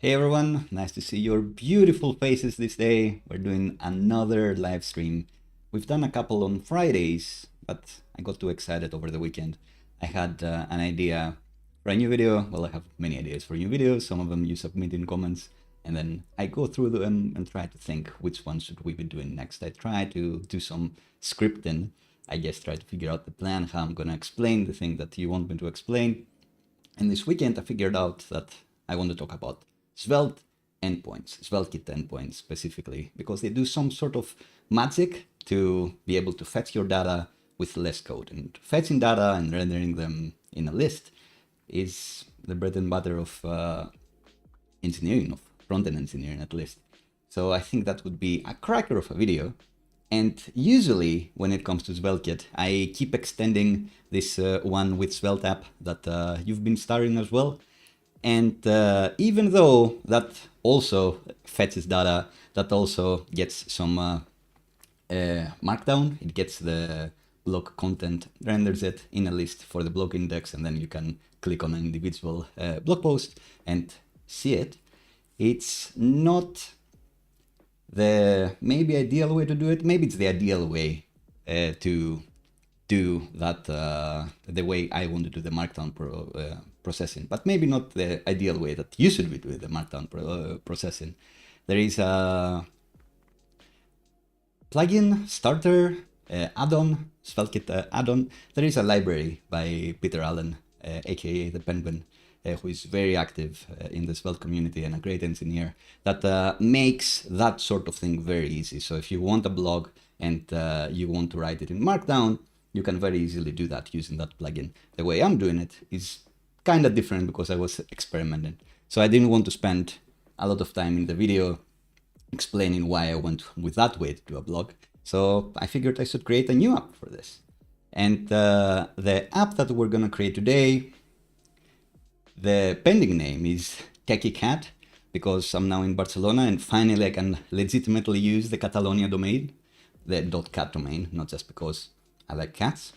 Hey everyone, nice to see your beautiful faces this day. We're doing another live stream. We've done a couple on Fridays, but I got too excited over the weekend. I had an idea for a new video. Well, I have many ideas for new videos. Some of them you submit in comments, and then I go through them and try to think which one should we be doing next. I try to do some scripting. I guess try to figure out the plan, how I'm gonna explain the thing that you want me to explain. And this weekend I figured out that I want to talk about Svelte endpoints, SvelteKit endpoints specifically, because they do some sort of magic to be able to fetch your data with less code. And fetching data and rendering them in a list is the bread and butter of engineering, of front-end engineering at least. So I think that would be a cracker of a video. And usually when it comes to SvelteKit, I keep extending this one with Svelte app that you've been starting as well. And even though that also fetches data, that also gets some markdown. It gets the block content, renders it in a list for the block index, and then you can click on an individual blog post and see it. It's not the maybe ideal way to do it. Maybe it's the ideal way to do that the way I want to do the markdown processing, but maybe not the ideal way that you should be doing the markdown processing. There is a plugin starter add-on, SvelteKit add-on. There is a library by Peter Allen, aka the Penguin, who is very active in the Svelte community and a great engineer, that makes that sort of thing very easy. So if you want a blog and you want to write it in Markdown, you can very easily do that using that plugin. The way I'm doing it is kind of different because I was experimenting. So I didn't want to spend a lot of time in the video explaining why I went with that way to do a blog. So I figured I should create a new app for this. And the app that we're going to create today, the pending name is TechieCat, because I'm now in Barcelona and finally I can legitimately use the Catalonia domain, the .cat domain, not just because I like cats.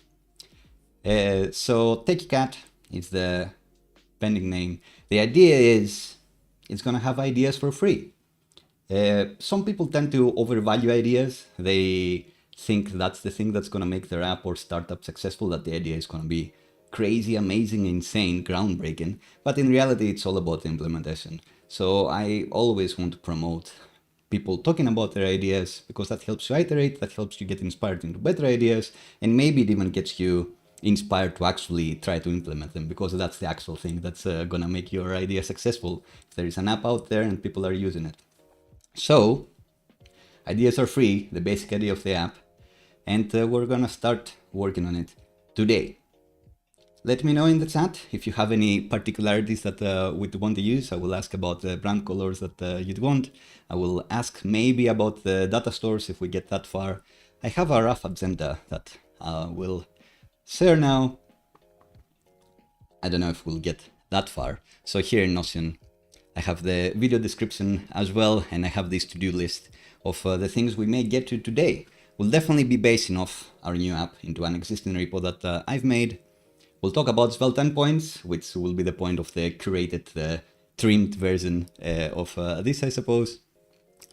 So TechieCat is the pending name. The idea is it's going to have ideas for free. Some people tend to overvalue ideas. They think that's the thing that's going to make their app or startup successful, that the idea is going to be crazy, amazing, insane, groundbreaking. But in reality, it's all about the implementation. So I always want to promote people talking about their ideas, because that helps you iterate, that helps you get inspired into better ideas, and maybe it even gets you inspired to actually try to implement them, because that's the actual thing that's gonna make your idea successful. If there is an app out there and people are using it. So ideas are free, the basic idea of the app, and we're gonna start working on it today. Let me know in the chat if you have any particularities that we'd want to use. I will ask about the brand colors that you'd want. I will ask maybe about the data stores if we get that far. I have a rough agenda that we'll share now. I don't know if we'll get that far. So here in Notion, I have the video description as well, and I have this to-do list of the things we may get to today. We'll definitely be basing off our new app into an existing repo that I've made. We'll talk about Svelte endpoints, which will be the point of the curated, trimmed version of this, I suppose.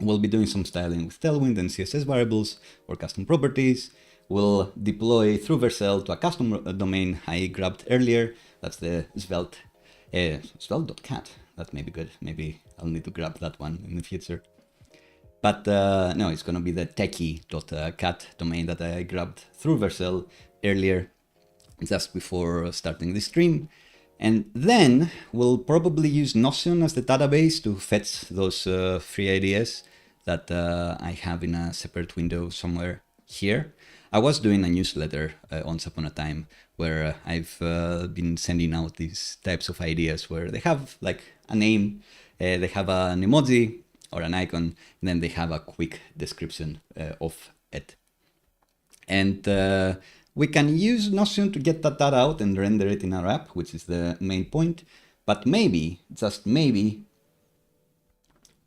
We'll be doing some styling with Tailwind and CSS variables or custom properties. We'll deploy through Vercel to a custom domain I grabbed earlier. That's the svelte.cat. That may be good. Maybe I'll need to grab that one in the future. But no, it's going to be the techie.cat domain that I grabbed through Vercel earlier, just before starting the stream. And then we'll probably use Notion as the database to fetch those free ideas that I have in a separate window somewhere here. I was doing a newsletter once upon a time where I've been sending out these types of ideas where they have like a name, they have an emoji or an icon, and then they have a quick description of it. And we can use Notion to get that data out and render it in our app, which is the main point. But maybe, just maybe,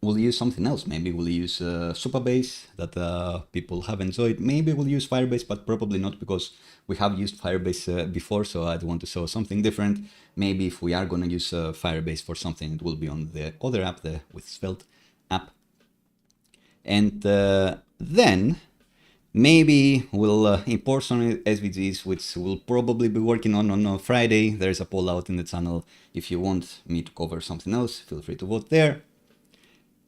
we'll use something else. Maybe we'll use Supabase that people have enjoyed. Maybe we'll use Firebase, but probably not, because we have used Firebase before, so I'd want to show something different. Maybe if we are going to use Firebase for something, it will be on the other app, the with Svelte app. And then maybe we'll import some SVGs, which we'll probably be working on Friday. There's a poll out in the channel. If you want me to cover something else, feel free to vote there.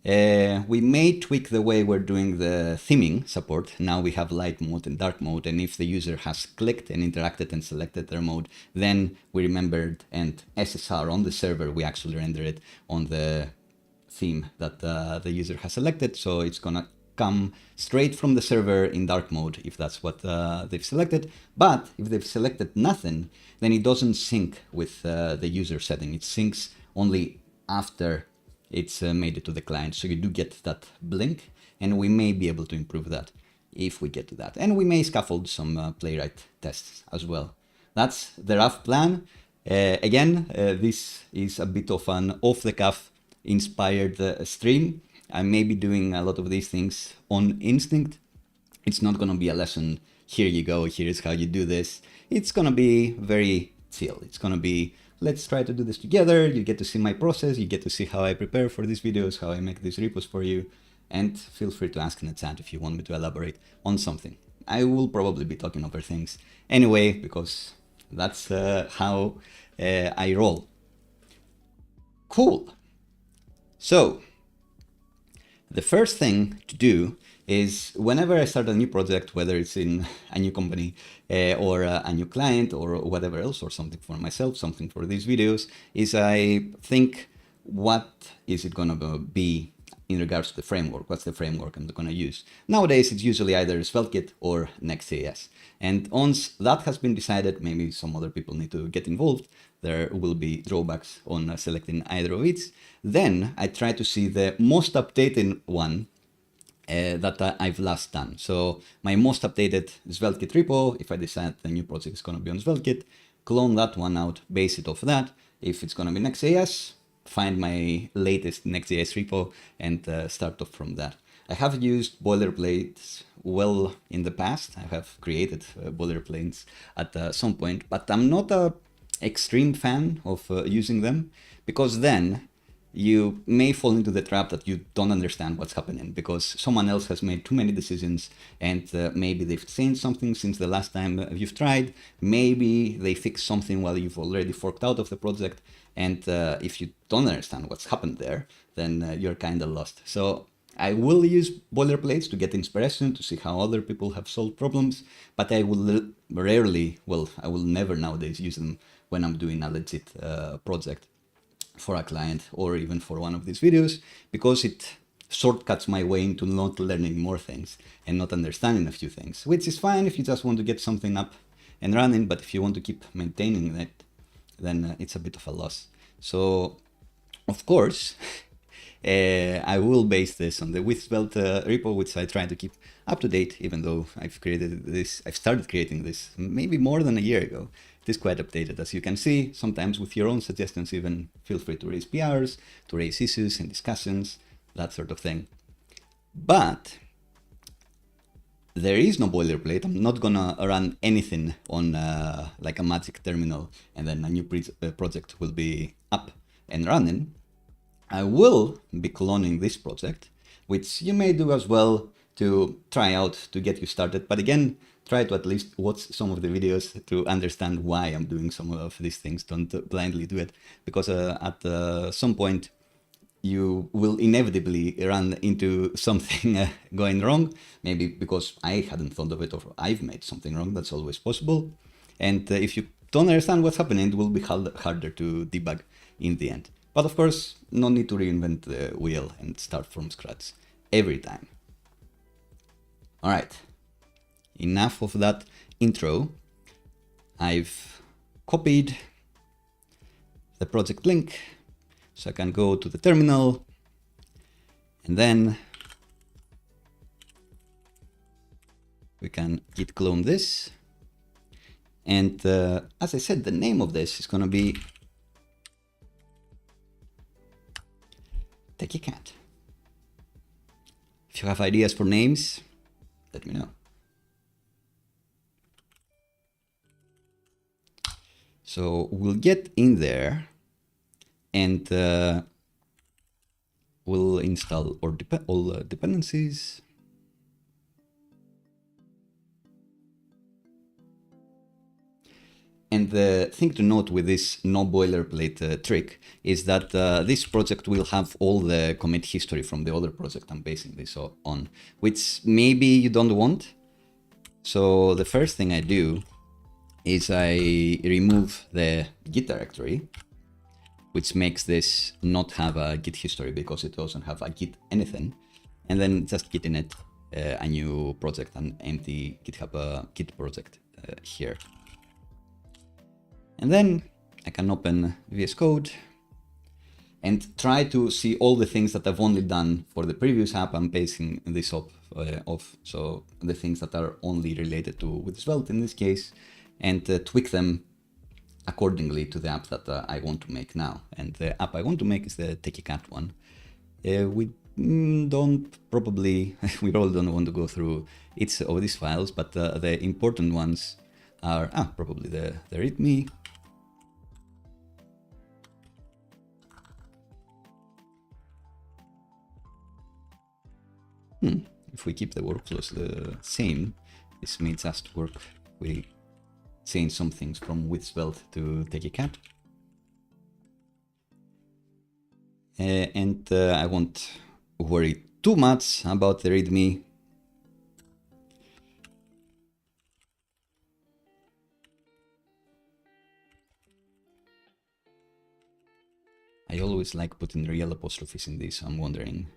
We may tweak the way we're doing the theming support. Now we have light mode and dark mode, and if the user has clicked and interacted and selected their mode, then we remembered, and SSR on the server, we actually render it on the theme that the user has selected. So it's gonna come straight from the server in dark mode if that's what they've selected. But if they've selected nothing, then it doesn't sync with the user setting. It syncs only after it's made it to the client. So you do get that blink, and we may be able to improve that if we get to that. And we may scaffold some playwright tests as well. That's the rough plan. Again, this is a bit of an off-the-cuff inspired stream. I may be doing a lot of these things on instinct. It's not going to be a lesson. Here you go. Here's how you do this. It's going to be very chill. It's going to be, let's try to do this together. You get to see my process. You get to see how I prepare for these videos, how I make these repos for you. And feel free to ask in the chat if you want me to elaborate on something. I will probably be talking over things anyway, because that's how I roll. Cool. So the first thing to do is, whenever I start a new project, whether it's in a new company or a new client or whatever else, or something for myself, something for these videos, is I think, what is it going to be in regards to the framework? What's the framework I'm going to use? Nowadays, it's usually either SvelteKit or Next.js. And once that has been decided, maybe some other people need to get involved. There will be drawbacks on selecting either of it. Then I try to see the most updated one that I've last done. So my most updated SvelteKit repo, if I decide the new project is going to be on SvelteKit, clone that one out, base it off that. If it's going to be Next.js, find my latest Next.js repo and start off from that. I have used boilerplates well in the past. I have created boilerplates at some point, but I'm not a extreme fan of using them, because then you may fall into the trap that you don't understand what's happening because someone else has made too many decisions, and maybe they've changed something since the last time you've tried. Maybe they fixed something while you've already forked out of the project, and if you don't understand what's happened there, then you're kind of lost. So I will use boilerplates to get inspiration, to see how other people have solved problems, but I will rarely, well, I will never nowadays use them when I'm doing a legit project for a client or even for one of these videos, because it shortcuts my way into not learning more things and not understanding a few things, which is fine if you just want to get something up and running, but if you want to keep maintaining it, then it's a bit of a loss. So, of course, I will base this on the with Svelte repo, which I try to keep up to date, even though I've started creating this maybe more than a year ago. It is quite updated, as you can see. Sometimes with your own suggestions, even feel free to raise PRs, to raise issues and discussions, that sort of thing. But there is no boilerplate. I'm not gonna run anything on like a magic terminal and then a new project will be up and running. I will be cloning this project, which you may do as well to try out to get you started. But again, try to at least watch some of the videos to understand why I'm doing some of these things. Don't blindly do it, because at some point you will inevitably run into something going wrong, maybe because I hadn't thought of it or I've made something wrong. That's always possible. And if you don't understand what's happening, it will be harder to debug in the end. But of course, no need to reinvent the wheel and start from scratch every time. All right, enough of that intro. I've copied the project link so I can go to the terminal, and then we can git clone this. And as I said, the name of this is going to be TechieCat. If you have ideas for names, let me know. So we'll get in there and we'll install all dependencies. And the thing to note with this no boilerplate trick is that this project will have all the commit history from the other project I'm basing this on, which maybe you don't want. So the first thing I do is I remove the Git directory, which makes this not have a Git history because it doesn't have a Git anything. And then just git init a new project, an empty GitHub Git project here. And then I can open VS Code and try to see all the things that I've only done for the previous app. I'm basing this off, so the things that are only related to with Svelte in this case, and tweak them accordingly to the app that I want to make now. And the app I want to make is the TechieCat one. We probably don't want to go through each of these files, but the important ones are probably the README. If we keep the workflows the same, this may just work. We change some things from with Svelte to TechieCat. And I won't worry too much about the README. I always like putting real apostrophes in this, so I'm wondering,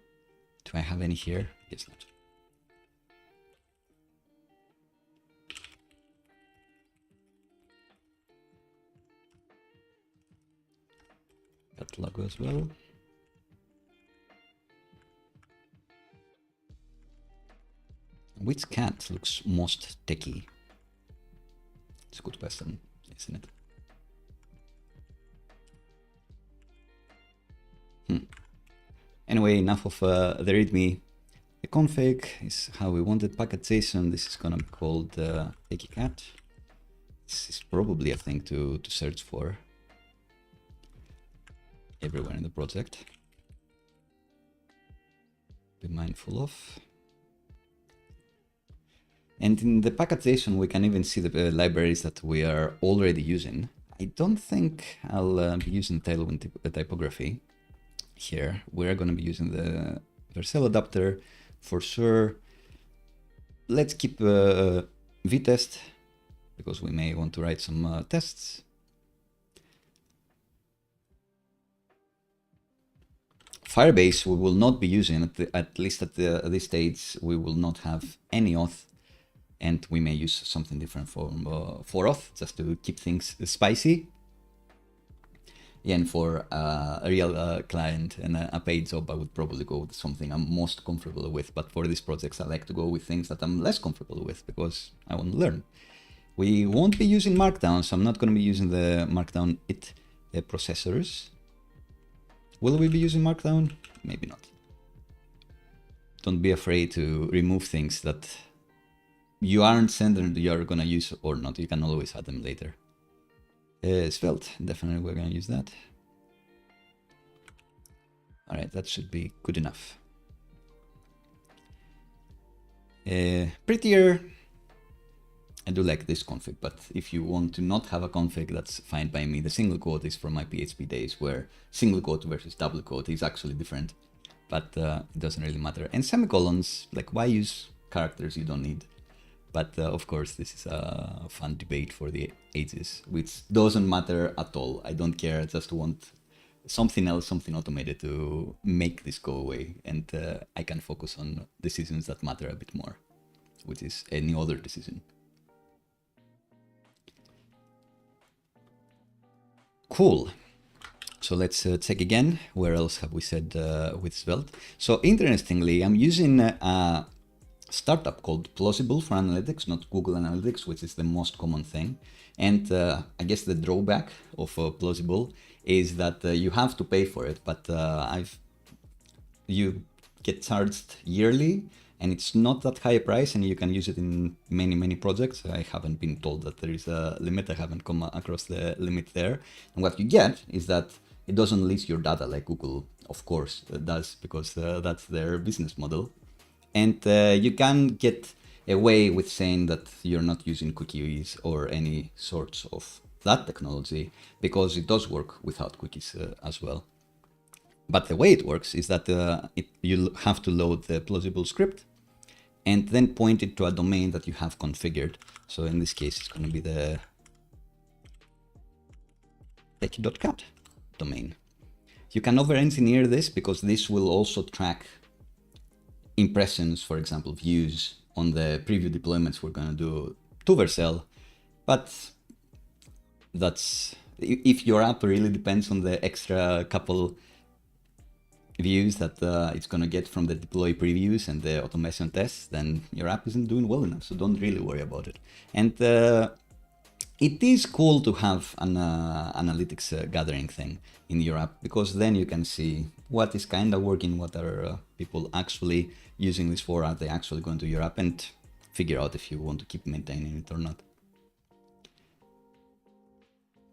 do I have any here? Guess not. Got logo as well. Which cat looks most techie? It's a good question, isn't it? Anyway, enough of the README. The config is how we wanted. Package.json, this is gonna be called TechieCat. This is probably a thing to search for everywhere in the project. Be mindful of. And in the package.json, we can even see the libraries that we are already using. I don't think I'll be using Tailwind typography here. We're going to be using the Vercel adapter for sure. Let's keep vtest because we may want to write some tests. Firebase we will not be using, at least at this stage. We will not have any auth, and we may use something different for auth just to keep things spicy. And for a real client and a paid job, I would probably go with something I'm most comfortable with. But for these projects, I like to go with things that I'm less comfortable with because I want to learn. We won't be using Markdown, so I'm not going to be using the Markdown processors. Will we be using Markdown? Maybe not. Don't be afraid to remove things that you aren't certain you're going to use or not. You can always add them later. Svelte, definitely we're going to use that. All right, that should be good enough. Prettier. I do like this config, but if you want to not have a config, that's fine by me. The single quote is from my PHP days where single quote versus double quote is actually different, but it doesn't really matter. And semicolons, like why use characters you don't need? But of course, this is a fun debate for the ages, which doesn't matter at all. I don't care. I just want something else, something automated to make this go away. And I can focus on decisions that matter a bit more, which is any other decision. Cool. So let's check again. Where else have we said with Svelte? So interestingly, I'm using a startup called Plausible for analytics, not Google Analytics, which is the most common thing. And I guess the drawback of Plausible is that you have to pay for it, but you get charged yearly, and it's not that high a price, and you can use it in many projects. I haven't been told that there is a limit. I haven't come across the limit there. And what you get is that it doesn't list your data like Google, of course, does, because that's their business model. And you can get away with saying that you're not using cookies or any sorts of that technology, because it does work without cookies as well. But the way it works is that you have to load the plausible script and then point it to a domain that you have configured. So in this case, it's going to be the tech.cat domain. You can over-engineer this, because this will also track impressions, for example, views on the preview deployments we're going to do to Vercel. But that's, if your app really depends on the extra couple views that it's going to get from the deploy previews and the automation tests, then your app isn't doing well enough. So don't really worry about it. And it is cool to have an analytics gathering thing in your app, because then you can see what is kind of working, what are people actually using this for, are they actually going to your app, and figure out if you want to keep maintaining it or not.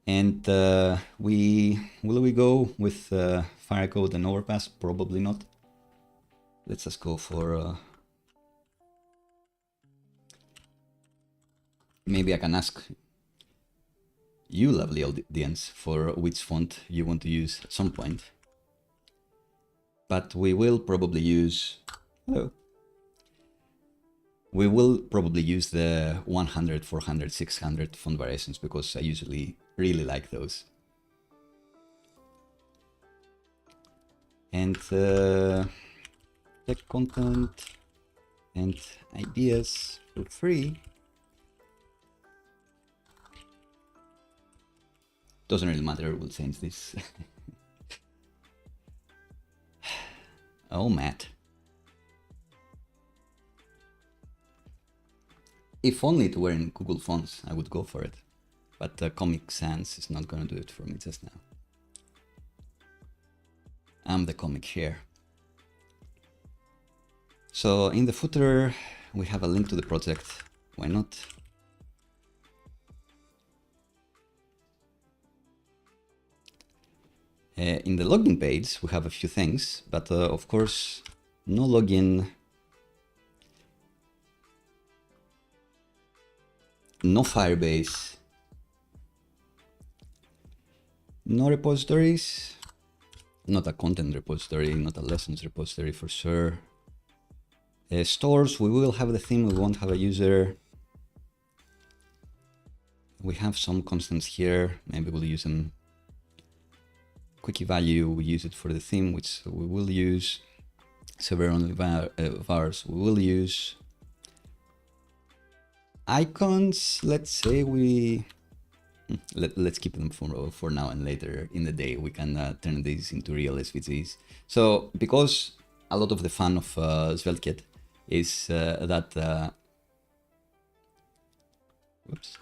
And will we go with Firecode and Overpass? Probably not. Let's just go for maybe I can ask you, lovely audience, for which font you want to use at some point. But we will probably use, we will probably use the 100, 400, 600 font variations, because I usually really like those. And tech content and ideas for free. Doesn't really matter, we'll change this. Oh, Matt. If only it were in Google Fonts, I would go for it. But Comic Sans is not going to do it for me just now. I'm the comic here. So in the footer, we have a link to the project. Why not? In the login page, we have a few things, but of course, no login, no Firebase, no repositories, not a content repository, not a lessons repository for sure. Stores, we will have the theme, we won't have a user. We have some constants here, maybe we'll use them. Quickie value, we use it for the theme, which we will use. Server only vars, we will use. Icons, let's say let's keep them for now, and later in the day we can turn these into real SVGs. So because a lot of the fun of SvelteKit is that whoops.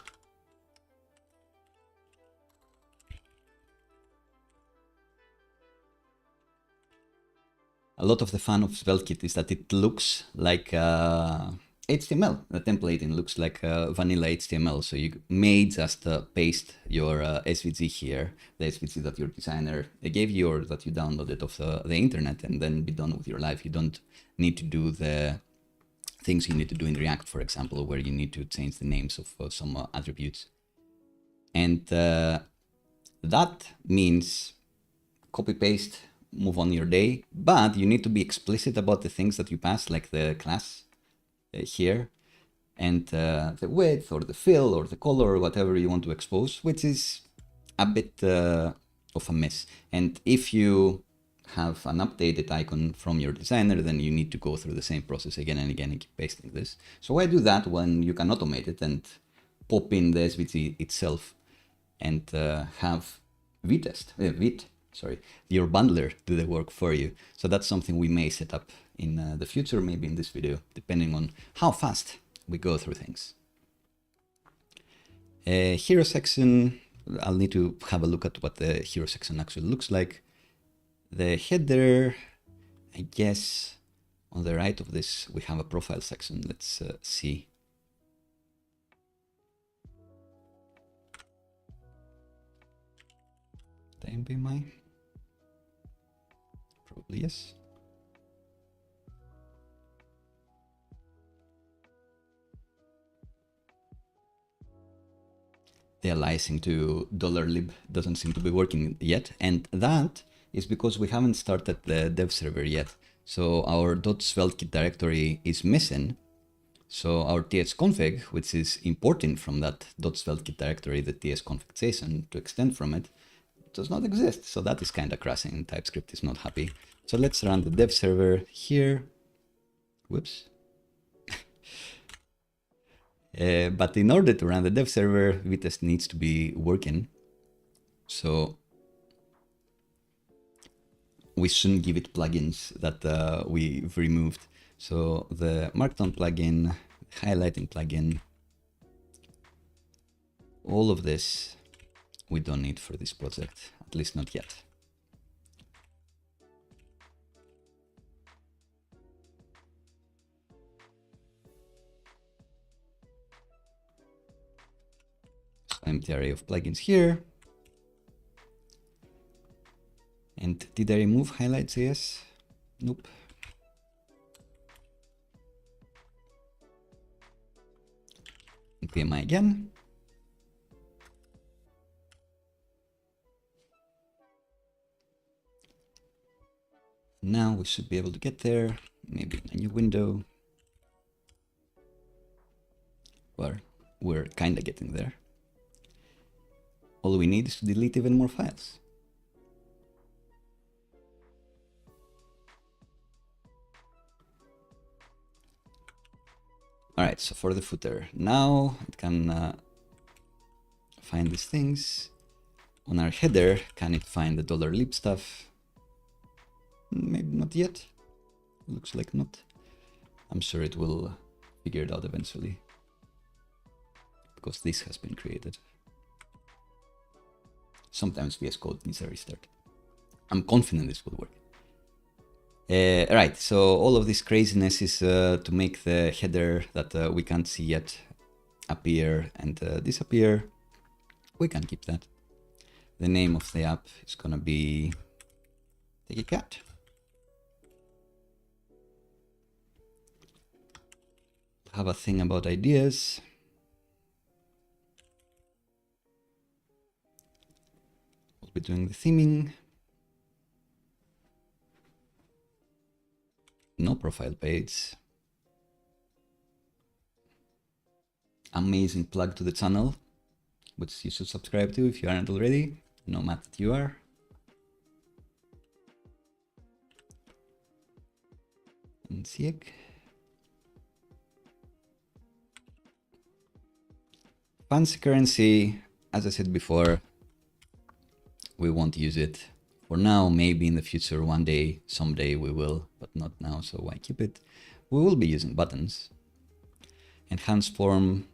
A lot of the fun of SvelteKit is that it looks like HTML. The templating looks like vanilla HTML. So you may just paste your SVG here, the SVG that your designer gave you or that you downloaded off the internet, and then be done with your life. You don't need to do the things you need to do in React, for example, where you need to change the names of some attributes. And that means copy paste, move on your day, but you need to be explicit about the things that you pass, like the class here, and the width or the fill or the color or whatever you want to expose, which is a bit of a mess. And if you have an updated icon from your designer, then you need to go through the same process again and again and keep pasting this. So why do that when you can automate it and pop in the SVG itself and have your bundler do the work for you? So that's something we may set up in the future, maybe in this video, depending on how fast we go through things. Hero section, I'll need to have a look at what the hero section actually looks like. The header, I guess On the right of this, we have a profile section. Let's see. TMPMI? Probably yes. The aliasing to $lib doesn't seem to be working yet, and that is because we haven't started the dev server yet. So our .SvelteKit directory is missing. So our tsconfig, which is importing from that .SvelteKit directory, the tsconfig JSON to extend from it, does not exist. So that is kind of crashing. TypeScript is not happy. So let's run the dev server here. Whoops. But in order to run the dev server, Vitest needs to be working. So we shouldn't give it plugins that we've removed. So the Markdown plugin, highlighting plugin, all of this we don't need for this project, at least not yet. So empty array of plugins here. And did I remove highlight.js? Nope. PMI again. Now we should be able to get there, maybe in a new window. Well, we're kind of getting there. All we need is to delete even more files. All right, so for the footer, now it can find these things. On our header, can it find the $lib stuff? Maybe not yet. Looks like not. I'm sure it will figure it out eventually, because this has been created. Sometimes VS Code needs a restart. I'm confident this will work. Right, so all of this craziness is to make the header that we can't see yet appear and disappear. We can keep that. The name of the app is gonna be Take a Cat. Have a thing about ideas. We'll be doing the theming. No profile page. Amazing plug to the channel, which you should subscribe to if you aren't already. No matter that you are. And sick. Fancy currency, as I said before, we won't use it for now. Maybe in the future, one day, someday we will, but not now, so why keep it? We will be using buttons. Enhanced form,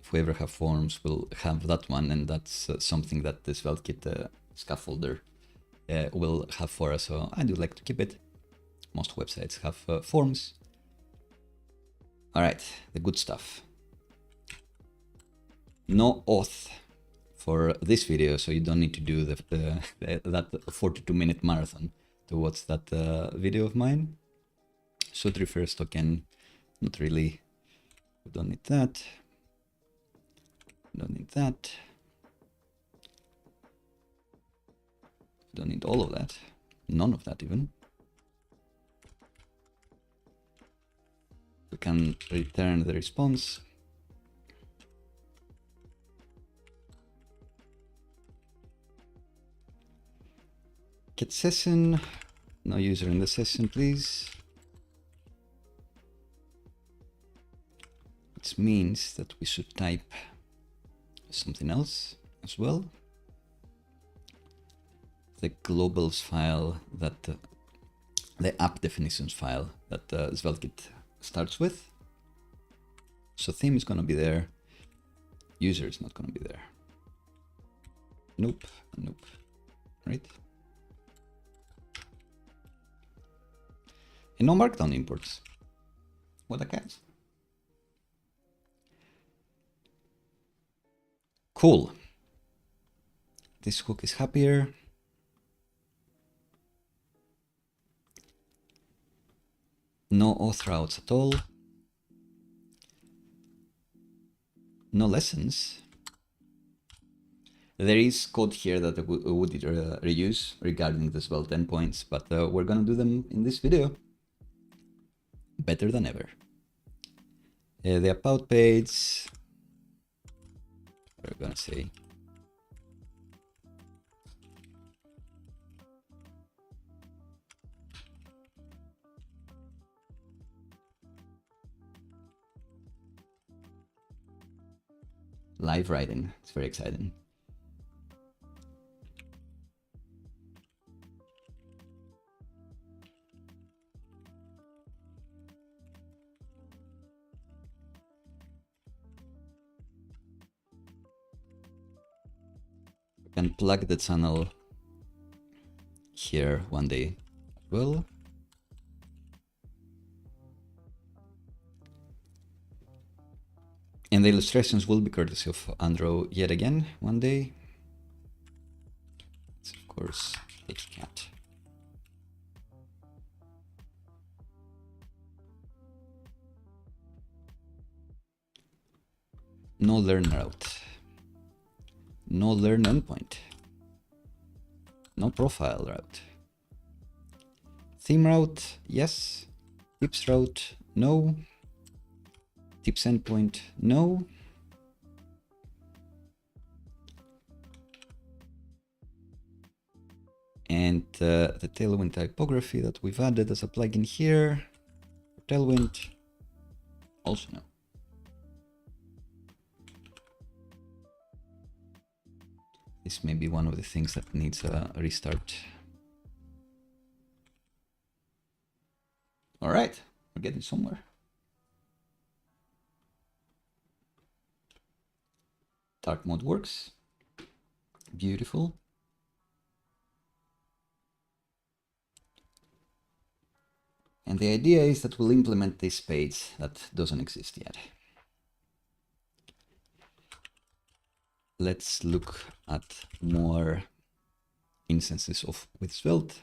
if we ever have forms, we'll have that one, and that's something that the SvelteKit scaffolder will have for us, so I do like to keep it. Most websites have forms. All right, the good stuff. No auth for this video, so you don't need to do that 42-minute marathon to watch that video of mine. Should refers token, not really. We don't need that. Don't need that. Don't need all of that. None of that even. We can return the response. Get session. No user in the session, please. Which means that we should type something else as well. The globals file that the app definitions file that SvelteKit starts with. So theme is going to be there. User is not going to be there. Nope, nope. Right? And no markdown imports. What a cat. Cool. This hook is happier. No auth routes at all. No lessons. There is code here that I would reuse regarding the Svelte endpoints, but we're gonna do them in this video. Better than ever. The about page, we're gonna say live writing. It's very exciting. Can plug the channel here one day as well. And the illustrations will be courtesy of Andrew yet again one day. It's of course cat. No learn route. No learn endpoint. No profile route. Theme route, yes. Tips route, no. Tips endpoint, no. And the Tailwind typography that we've added as a plugin here, Tailwind, also no. This may be one of the things that needs a restart. All right, we're getting somewhere. Dark mode works. Beautiful. And the idea is that we'll implement this page that doesn't exist yet. Let's look at more instances of with Svelte.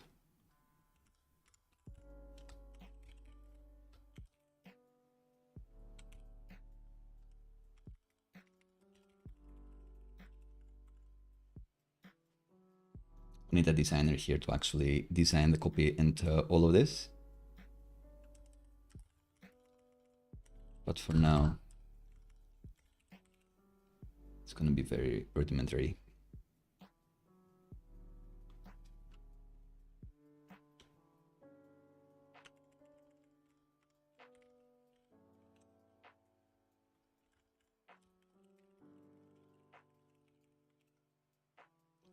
We need a designer here to actually design the copy and all of this. But for now, it's going to be very rudimentary.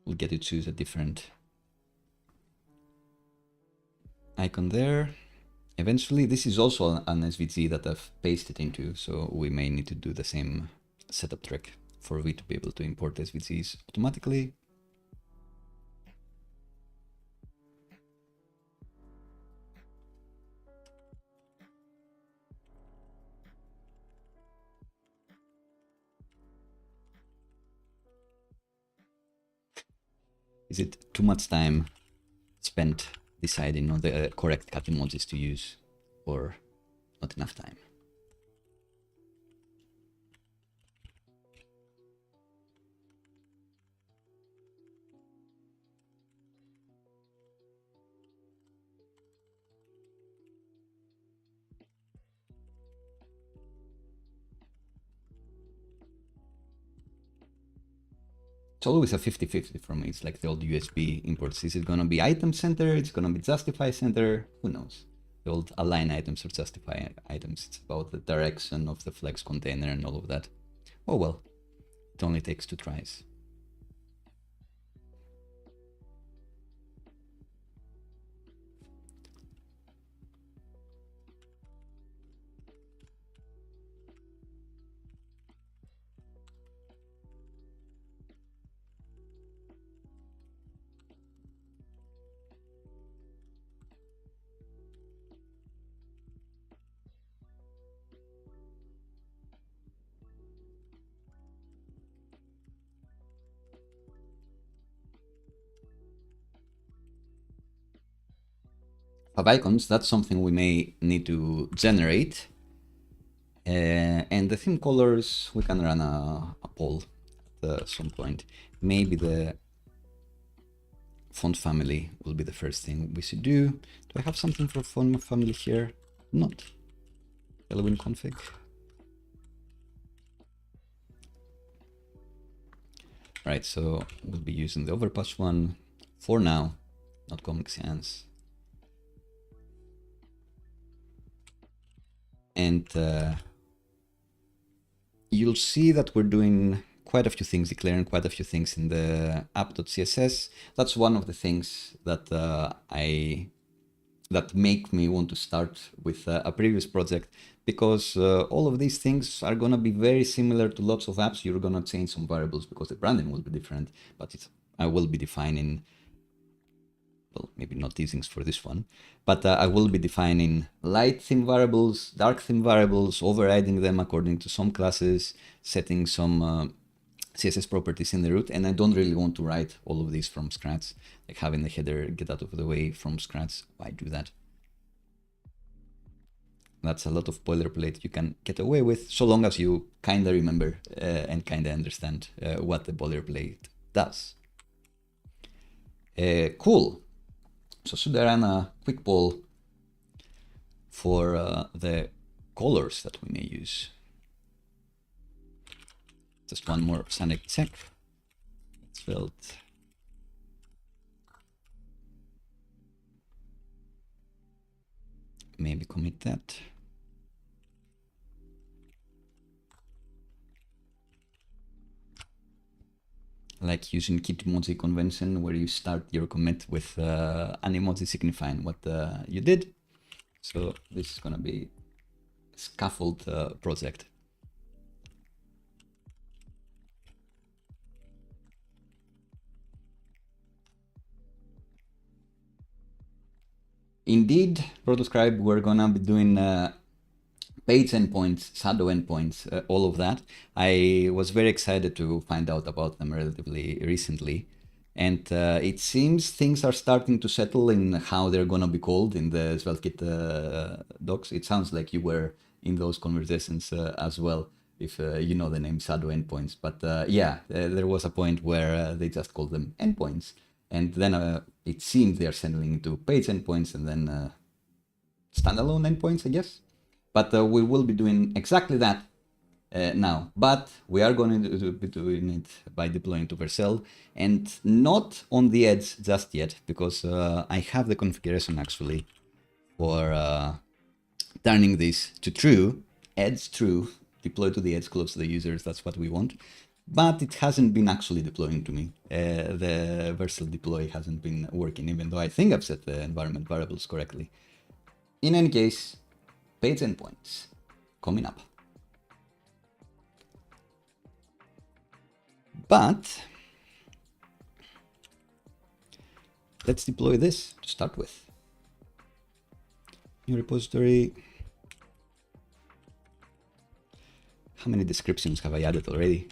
We'll get to choose a different icon there. Eventually, this is also an SVG that I've pasted into, so we may need to do the same setup trick for we to be able to import SVGs automatically. Is it too much time spent deciding on the correct cat emojis to use, or not enough time? It's always a 50-50 for me. It's like the old USB imports. Is it going to be item center? It's going to be justify center? Who knows? The old align items or justify items. It's about the direction of the flex container and all of that. Oh well, it only takes 2 tries. favicons, that's something we may need to generate. And the theme colors, we can run a poll at some point. Maybe the font family will be the first thing we should do. Do I have something for font family here? Not. Tailwind config. Right, so we'll be using the overpass one for now, not Comic Sans. And you'll see that we're doing quite a few things, declaring quite a few things in the app.css. That's one of the things that that make me want to start with a previous project, because all of these things are going to be very similar to lots of apps. You're going to change some variables because the branding will be different, but I will be defining, well, maybe not these things for this one, but I will be defining light theme variables, dark theme variables, overriding them according to some classes, setting some CSS properties in the root, and I don't really want to write all of these from scratch, like having the header get out of the way from scratch. Why do that? That's a lot of boilerplate you can get away with, so long as you kind of remember and kind of understand what the boilerplate does. Cool. So should I run a quick poll for the colors that we may use? Just one more sanity check. Svelte. Maybe commit that. Like using kit emoji convention, where you start your commit with an emoji signifying what you did. So this is gonna be a scaffold project. Indeed, Protoscribe, we're gonna be doing page endpoints, shadow endpoints, all of that. I was very excited to find out about them relatively recently. And it seems things are starting to settle in how they're going to be called in the SvelteKit docs. It sounds like you were in those conversations as well, if you know the name shadow endpoints. But yeah, there was a point where they just called them endpoints. And then it seems they're settling into page endpoints and then standalone endpoints, I guess. But we will be doing exactly that now, but we are going to be doing it by deploying to Vercel, and not on the edge just yet, because I have the configuration actually for turning this to true, edge true, deploy to the edge close to the users. That's what we want, but it hasn't been actually deploying to me. The Vercel deploy hasn't been working, even though I think I've set the environment variables correctly. In any case, page endpoints coming up. But let's deploy this to start with. New repository. How many descriptions have I added already?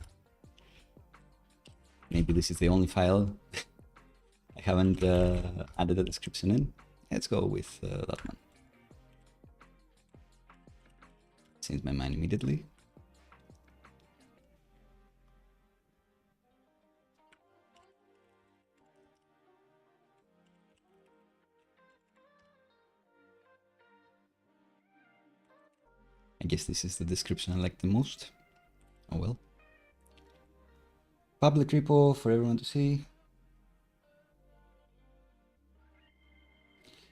Maybe this is the only file I haven't added a description in. Let's go with that one. Changed my mind immediately. I guess this is the description I like the most. Oh well. Public repo for everyone to see.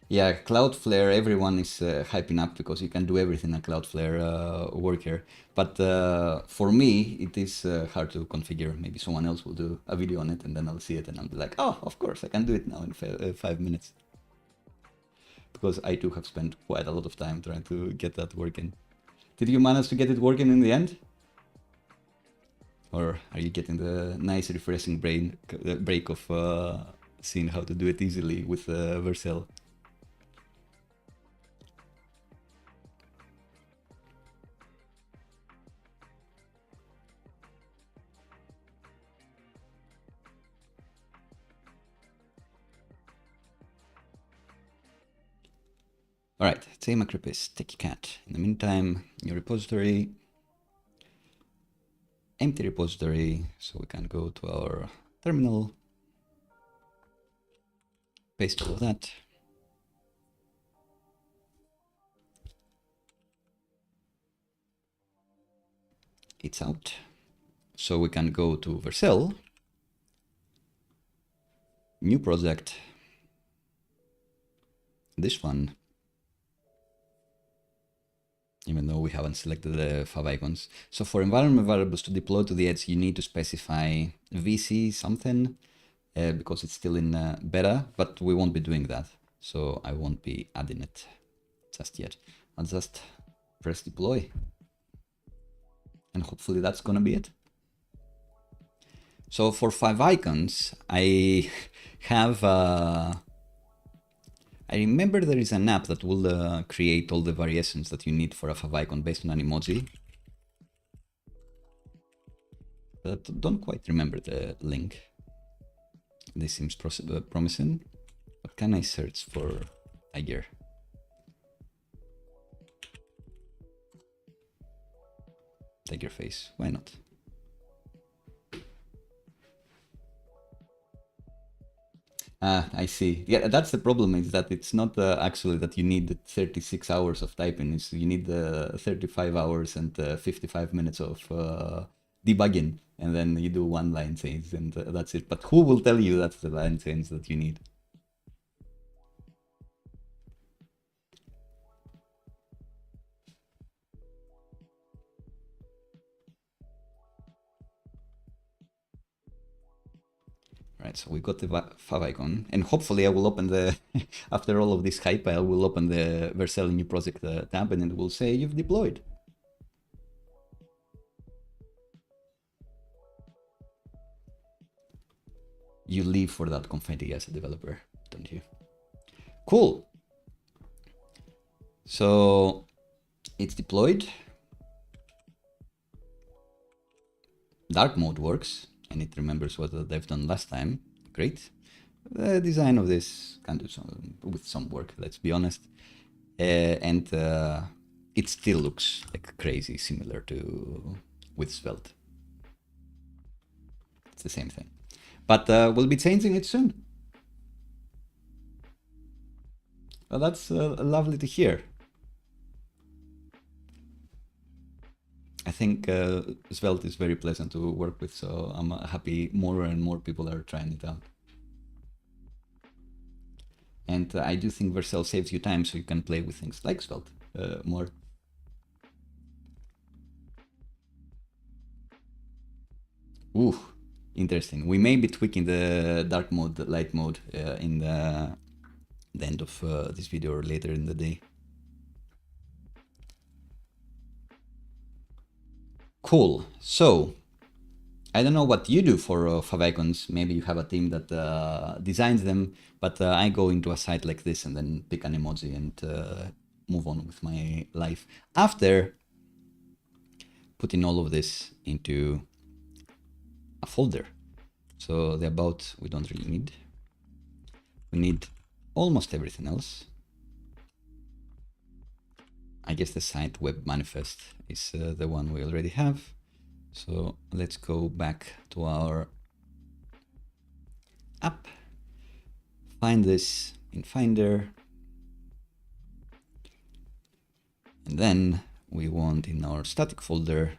Yeah, Cloudflare, everyone is hyping up because you can do everything in Cloudflare worker. But for me, it is hard to configure. Maybe someone else will do a video on it and then I'll see it and I'll be like, oh, of course, I can do it now in 5 minutes. Because I too have spent quite a lot of time trying to get that working. Did you manage to get it working in the end? Or are you getting the nice refreshing break of seeing how to do it easily with Vercel? All right, say macrip is techiecat. In the meantime, new repository, empty repository, so we can go to our terminal, paste all of that. It's out. So we can go to Vercel, new project, this one, even though we haven't selected the favicons. So for environment variables to deploy to the edge, you need to specify VC something because it's still in beta, but we won't be doing that. So I won't be adding it just yet. I'll just press deploy. And hopefully that's gonna be it. So for favicons, I have I remember there is an app that will create all the variations that you need for a favicon based on an emoji. But don't quite remember the link. This seems promising. What can I search for tiger? Tiger face, why not? I see. Yeah, that's the problem, is that it's not actually that you need 36 hours of typing. It's you need 35 hours and 55 minutes of debugging, and then you do one line change, and that's it. But who will tell you that's the line change that you need? Right, so we got the favicon, and hopefully I will open the, after all of this hype, I will open the Vercel new project tab, and it will say you've deployed. You live for that confetti as a developer, don't you? Cool. So it's deployed. Dark mode works, and it remembers what they've done last time. Great. The design of this can do with some work, let's be honest. And it still looks like crazy similar to with Svelte. It's the same thing. But we'll be changing it soon. Well, that's lovely to hear. I think Svelte is very pleasant to work with, so I'm happy more and more people are trying it out. And I do think Vercel saves you time, so you can play with things like Svelte more. Ooh, interesting. We may be tweaking the dark mode, the light mode in the end of this video or later in the day. Cool. So I don't know what you do for favicons. Maybe you have a team that designs them, but I go into a site like this and then pick an emoji and move on with my life. After putting all of this into a folder. So the about we don't really need. We need almost everything else. I guess the site web manifest is the one we already have. So let's go back to our app, find this in Finder, and then we want in our static folder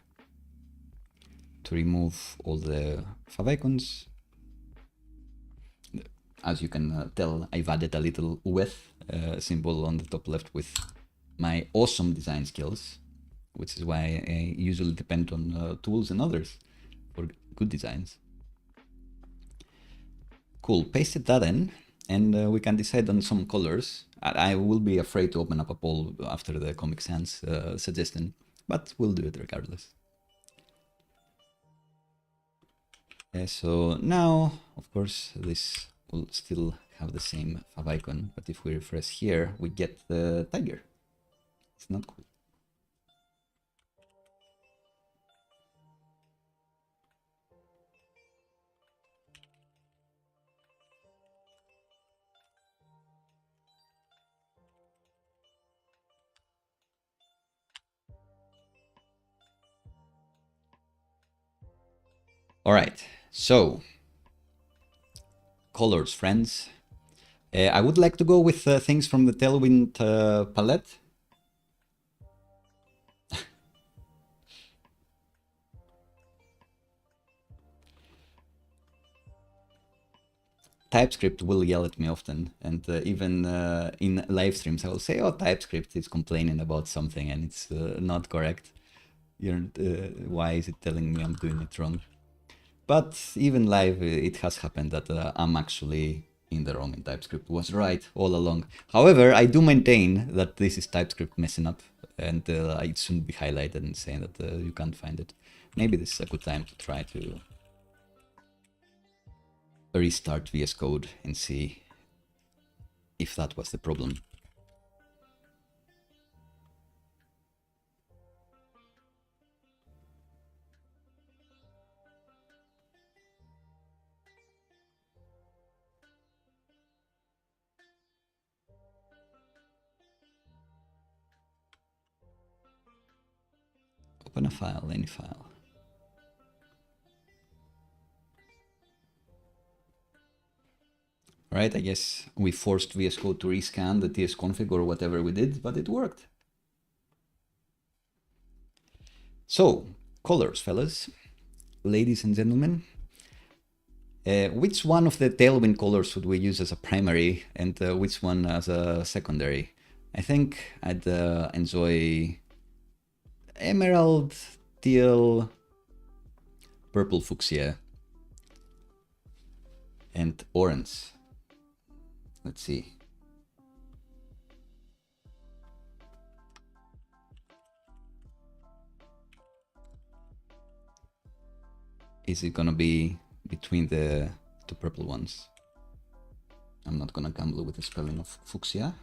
to remove all the favicons. As you can tell, I've added a little with symbol on the top left with my awesome design skills, which is why I usually depend on tools and others for good designs. Cool, pasted that in, and we can decide on some colors. I will be afraid to open up a poll after the Comic Sans suggestion, but we'll do it regardless. So now, of course, this will still have the same favicon, but if we refresh here, we get the tiger. It's not cool. All right, so colors, friends. I would like to go with things from the Tailwind palette. TypeScript will yell at me often, and even in live streams, I will say, "Oh, TypeScript is complaining about something, and it's not correct. Why is it telling me I'm doing it wrong?" But even live, it has happened that I'm actually in the wrong and TypeScript was right all along. However, I do maintain that this is TypeScript messing up, and it shouldn't be highlighted and saying that you can't find it. Maybe this is a good time to try to restart VS Code and see if that was the problem. Open a file, any file. Right, I guess we forced VS Code to rescan the tsconfig or whatever we did, but it worked. So, colors, fellas, ladies and gentlemen. Which one of the Tailwind colors should we use as a primary and which one as a secondary? I think I'd enjoy emerald, teal, purple fuchsia, and orange. Let's see. Is it gonna be between the two purple ones? I'm not gonna gamble with the spelling of fuchsia.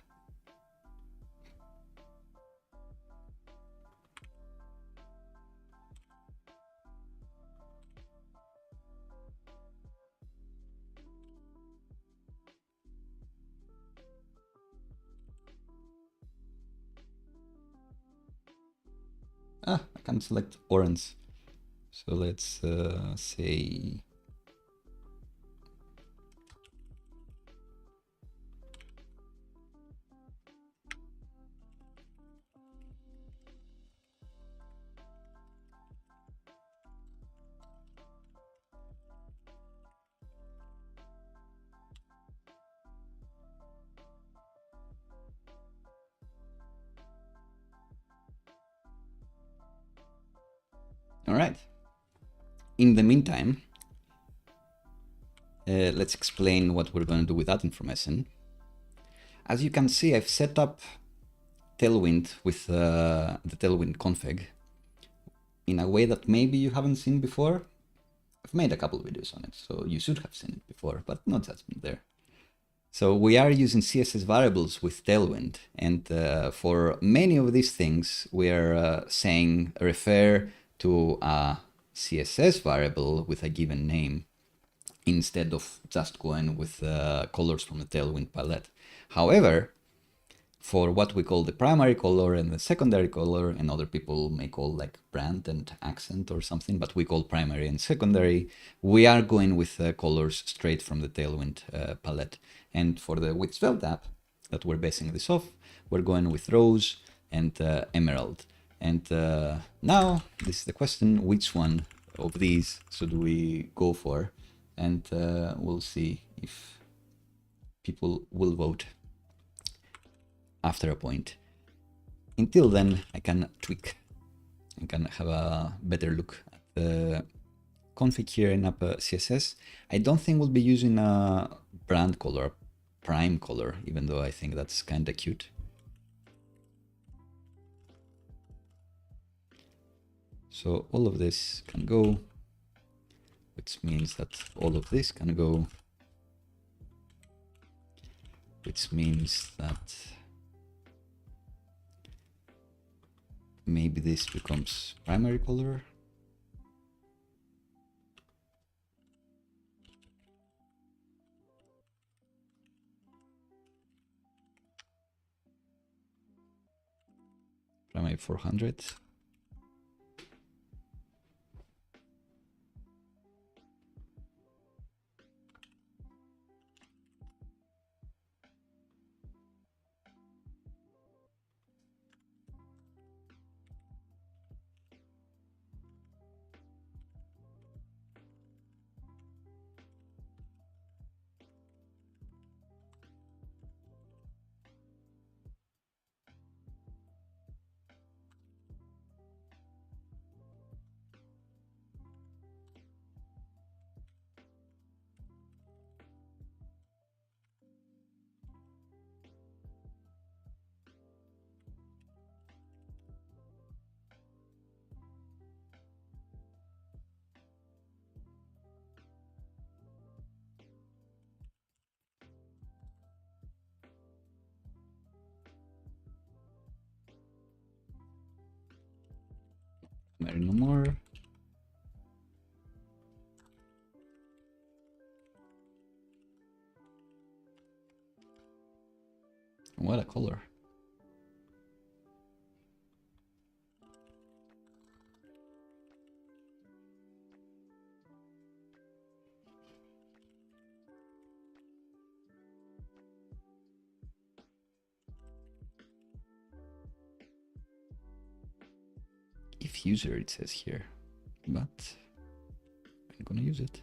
I can select orange. So let's say all right. In the meantime, let's explain what we're going to do with that information. As you can see, I've set up Tailwind with the Tailwind config in a way that maybe you haven't seen before. I've made a couple of videos on it, so you should have seen it before, but no judgment there. So we are using CSS variables with Tailwind, and for many of these things, we are saying refer to a CSS variable with a given name instead of just going with colors from the Tailwind palette. However, for what we call the primary color and the secondary color, and other people may call like brand and accent or something, but we call primary and secondary, we are going with colors straight from the Tailwind palette. And for the with Svelte app that we're basing this off, we're going with rose and emerald. And now this is the question, which one of these should we go for? And we'll see if people will vote after a point. Until then, I can tweak. I can have a better look at the config here in app CSS. I don't think we'll be using a brand color, prime color, even though I think that's kind of cute. So all of this can go, which means that all of this can go, which means that maybe this becomes primary color. Primary 400. Primary no more. What a color. If user it says here, but I'm gonna use it.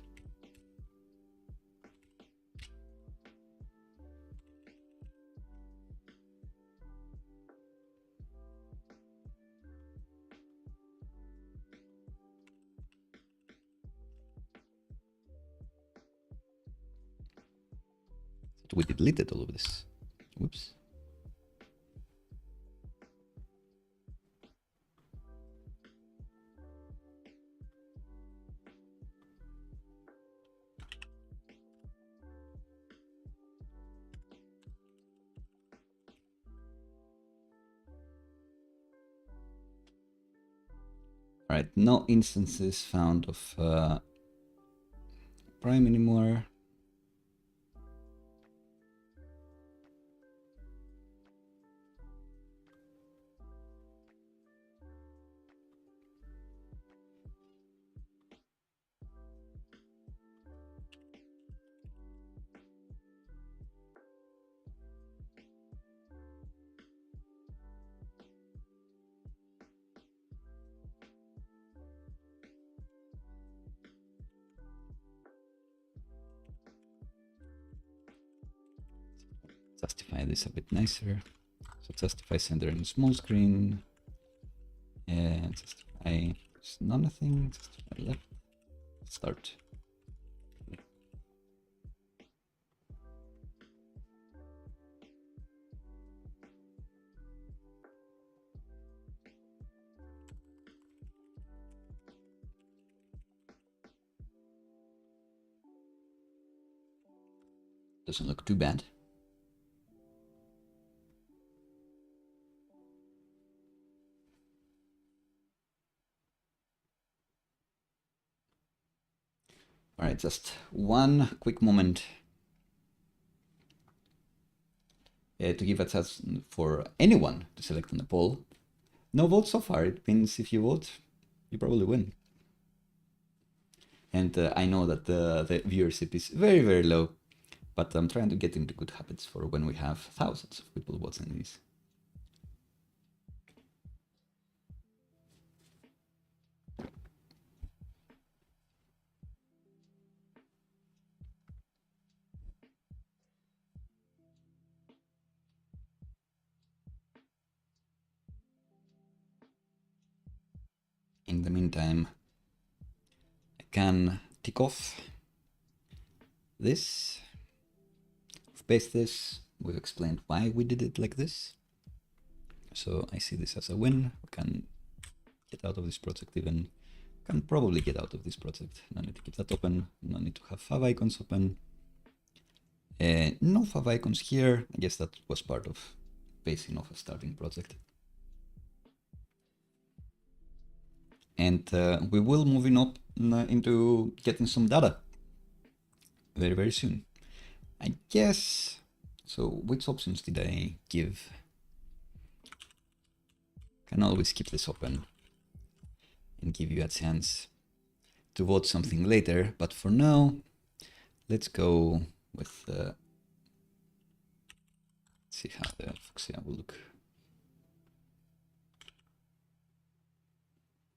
We deleted all of this. Whoops. All right, no instances found of prime anymore. Justify this a bit nicer. So justify sender in small screen. And justify nothing. Justify left. Start. Doesn't look too bad. All right, just one quick moment to give a chance for anyone to select on the poll. No votes so far. It means if you vote, you probably win. And I know that the viewership is very, very low, but I'm trying to get into good habits for when we have thousands of people watching these. In the meantime, I can tick off this, paste this. We've explained why we did it like this. So I see this as a win. We can get out of this project even. Can probably get out of this project. No need to keep that open. No need to have favicons open. No favicons here. I guess that was part of pacing off a starting project. And we will moving up into getting some data very, very soon. I guess, so which options did I give? Can always keep this open and give you a chance to vote something later. But for now, let's go with, let's see how the Fuchsia will look.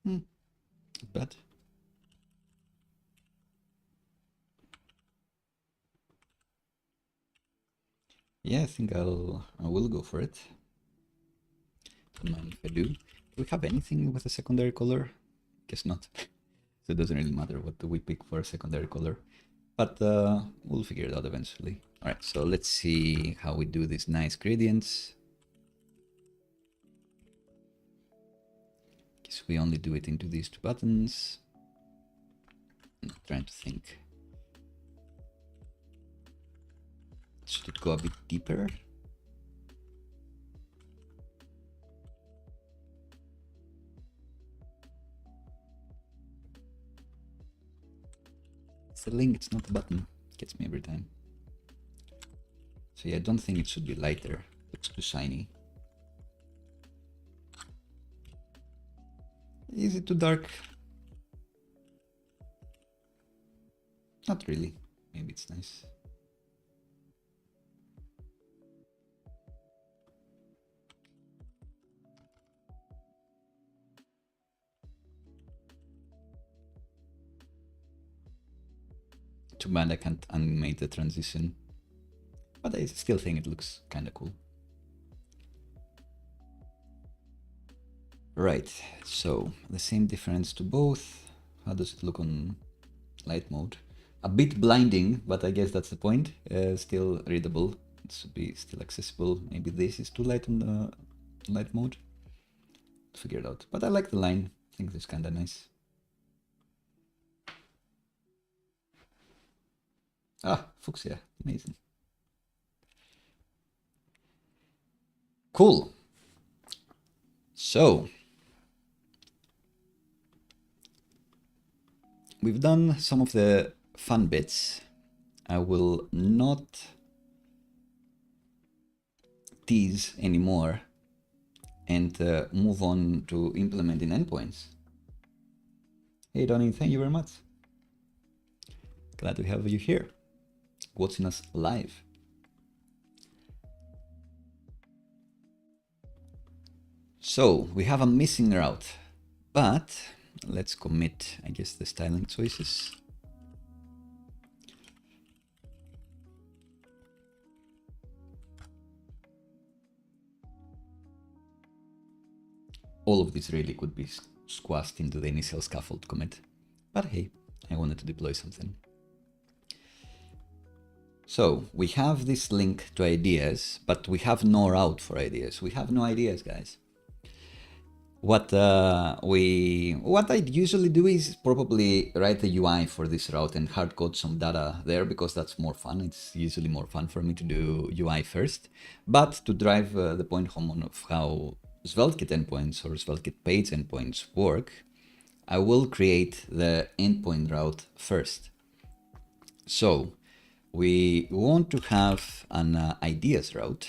Not bad. Yeah, I think I will go for it. Don't mind if I do. Do we have anything with a secondary color? Guess not. So it doesn't really matter what we pick for a secondary color. But we'll figure it out eventually. All right, so let's see how we do these nice gradients. Guess we only do it into these two buttons. I'm trying to think. Should it go a bit deeper? the link, it's not the button. Gets me every time. So yeah, I don't think it should be lighter. Looks too shiny. Is it too dark? Not really. Maybe it's nice. Too bad I can't animate the transition. But I still think it looks kind of cool. Right, so the same difference to both. How does it look on light mode? A bit blinding, but I guess that's the point. Still readable. It should be still accessible. Maybe this is too light on the light mode. Figure it out. But I like the line. I think it's kind of nice. Ah, fuchsia. Amazing. Cool. So we've done some of the fun bits. I will not tease anymore and move on to implementing endpoints. Hey Donnie, thank you very much. Glad to have you here, watching us live. So we have a missing route, but let's commit, I guess, the styling choices. All of this really could be squashed into the initial scaffold commit, but hey, I wanted to deploy something. So we have this link to ideas, but we have no route for ideas. We have no ideas, guys. What I'd usually do is probably write the UI for this route and hard code some data there, because that's more fun. It's usually more fun for me to do UI first. But to drive the point home of how SvelteKit endpoints or SvelteKit page endpoints work, I will create the endpoint route first. So we want to have an ideas route.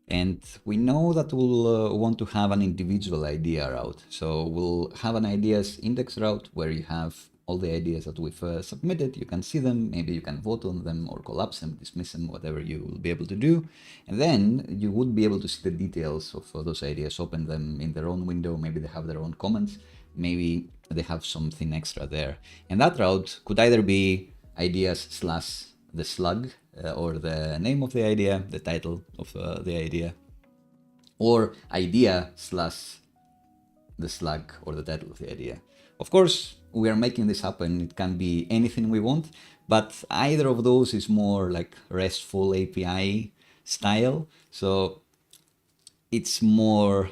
And we know that we'll want to have an individual idea route. So we'll have an ideas index route where you have all the ideas that we've submitted. You can see them, maybe you can vote on them or collapse them, dismiss them, whatever you will be able to do. And then you would be able to see the details of those ideas, open them in their own window. Maybe they have their own comments. Maybe they have something extra there. And that route could either be ideas / the slug, or the name of the idea, the title of the idea, or idea / the slug or the title of the idea. Of course, we are making this happen. It can be anything we want, but either of those is more like RESTful API style. So it's more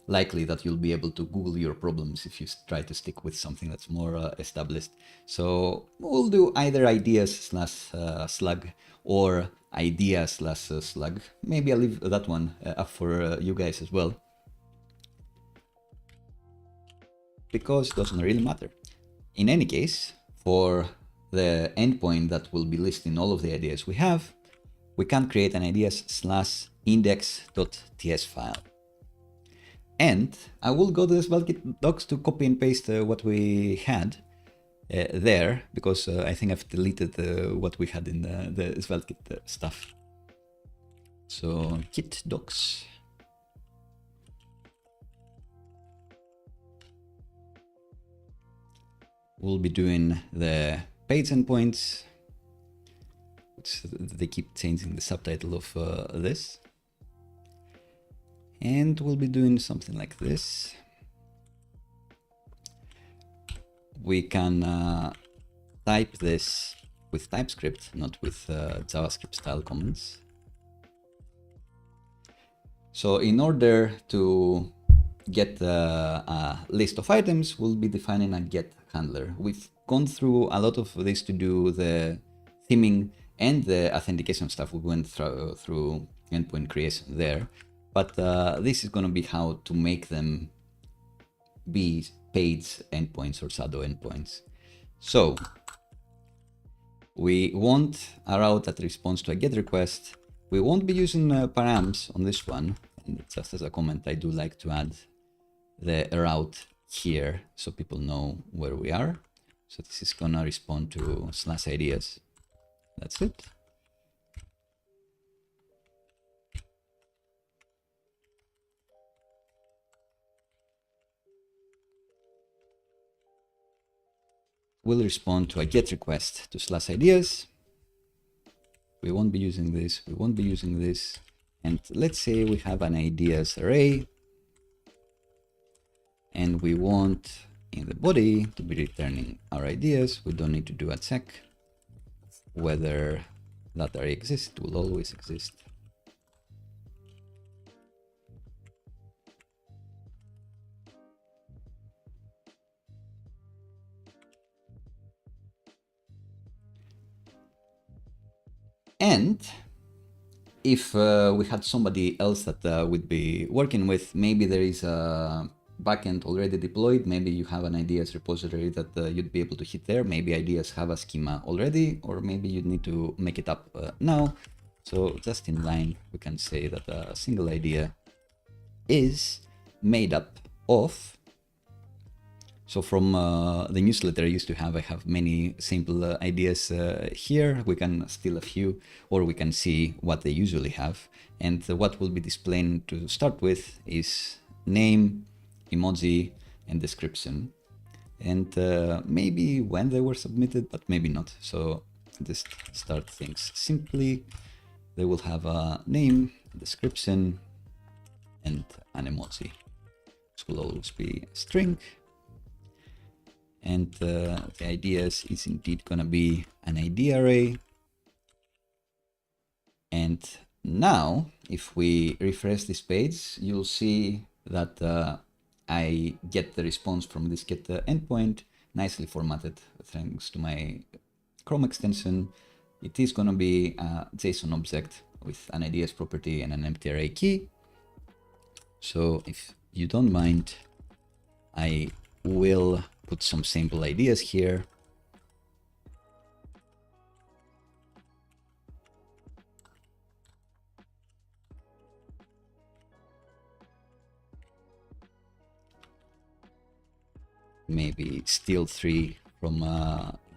likely that you'll be able to Google your problems if you try to stick with something that's more established. So we'll do either ideas / slug or idea / slug. Maybe I'll leave that one up for you guys as well, because it doesn't really matter. In any case, for the endpoint that will be listing all of the ideas we have, we can create an ideas / index.ts file. And I will go to the SvelteKit docs to copy and paste what we had there, because I think I've deleted what we had in the SvelteKit stuff. So kit docs. We'll be doing the page endpoints, which they keep changing the subtitle of this. And we'll be doing something like this. We can type this with TypeScript, not with JavaScript style comments. So in order to get a list of items, we'll be defining a get handler. We've gone through a lot of this to do the theming and the authentication stuff. We went through endpoint creation there. But this is going to be how to make them be page endpoints or shadow endpoints. So we want a route that responds to a GET request. We won't be using params on this one. And just as a comment, I do like to add the route here so people know where we are. So this is gonna respond to /ideas. That's it. Will respond to a GET request to /ideas. We won't be using this. We won't be using this. And let's say we have an ideas array, and we want in the body to be returning our ideas. We don't need to do a check whether that array exists. It will always exist. And if we had somebody else that would be working with, maybe there is a backend already deployed. Maybe you have an ideas repository that you'd be able to hit there. Maybe ideas have a schema already, or maybe you'd need to make it up now. So just in line, we can say that a single idea is made up of. So from the newsletter I used to have, I have many simple ideas here. We can steal a few, or we can see what they usually have. And what will be displayed to start with is name, emoji, and description. And maybe when they were submitted, but maybe not. So just start things simply. They will have a name, description, and an emoji. This will always be a string. And the ideas is indeed going to be an idea array. And now, if we refresh this page, you'll see that I get the response from this get endpoint, nicely formatted thanks to my Chrome extension. It is going to be a JSON object with an ideas property and an empty array key. So if you don't mind, I will put some sample ideas here. Maybe steal 3 from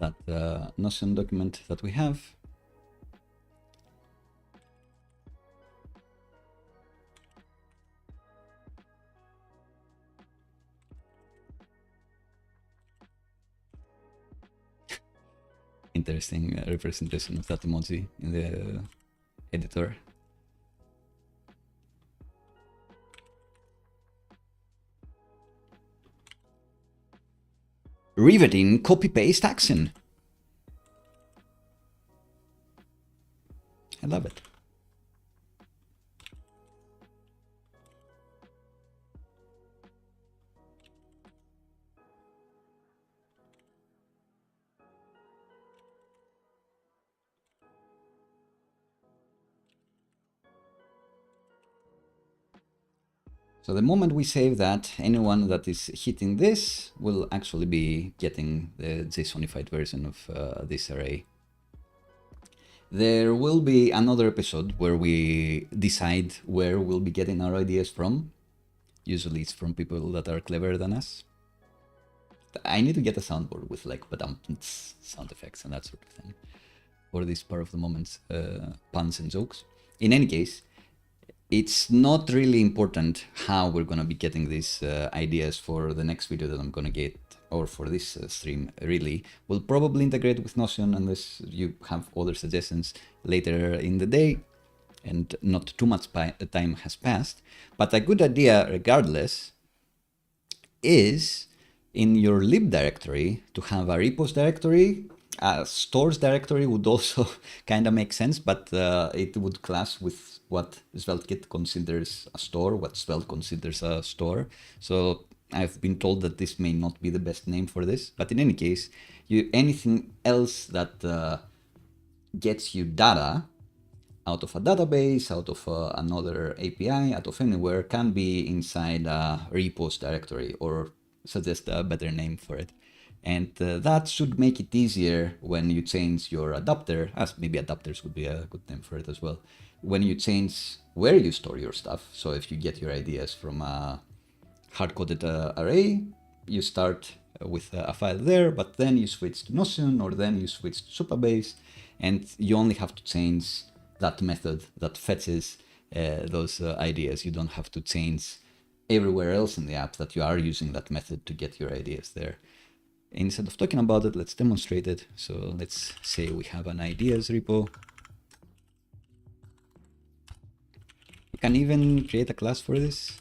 that Notion document that we have. Interesting representation of that emoji in the editor. Riveting copy-paste action. I love it. So the moment we save that, anyone that is hitting this will actually be getting the JSONified version of this array. There will be another episode where we decide where we'll be getting our ideas from. Usually it's from people that are cleverer than us. I need to get a soundboard with like sound effects and that sort of thing for this part of the moments, puns and jokes. In any case, it's not really important how we're going to be getting these ideas for the next video that I'm going to get, or for this stream, really. We'll probably integrate with Notion unless you have other suggestions later in the day and not too much time has passed. But a good idea, regardless, is in your lib directory to have a repos directory. Stores directory would also kind of make sense, but it would clash with what SvelteKit considers a store, what Svelte considers a store. So I've been told that this may not be the best name for this, but in any case, anything else that gets you data out of a database, out of another API, out of anywhere, can be inside a repos directory, or suggest a better name for it. And that should make it easier when you change your adapter, as maybe adapters would be a good name for it as well, when you change where you store your stuff. So if you get your ideas from a hard-coded array, you start with a file there, but then you switch to Notion, or then you switch to Supabase, and you only have to change that method that fetches those ideas. You don't have to change everywhere else in the app that you are using that method to get your ideas there. Instead of talking about it, let's demonstrate it. So let's say we have an ideas repo. You can even create a class for this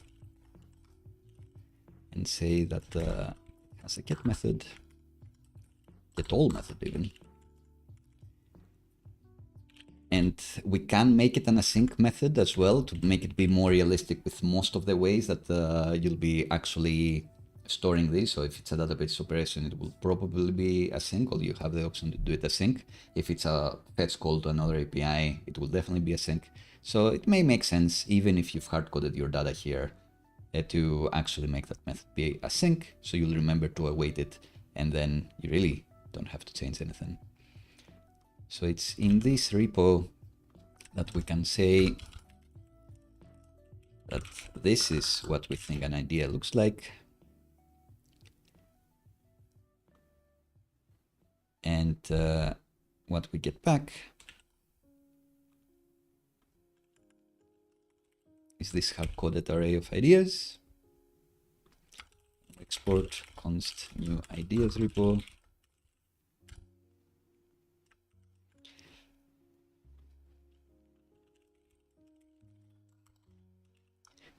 and say that has a get method, get all method even. And we can make it an async method as well to make it be more realistic with most of the ways that you'll be actually storing this. So if it's a database operation, it will probably be async, or you have the option to do it async. If it's a fetch call to another API, it will definitely be async. So it may make sense, even if you've hard-coded your data here, to actually make that method be async, so you'll remember to await it, and then you really don't have to change anything. So it's in this repo that we can say that this is what we think an idea looks like. And what we get back is this hard-coded array of ideas. Export const new ideas repo.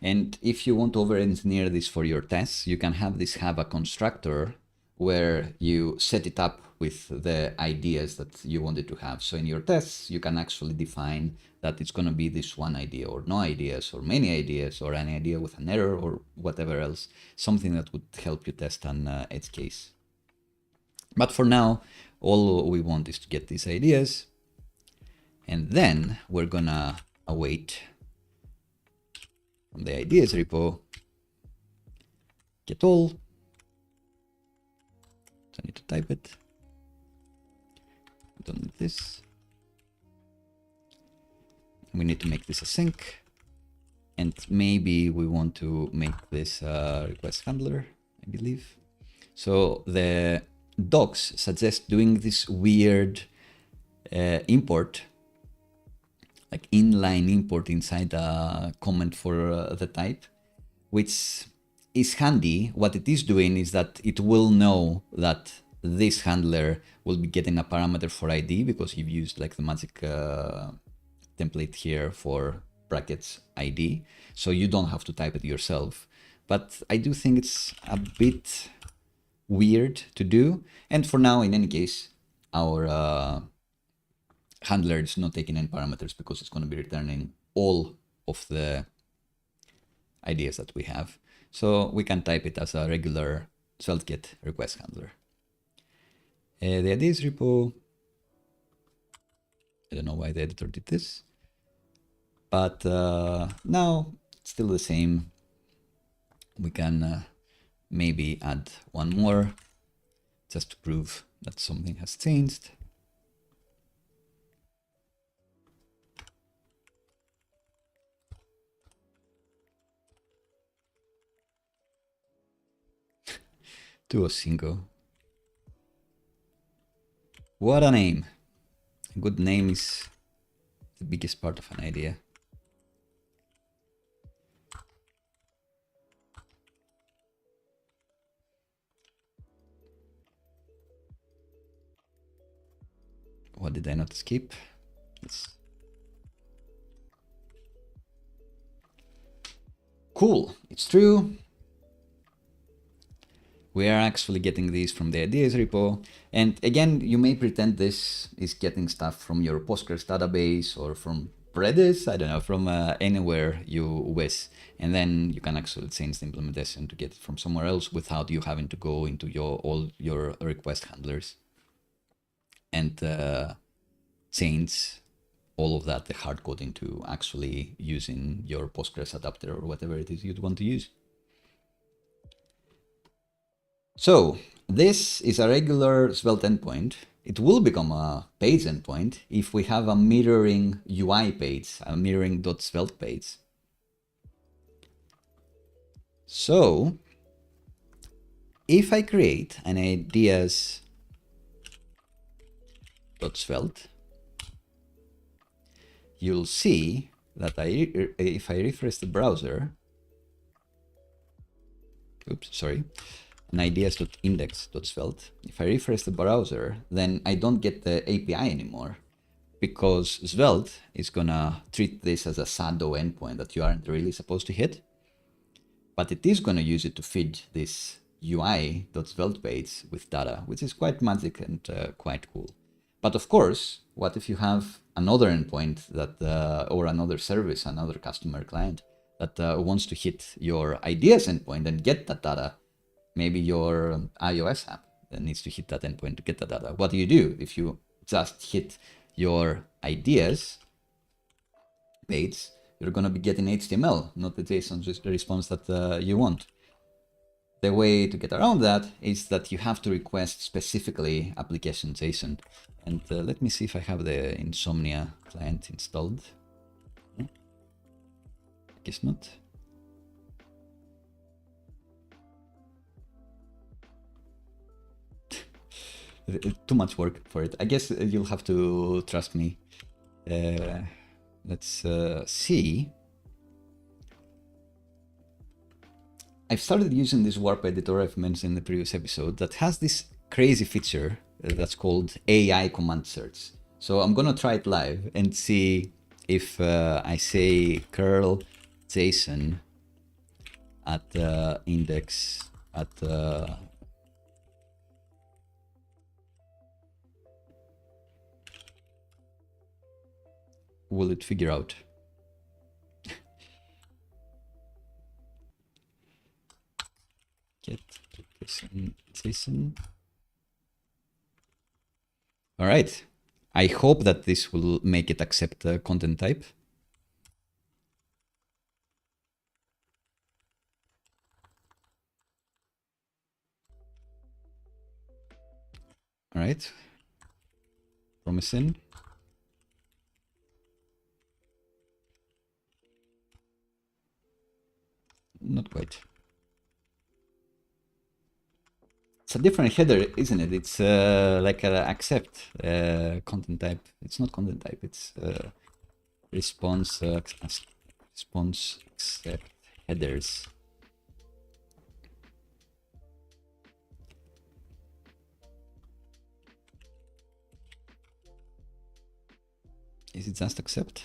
And if you want to over-engineer this for your tests, you can have this have a constructor where you set it up with the ideas that you wanted to have. So in your tests, you can actually define that it's going to be this one idea, or no ideas, or many ideas, or an idea with an error, or whatever else, something that would help you test an edge case. But for now, all we want is to get these ideas, and then we're gonna await from the ideas repo, get all. Don't need to type it. We don't need this. We need to make this async, and maybe we want to make this a request handler, I believe. So the docs suggest doing this weird import, like inline import inside a comment for the type, which is handy. What it is doing is that it will know that this handler will be getting a parameter for ID because you've used like the magic template here for brackets ID. So you don't have to type it yourself. But I do think it's a bit weird to do. And for now, in any case, our handler is not taking any parameters because it's going to be returning all of the ideas that we have. So we can type it as a regular SvelteKit request handler. The ideas repo, I don't know why the editor did this, but now it's still the same. We can maybe add one more just to prove that something has changed. Duocinco. What a name. A good name is the biggest part of an idea. What did I not skip? Yes. Cool, it's true. We are actually getting these from the ideas repo. And again, you may pretend this is getting stuff from your Postgres database or from Redis, I don't know, from anywhere you wish. And then you can actually change the implementation to get it from somewhere else without you having to go into all your request handlers and change all of that, the hard coding, to actually using your Postgres adapter or whatever it is you'd want to use. So this is a regular Svelte endpoint. It will become a page endpoint if we have a mirroring UI page, a mirroring.svelte page. So if I create an ideas.svelte, you'll see that if I refresh the browser, an ideas.index.svelte, if I refresh the browser, then I don't get the API anymore, because Svelte is gonna treat this as a SADO endpoint that you aren't really supposed to hit, but it is gonna use it to feed this UI.svelte page with data, which is quite magic and quite cool. But of course, what if you have another endpoint that, or another service, another customer client that wants to hit your ideas endpoint and get that data? Maybe your iOS app that needs to hit that endpoint to get the data. What do you do if you just hit your ideas page? You're going to be getting HTML, not the JSON response that you want. The way to get around that is that you have to request specifically application JSON. And let me see if I have the Insomnia client installed. I guess not. Too much work for it. I guess you'll have to trust me. Let's see. I've started using this warp editor I've mentioned in the previous episode that has this crazy feature that's called AI command search. So I'm gonna try it live and see if I say curl JSON at index at will it figure out? Get JSON. All right. I hope that this will make it accept content type. All right. Promising. Not quite. It's a different header, isn't it? It's like a accept content type. It's not content type. It's response response accept headers. Is it just accept?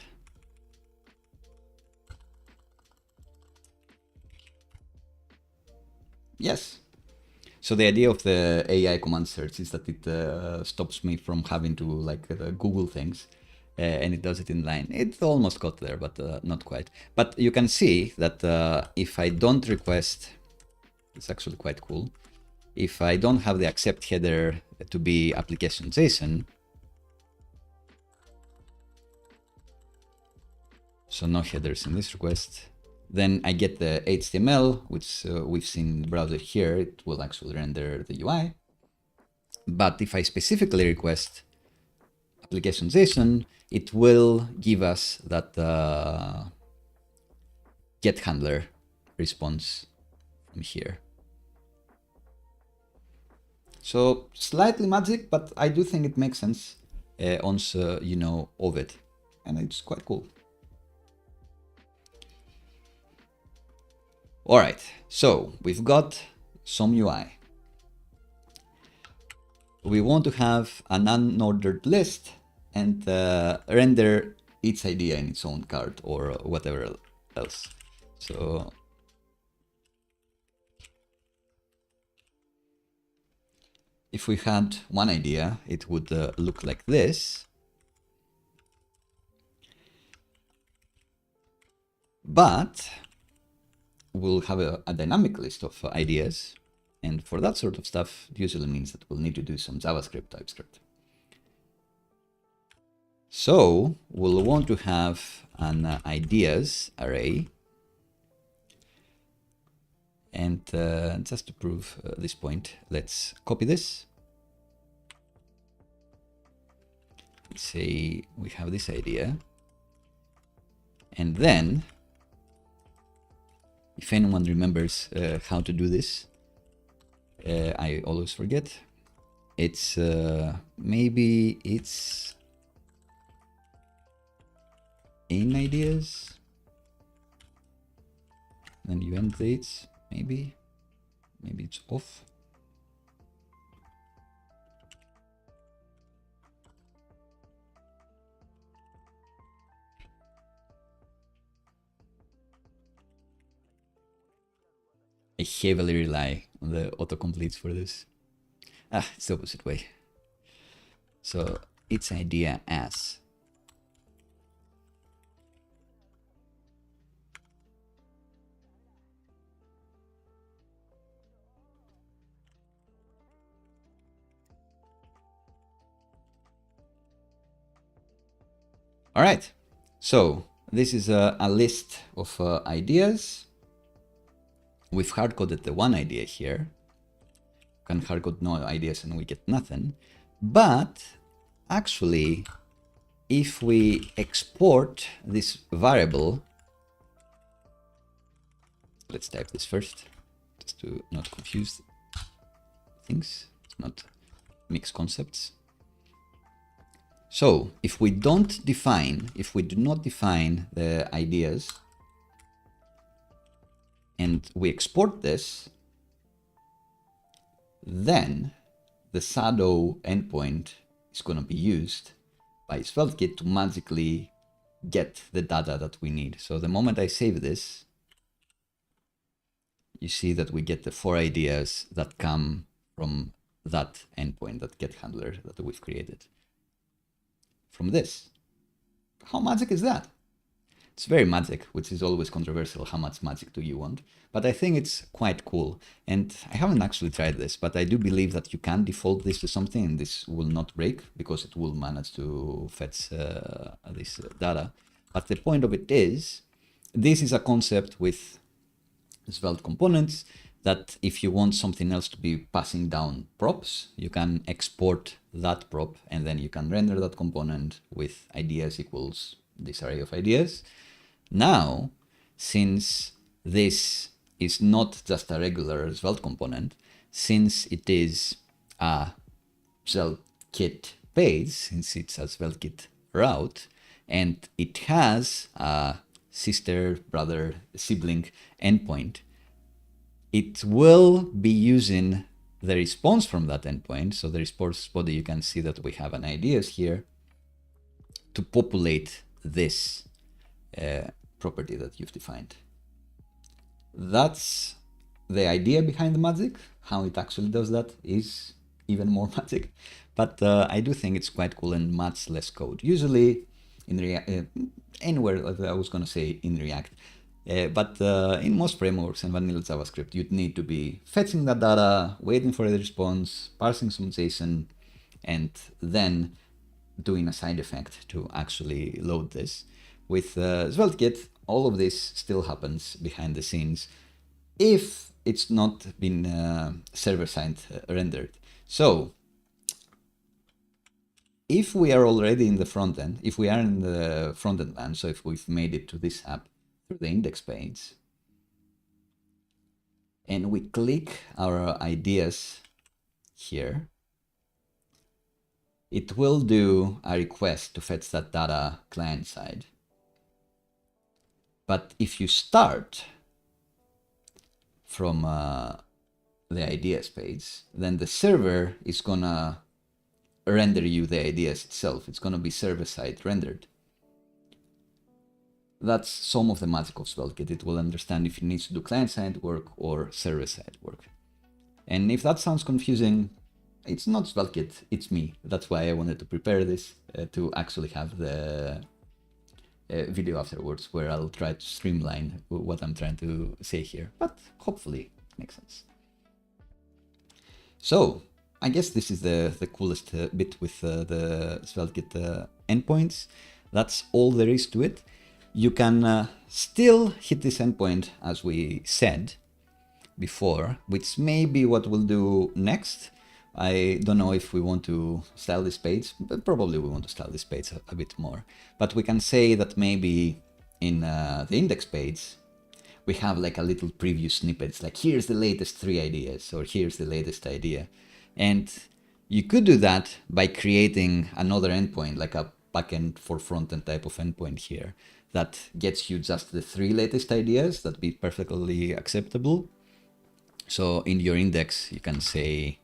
Yes. So the idea of the AI command search is that it stops me from having to like Google things, and it does it in line. It almost got there, but not quite. But you can see that if I don't request, it's actually quite cool. If I don't have the accept header to be application JSON, so no headers in this request, then I get the HTML, which we've seen in the browser here. It will actually render the UI. But if I specifically request application JSON, it will give us that get handler response from here. So slightly magic, but I do think it makes sense once you know of it, and it's quite cool. All right, so we've got some UI. We want to have an unordered list and render each idea in its own card or whatever else. So if we had one idea, it would look like this. But we'll have a dynamic list of ideas. And for that sort of stuff, it usually means that we'll need to do some JavaScript, TypeScript. So we'll want to have an ideas array. And just to prove this point, let's copy this. Let's say we have this idea. And then, if anyone remembers how to do this, I always forget. It's maybe it's in ideas, then you end dates, maybe it's off. I heavily rely on the autocompletes for this. It's the opposite way. So its idea as. All right, so this is a list of ideas. We've hard-coded the one idea here. Can hard-code no ideas and we get nothing. But actually, if we export this variable, let's type this first, just to not confuse things, not mix concepts. So if we do not define the ideas and we export this, then the TODO endpoint is going to be used by SvelteKit to magically get the data that we need. So the moment I save this, you see that we get the 4 ideas that come from that endpoint, that get handler that we've created. From this. How magic is that? It's very magic, which is always controversial. How much magic do you want? But I think it's quite cool. And I haven't actually tried this, but I do believe that you can default this to something and this will not break because it will manage to fetch this data. But the point of it is, this is a concept with Svelte components that if you want something else to be passing down props, you can export that prop and then you can render that component with ideas equals this array of ideas. Now, since this is not just a regular Svelte component, since it is a SvelteKit page, since it's a SvelteKit route, and it has a sister, brother, sibling endpoint, it will be using the response from that endpoint. So the response body, you can see that we have an ideas here to populate this property that you've defined. That's the idea behind the magic. How it actually does that is even more magic. But I do think it's quite cool and much less code. Usually in anywhere, I was going to say in React, but in most frameworks and vanilla JavaScript, you'd need to be fetching that data, waiting for the response, parsing some JSON, and then doing a side effect to actually load this. With SvelteKit, all of this still happens behind the scenes if it's not been server-side rendered. So if we are already in the front end, if we are in the front end land, so if we've made it to this app through the index page, and we click our ideas here, it will do a request to fetch that data client side. But if you start from the ideas page, then the server is gonna render you the ideas itself. It's gonna be server-side rendered. That's some of the magic of SvelteKit. It will understand if it needs to do client-side work or server-side work. And if that sounds confusing, it's not SvelteKit, it's me. That's why I wanted to prepare this to actually have the video afterwards where I'll try to streamline what I'm trying to say here, but hopefully it makes sense. So I guess this is the coolest bit with the SvelteKit endpoints. That's all there is to it. You can still hit this endpoint as we said, before, which may be what we'll do next. I don't know if we want to style this page, but probably we want to style this page a bit more. But we can say that maybe in the index page, we have like a little preview snippets, like here's the latest 3 ideas, or here's the latest idea. And you could do that by creating another endpoint, like a backend for frontend type of endpoint here, that gets you just the 3 latest ideas. That'd be perfectly acceptable. So in your index, you can say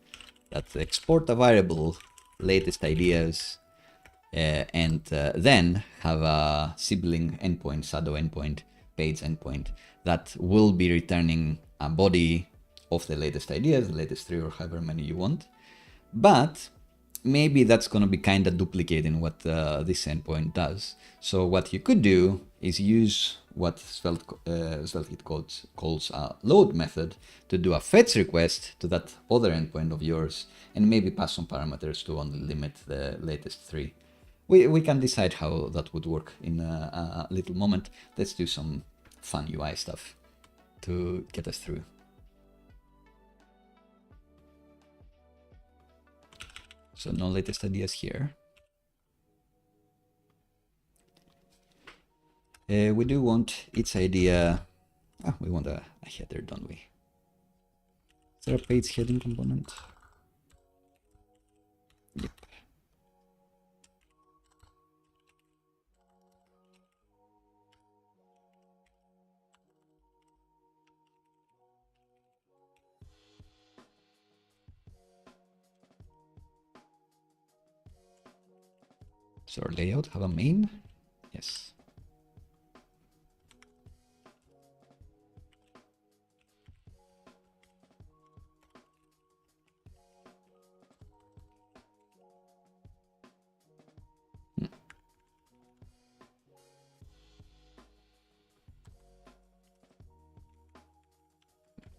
that export a variable latest ideas, and then have a sibling endpoint, shadow endpoint, page endpoint that will be returning a body of the latest ideas, the latest 3 or however many you want. But maybe that's going to be kind of duplicating what this endpoint does. So what you could do is use what SvelteKit calls a load method to do a fetch request to that other endpoint of yours, and maybe pass some parameters to only limit the latest 3. We can decide how that would work in a little moment. Let's do some fun UI stuff to get us through. So no latest ideas here. We do want each idea. We want a header, don't we? Is there a page heading component? Yep. So our layout have a main? Yes.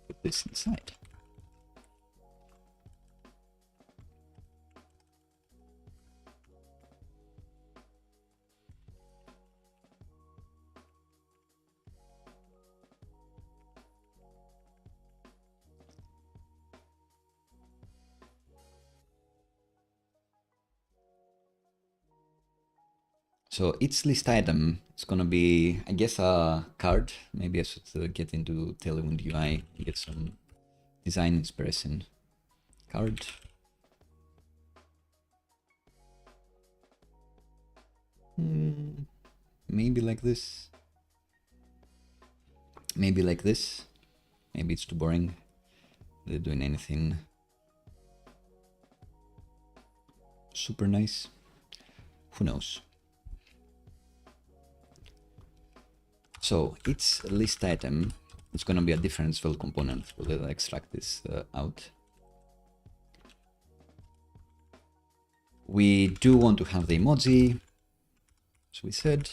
Put this inside. So each list item is going to be, I guess, a card. Maybe I should get into Tailwind UI and get some design inspiration. Card. Maybe like this. Maybe like this. Maybe it's too boring. They're doing anything super nice. Who knows? So each list item is going to be a different Svelte component. We'll extract this out. We do want to have the emoji, as we said.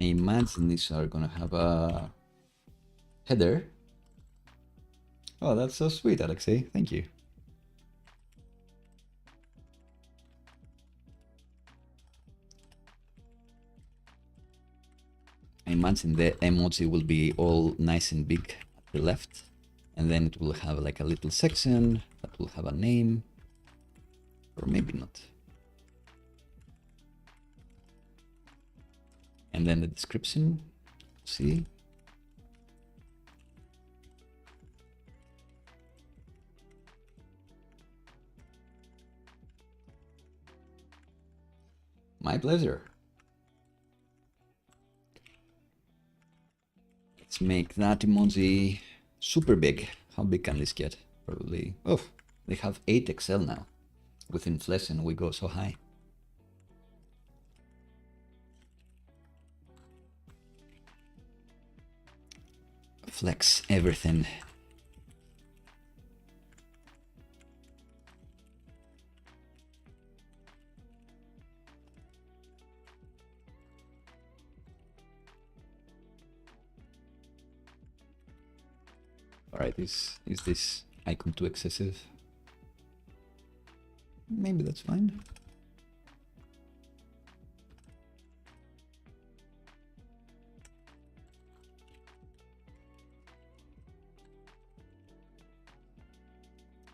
I imagine these are going to have a header. Oh, that's so sweet, Alexei. Thank you. I imagine the emoji will be all nice and big at the left, and then it will have like a little section that will have a name, or maybe not. And then the description, see? My pleasure. Let's make that emoji super big. How big can this get? Probably, oh, they have 8 Excel now. With inflation, we go so high. Flex everything. Alright, is this icon too excessive? Maybe that's fine.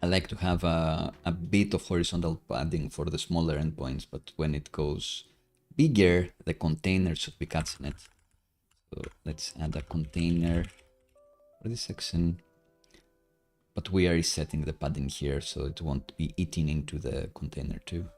I like to have a bit of horizontal padding for the smaller endpoints, but when it goes bigger, the container should be catsing it. So let's add a container for this section. But we are resetting the padding here, so it won't be eating into the container too.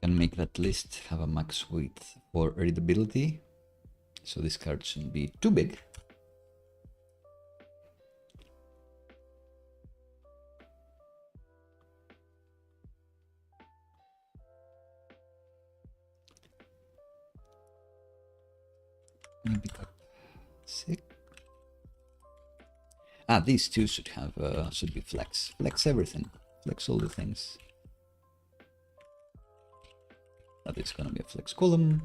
Can make that list have a max width for readability, so this card shouldn't be too big. Maybe cut 6. Ah, these two should have should be flex. Flex everything. Flex all the things. That is gonna be a flex column.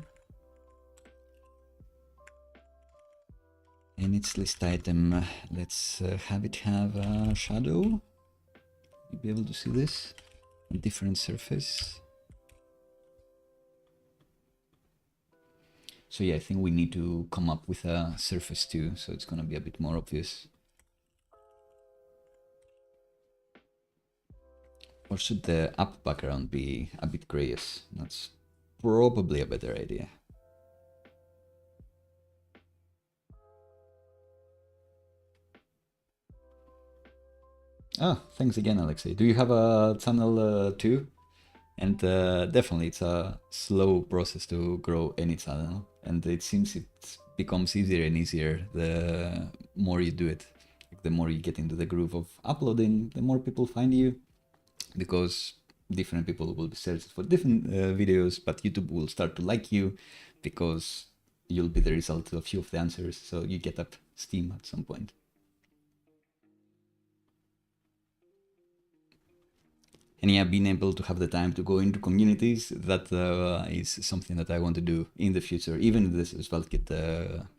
And its list item, let's have it have a shadow. You'll be able to see this. A different surface. So yeah, I think we need to come up with a surface too, so it's gonna be a bit more obvious. Or should the app background be a bit grayish? That's probably a better idea. Ah, thanks again, Alexei. Do you have a channel too? And definitely, it's a slow process to grow any channel, and it seems it becomes easier and easier the more you do it. Like, the more you get into the groove of uploading, the more people find you, because different people will be searching for different videos, but YouTube will start to like you because you'll be the result of a few of the answers, so you get up steam at some point. And yeah, being able to have the time to go into communities, that is something that I want to do in the future, even in this SvelteKit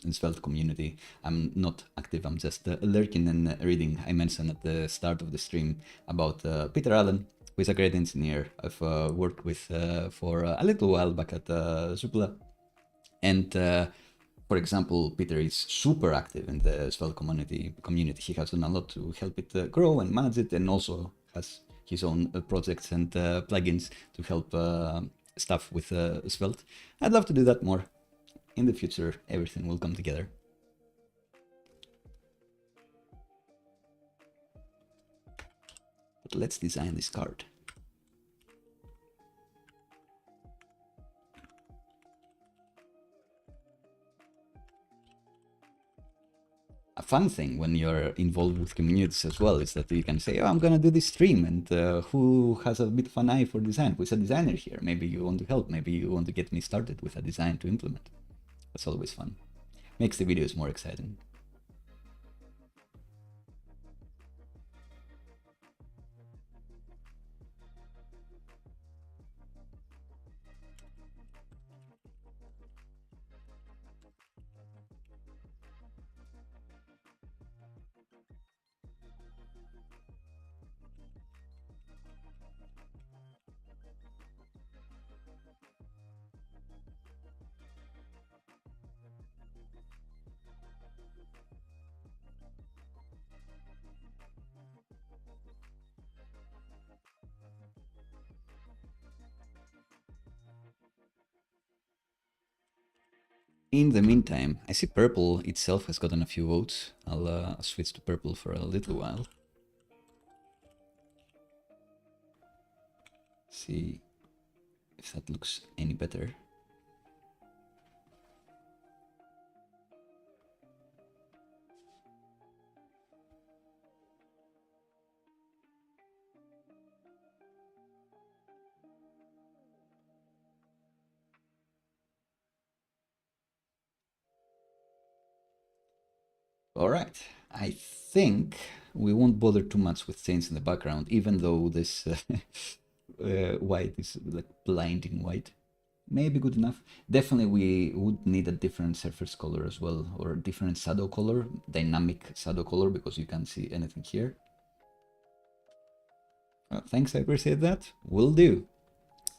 and Svelte community. I'm not active, I'm just lurking and reading. I mentioned at the start of the stream about Peter Allen, who is a great engineer I've worked with for a little while back at Zoopla. And for example, Peter is super active in the Svelte community. He has done a lot to help it grow and manage it, and also has his own projects and plugins to help stuff with Svelte. I'd love to do that more. In the future, everything will come together. But let's design this card. A fun thing when you're involved with communities as well is that you can say, oh, I'm gonna do this stream, and who has a bit of an eye for design? Who's a designer here? Maybe you want to help, maybe you want to get me started with a design to implement. That's always fun. Makes the videos more exciting. In the meantime, I see purple itself has gotten a few votes. I'll switch to purple for a little while. See if that looks any better. All right, I think we won't bother too much with things in the background, even though this white is like blinding white. Maybe good enough. Definitely we would need a different surface color as well, or a different shadow color, dynamic shadow color, because you can't see anything here. Thanks, I appreciate that. Will do.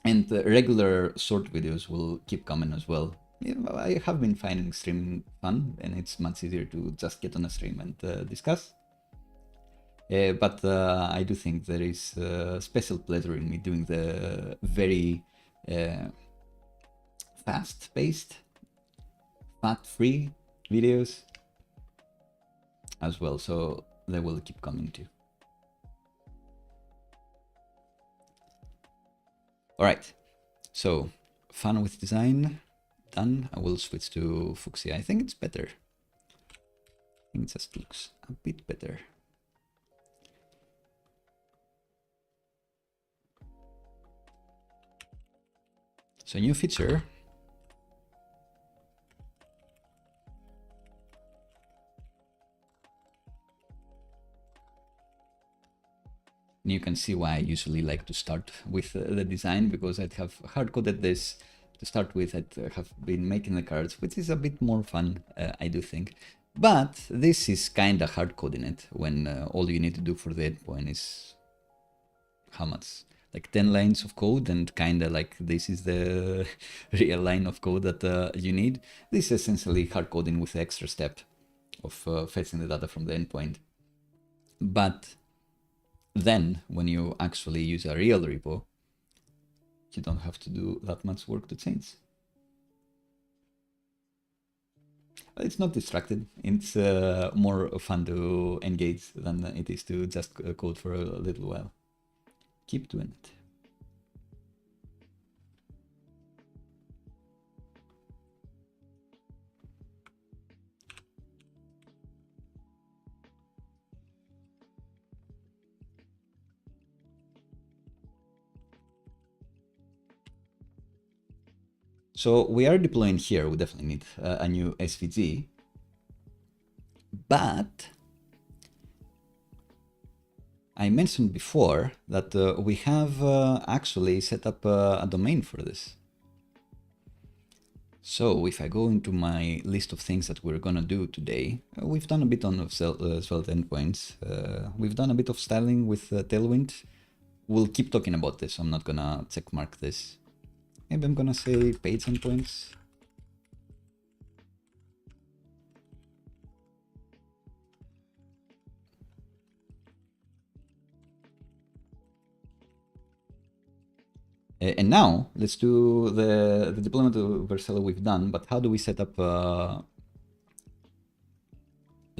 And the regular short videos will keep coming as well. Yeah, I have been finding streaming fun, and it's much easier to just get on a stream and discuss. But I do think there is special pleasure in me doing the very fast-paced, fat-free videos as well, so they will keep coming too. All right, so fun with design done. I will switch to fuchsia. I think it's better. I think it just looks a bit better. So new feature. You can see why I usually like to start with the design, because I'd have hard-coded this to start with. I'd have been making the cards, which is a bit more fun, I do think. But this is kind of hard-coding it when all you need to do for the endpoint is how much? Like 10 lines of code, and kind of like this is the real line of code that you need. This is essentially hard-coding with the extra step of fetching the data from the endpoint. But then, when you actually use a real repo, you don't have to do that much work to change. It's not distracted. It's more fun to engage than it is to just code for a little while. Keep doing it. So we are deploying here. We definitely need a new SVG, but I mentioned before that we have actually set up a domain for this. So if I go into my list of things that we're gonna do today, we've done a bit on Svelte endpoints. We've done a bit of styling with Tailwind. We'll keep talking about this. I'm not gonna checkmark this. Maybe I'm gonna say page endpoints. And now let's do the deployment of Vercel we've done, but how do we set up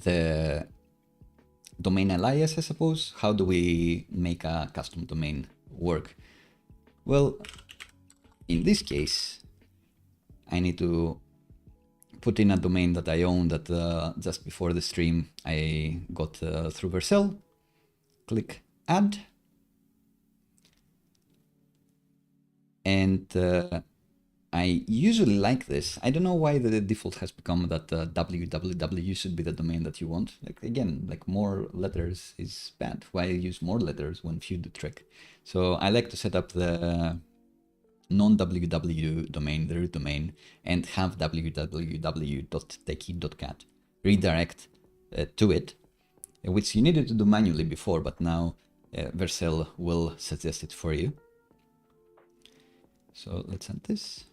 the domain alias, I suppose? How do we make a custom domain work? Well, in this case, I need to put in a domain that I own that just before the stream I got through Vercel. Click add. And I usually like this. I don't know why the default has become that www should be the domain that you want. Like again, like more letters is bad. Why use more letters when few do the trick? So I like to set up the non-www domain, the root domain, and have www.techie.cat redirect to it, which you needed to do manually before, but now Vercel will suggest it for you. So let's add this.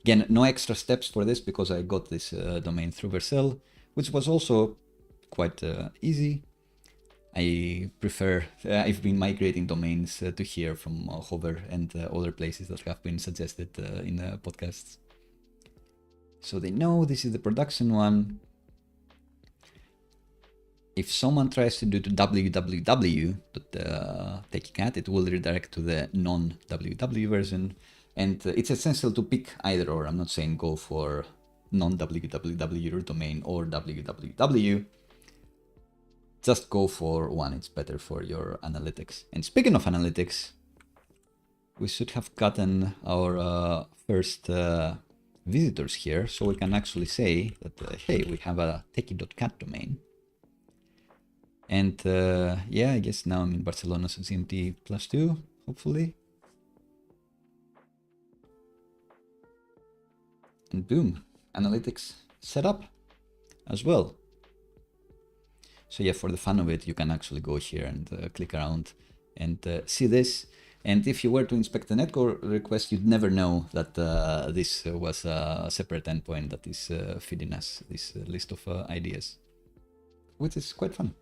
Again, no extra steps for this because I got this domain through Vercel, which was also quite easy. I prefer, I've been migrating domains to here from Hover and other places that have been suggested in the podcasts. So they know this is the production one. If someone tries to do to www.techiecat, it will redirect to the non-www version. And it's essential to pick either or. I'm not saying go for non-www domain or www. Just go for one. It's better for your analytics. And speaking of analytics, we should have gotten our first visitors here, so we can actually say that, hey, we have a techie.cat domain. And yeah, I guess now I'm in Barcelona, so CMT +2, hopefully. And boom, analytics set up as well. So yeah, for the fun of it, you can actually go here and click around and see this. And if you were to inspect the netcore request, you'd never know that this was a separate endpoint that is feeding us this list of ideas, which is quite fun.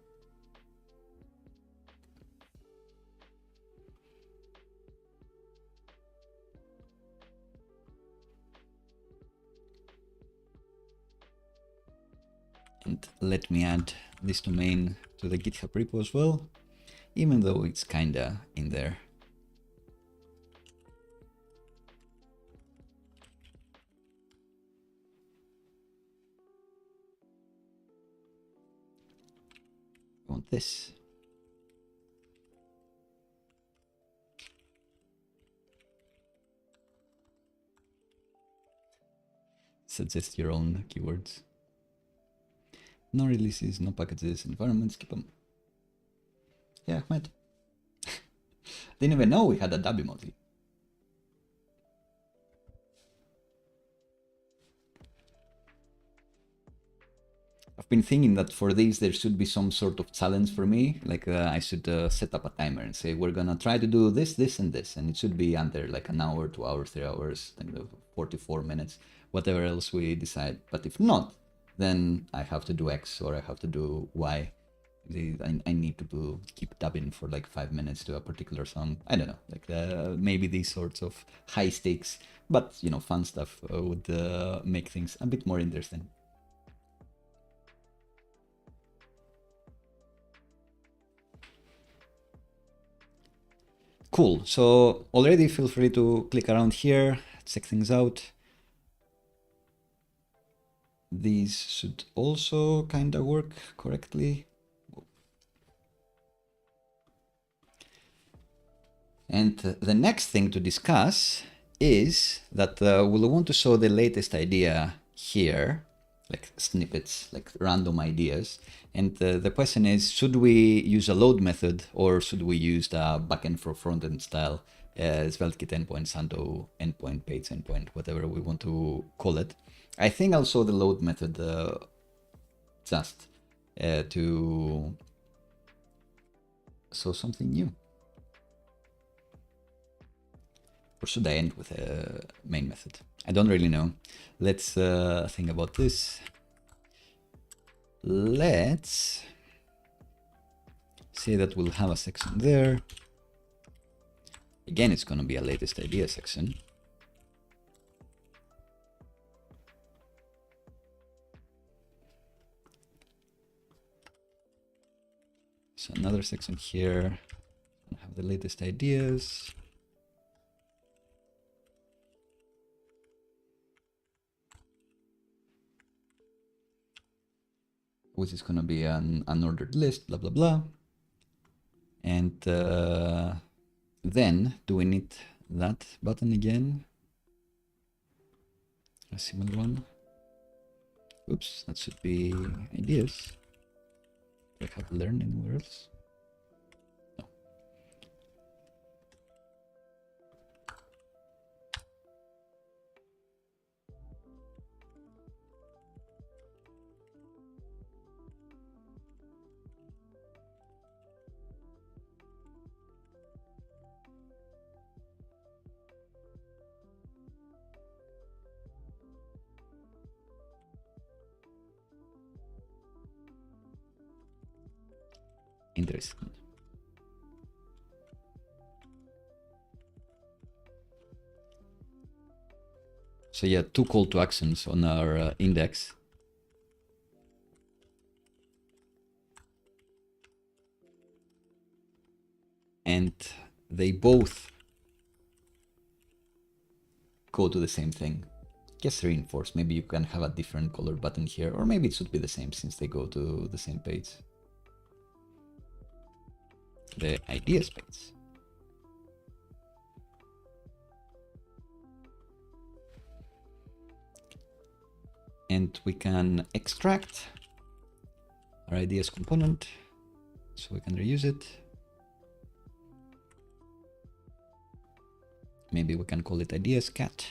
And let me add this domain to the GitHub repo as well, even though it's kinda in there. I want this. Suggest your own keywords. No releases, no packages, environments, keep them. Yeah, Ahmed. Didn't even know we had a dub emoji. I've been thinking that for this there should be some sort of challenge for me, like I should set up a timer and say we're gonna try to do this, this, and this, and it should be under like an hour, 2 hours, 3 hours, 44 minutes, whatever else we decide. But if not, then I have to do X or I have to do Y. I need to keep dubbing for like 5 minutes to a particular song. I don't know, like maybe these sorts of high stakes, but you know, fun stuff would make things a bit more interesting. Cool, so already feel free to click around here, check things out. These should also kind of work correctly. And the next thing to discuss is that we'll want to show the latest idea here, like snippets, like random ideas. And the question is, should we use a load method or should we use the backend for frontend style, SvelteKit endpoints, TODO endpoint, page endpoint, whatever we want to call it? I think I'll show the load method just to show something new. Or should I end with a main method? I don't really know. Let's think about this. Let's say that we'll have a section there. Again, it's going to be a latest idea section. So another section here. I have the latest ideas. Which is going to be an unordered list, blah, blah, blah. And then do we need that button again? A similar one. Oops, that should be ideas. Do I have learn anywhere else? No. Interesting. So yeah, 2 call to actions on our index. And they both go to the same thing. Guess reinforce. Maybe you can have a different color button here, or maybe it should be the same since they go to the same page. The ideas page. and we can extract our ideas component so we can reuse it. Maybe we can call it ideas cat.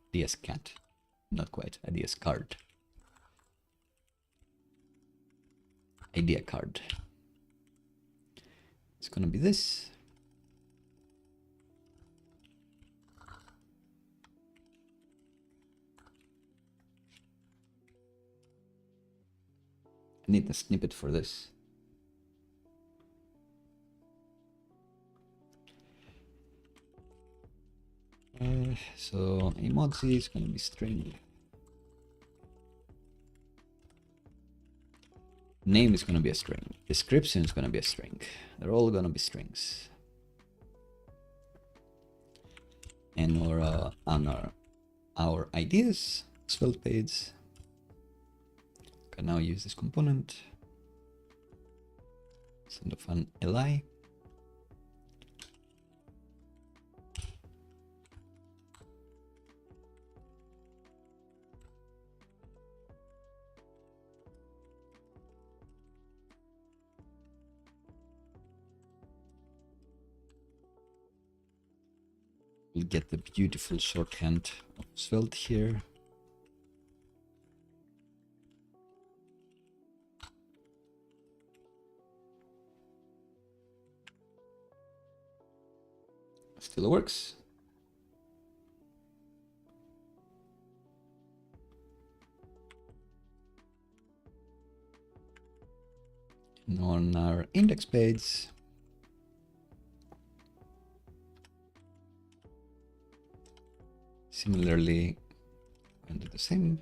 Ideas cat, not quite, ideas card. Idea card. It's gonna be this. I need a snippet for this. So emoji is gonna be string. Name is gonna be a string. Description is gonna be a string. They're all gonna be strings. And our ideas, svelte page, can now use this component. Send of an li. We'll get the beautiful shorthand of Svelte here. Still works. And on our index page, similarly, and do the same.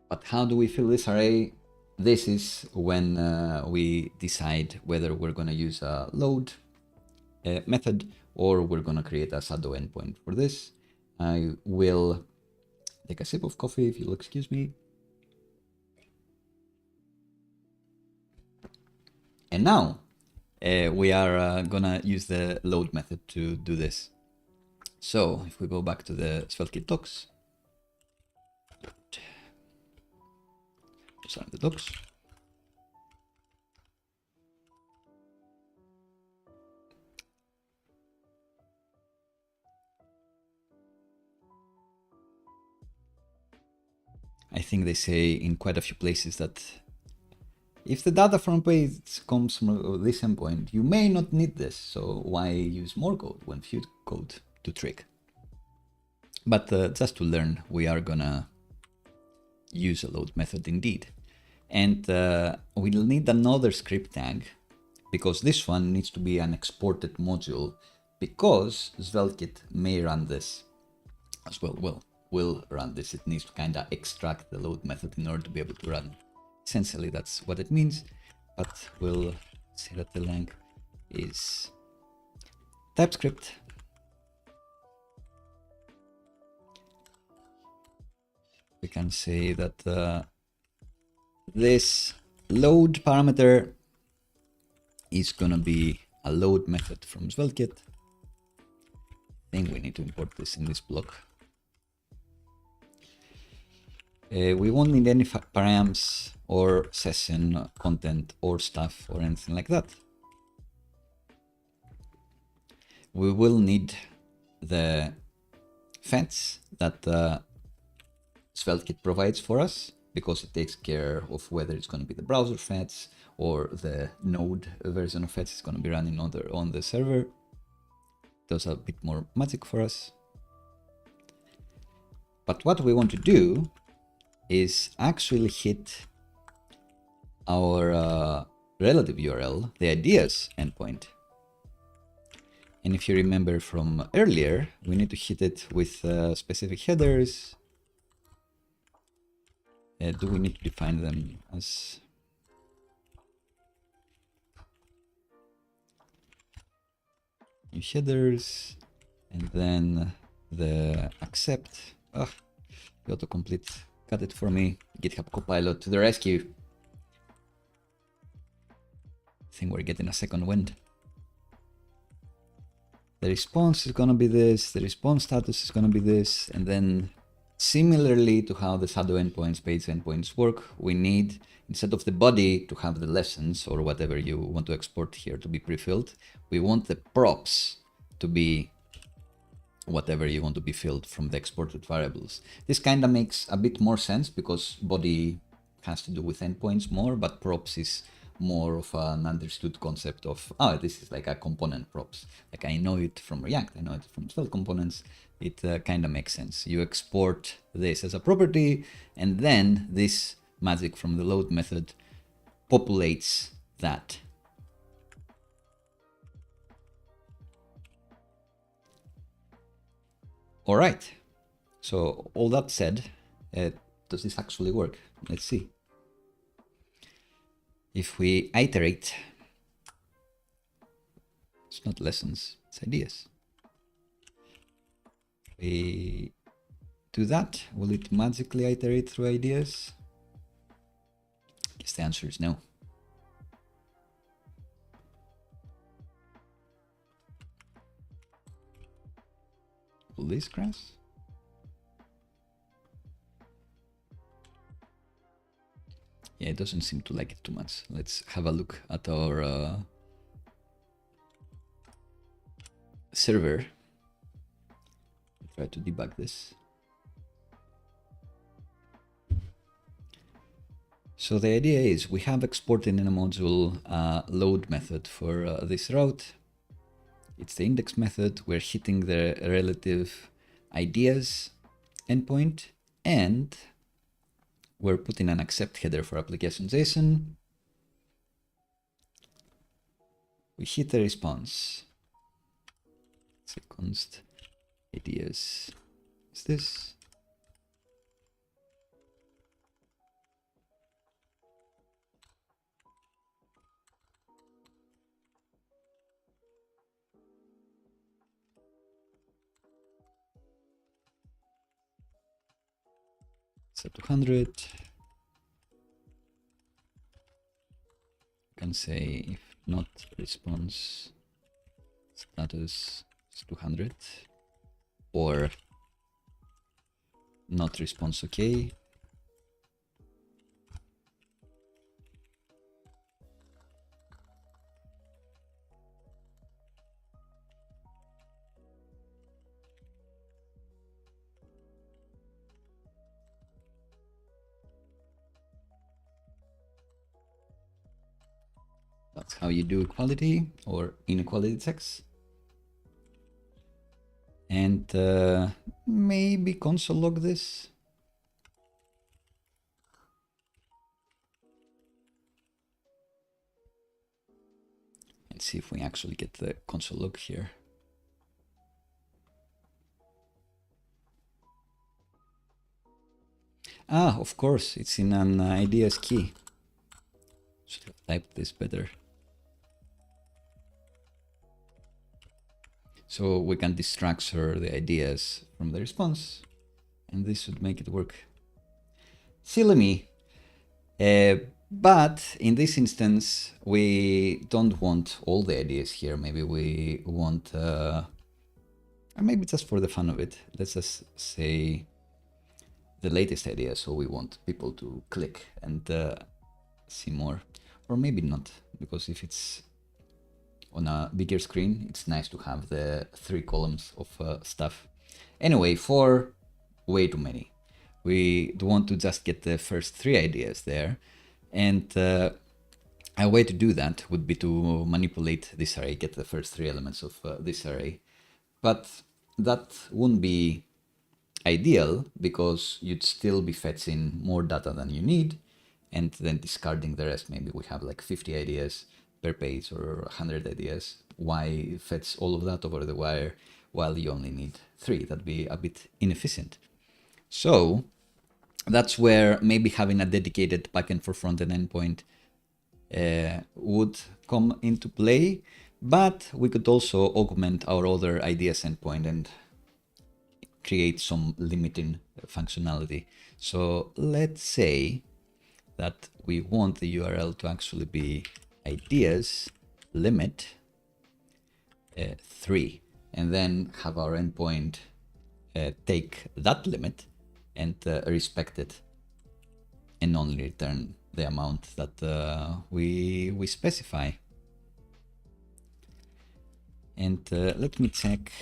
But how do we fill this array? This is when we decide whether we're going to use a load method or we're going to create a TODO endpoint for this. I will take a sip of coffee, if you'll excuse me. And now we are going to use the load method to do this. So if we go back to the SvelteKit docs, these are the docs. I think they say in quite a few places that if the data from page comes from this endpoint, you may not need this. So why use more code when few code to trick? But just to learn, we are gonna use a load method indeed. And we'll need another script tag because this one needs to be an exported module because SvelteKit may run this as well. Well, will run this. It needs to kind of extract the load method in order to be able to run. Essentially, that's what it means. But we'll say that the length is TypeScript. We can say that this load parameter is going to be a load method from SvelteKit. I think we need to import this in this block. We won't need any params or session content or stuff or anything like that. We will need the fetch that SvelteKit provides for us because it takes care of whether it's going to be the browser fetch or the node version of fetch is going to be running on the server. Does a bit more magic for us. But what we want to do is actually hit our relative URL, the ideas endpoint. And if you remember from earlier, we need to hit it with specific headers. Do we need to define them as? new headers, and then the accept. Ah, the autocomplete cut it for me. GitHub Copilot to the rescue. I think we're getting a second wind. The response is gonna be this, the response status is gonna be this, and then similarly to how the shadow endpoints, page endpoints work, we need, instead of the body to have the lessons or whatever you want to export here to be pre-filled, we want the props to be whatever you want to be filled from the exported variables. This kind of makes a bit more sense because body has to do with endpoints more, but props is more of an understood concept of, oh, this is like a component props. Like I know it from React, I know it from Svelte components. It kind of makes sense. You export this as a property, and then this magic from the load method populates that. All right. So all that said, does this actually work? Let's see. If we iterate, it's not lessons, it's ideas. We do that, will it magically iterate through ideas? I guess the answer is no. Will this crash? Yeah, it doesn't seem to like it too much. Let's have a look at our server. Try to debug this. So the idea is we have exported in a module load method for this route. It's the index method. We're hitting the relative ideas endpoint, and we're putting an accept header for application.json. We hit the response. Say const ideas is this. Set 200. Can say if not response status is 200, or not response okay. That's how you do equality or inequality checks. And maybe console log this. And see if we actually get the console log here. Ah, of course, it's in an ideas key. Should have typed this better. So we can destructure the ideas from the response, and this should make it work. Silly me. But in this instance, we don't want all the ideas here. Maybe we want, maybe just for the fun of it, let's just say the latest idea. So we want people to click and see more, or maybe not, because if it's on a bigger screen, it's nice to have the 3 columns of stuff. Anyway, 4, way too many. We want to just get the first 3 ideas there. And a way to do that would be to manipulate this array, get the first 3 elements of this array. But that wouldn't be ideal because you'd still be fetching more data than you need and then discarding the rest. Maybe we have like 50 ideas per page or 100 ideas. Why fetch all of that over the wire while you only need 3? That'd be a bit inefficient. So that's where maybe having a dedicated backend for front-end endpoint would come into play, But we could also augment our other ideas endpoint and create some limiting functionality. So let's say that we want the URL to actually be ideas limit 3, and then have our endpoint take that limit and respect it and only return the amount that we specify. And let me check.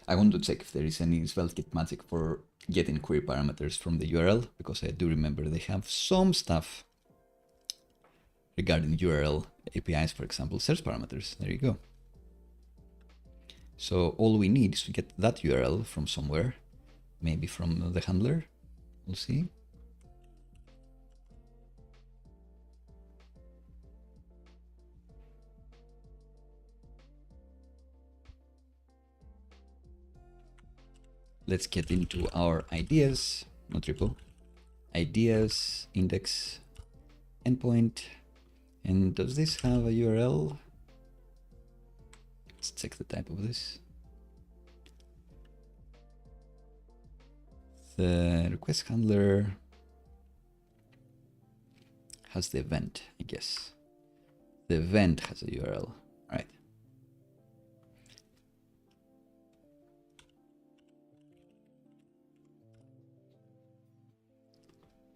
I want to check if there is any SvelteKit magic for getting query parameters from the URL, because I do remember they have some stuff regarding URL APIs, for example, search parameters. There you go. So all we need is to get that URL from somewhere, maybe from the handler. We'll see. Let's get into our ideas, not repo, ideas, index, endpoint. And does this have a URL? Let's check the type of this. The request handler has the event, I guess. The event has a URL, right?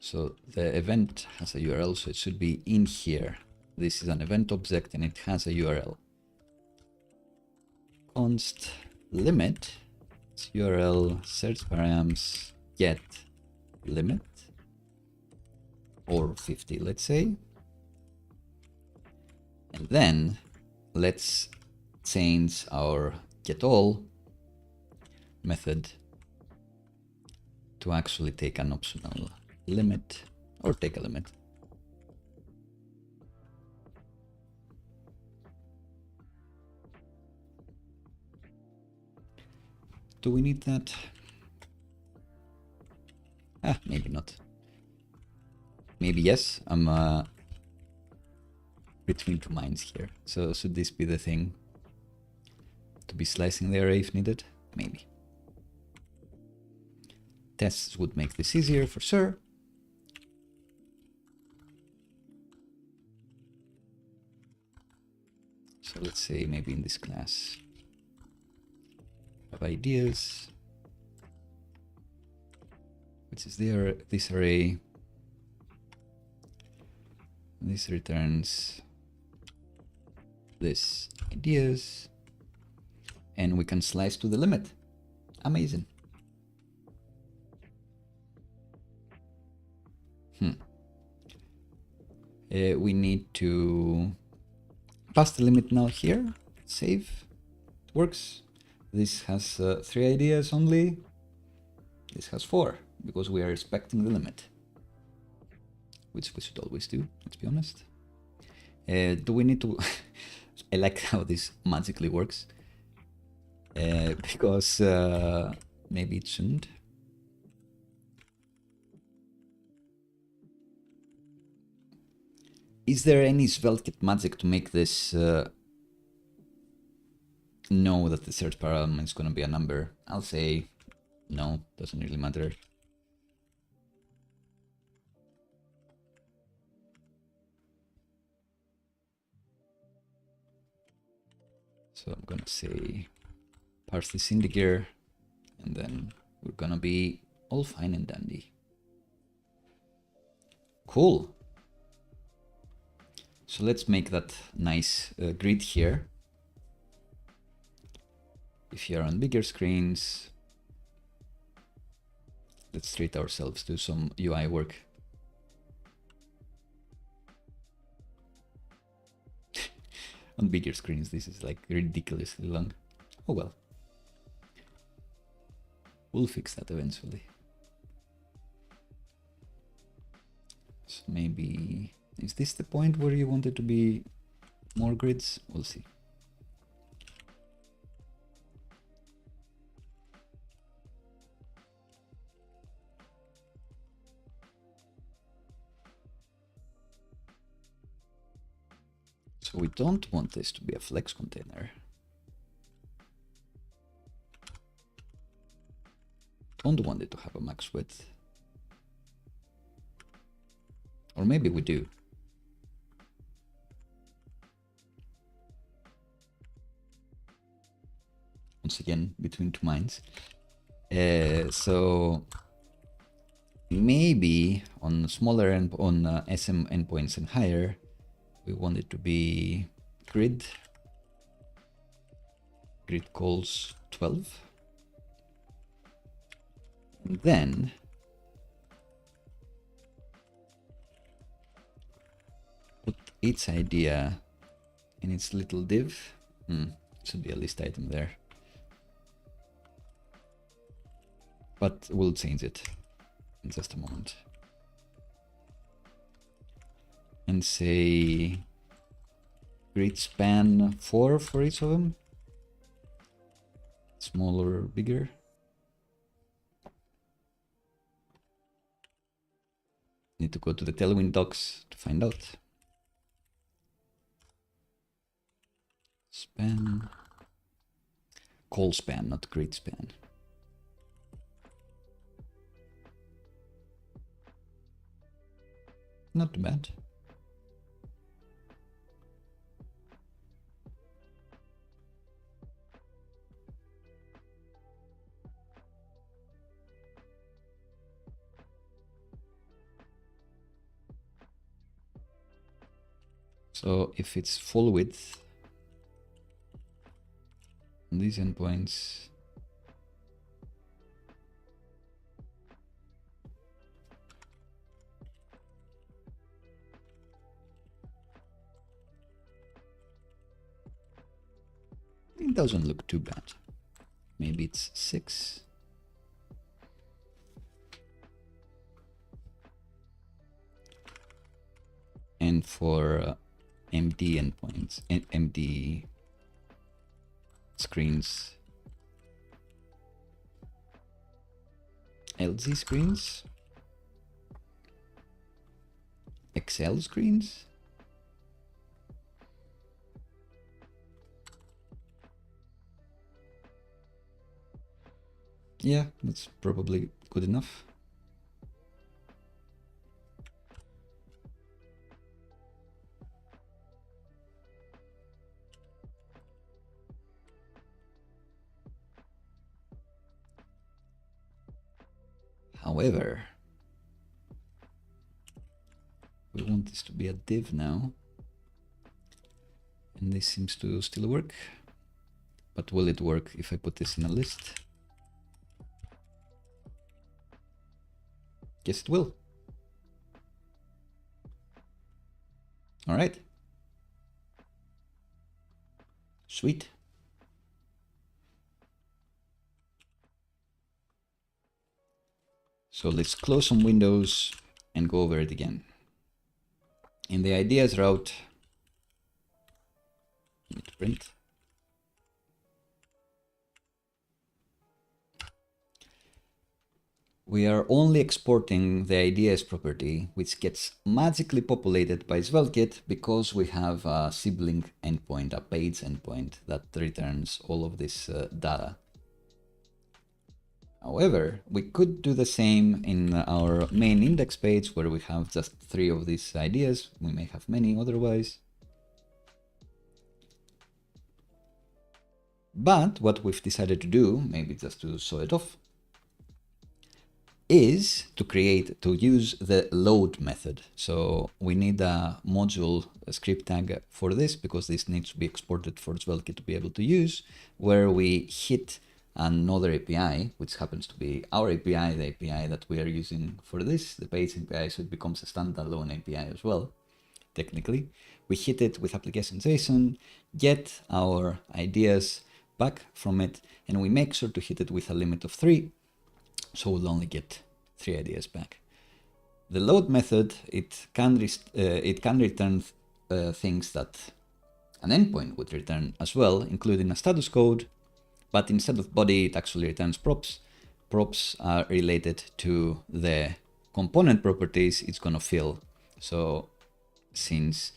So the event has a URL, so it should be in here. This is an event object and it has a URL. Const limit URL search params get limit, or 50, let's say. And then let's change our getAll method to actually take an optional limit, or take a limit. Do we need that? Maybe not. Maybe yes. I'm between two minds here. So should this be the thing to be slicing the array if needed? Maybe. Tests would make this easier for sure. So let's say maybe in this class of ideas, which is this array. This returns this ideas, and we can slice to the limit. Amazing. We need to pass the limit now here. Save. It works. This has 3 ideas only. This has 4 because we are respecting the limit, which we should always do, let's be honest. Do we need to... I like how this magically works, because maybe it shouldn't. Is there any SvelteKit magic to make this know that the search param is going to be a number? I'll say no, doesn't really matter. So I'm gonna say parse this integer, and then we're gonna be all fine and dandy. Cool. So let's make that nice grid here. If you're on bigger screens, let's treat ourselves to some UI work. On bigger screens, this is like ridiculously long. Oh well. We'll fix that eventually. So maybe, is this the point where you want it to be more grids? We'll see. So we don't want this to be a flex container. Don't want it to have a max width. Or maybe we do. Once again, between two minds. So maybe on smaller end, on SM endpoints and higher, we want it to be grid calls 12. And then put its idea in its little div. Should be a list item there. But we'll change it in just a moment. And say grid span 4 for each of them. Smaller, bigger. Need to go to the Tailwind docs to find out. Span. Call span, not grid span. Not too bad. So if it's full width on these endpoints, it doesn't look too bad. Maybe it's 6. And for MD endpoints, MD screens, LZ screens, XL screens. Yeah, that's probably good enough. However, we want this to be a div now, and this seems to still work. But will it work if I put this in a list? Guess it will. All right. Sweet. So let's close some windows and go over it again. In the ideas route, need to print. We are only exporting the ideas property, which gets magically populated by SvelteKit because we have a sibling endpoint, a page endpoint that returns all of this data. However, we could do the same in our main index page where we have just 3 of these ideas. We may have many otherwise. But what we've decided to do, maybe just to show it off, is to use the load method. So we need a module, a script tag for this, because this needs to be exported for SvelteKit to be able to use, where we hit another API, which happens to be our API, the API that we are using for this, the page API, so it becomes a standalone API as well, technically. We hit it with application.json, get our ideas back from it, and we make sure to hit it with a limit of 3, so we'll only get 3 ideas back. The load method, it can return things that an endpoint would return as well, including a status code, but instead of body, it actually returns props. Props are related to the component properties it's going to fill. So since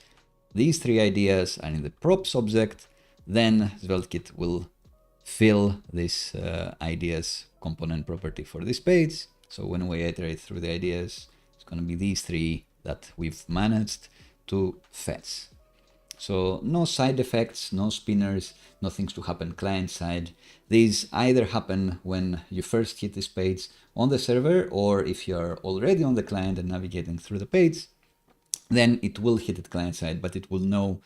these three ideas are in the props object, then SvelteKit will fill this ideas component property for this page. So when we iterate through the ideas, it's going to be these three that we've managed to fetch. So no side effects, no spinners, no things to happen client side. These either happen when you first hit this page on the server, or if you're already on the client and navigating through the page, then it will hit it client side, but it will know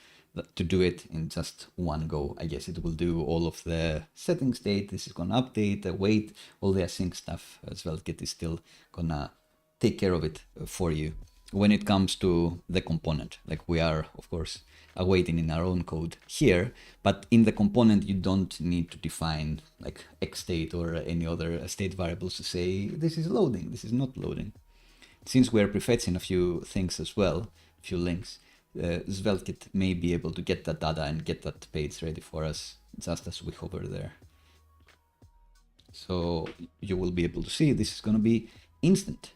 to do it in just one go. I guess it will do all of the setting state. This is gonna update, await, all the async stuff. SvelteKit is still gonna take care of it for you. When it comes to the component, like we are, of course, awaiting in our own code here, but in the component, you don't need to define like X state or any other state variables to say, this is loading, this is not loading. Since we're prefetching a few things as well, a few links, SvelteKit may be able to get that data and get that page ready for us just as we hover there. So you will be able to see this is going to be instant.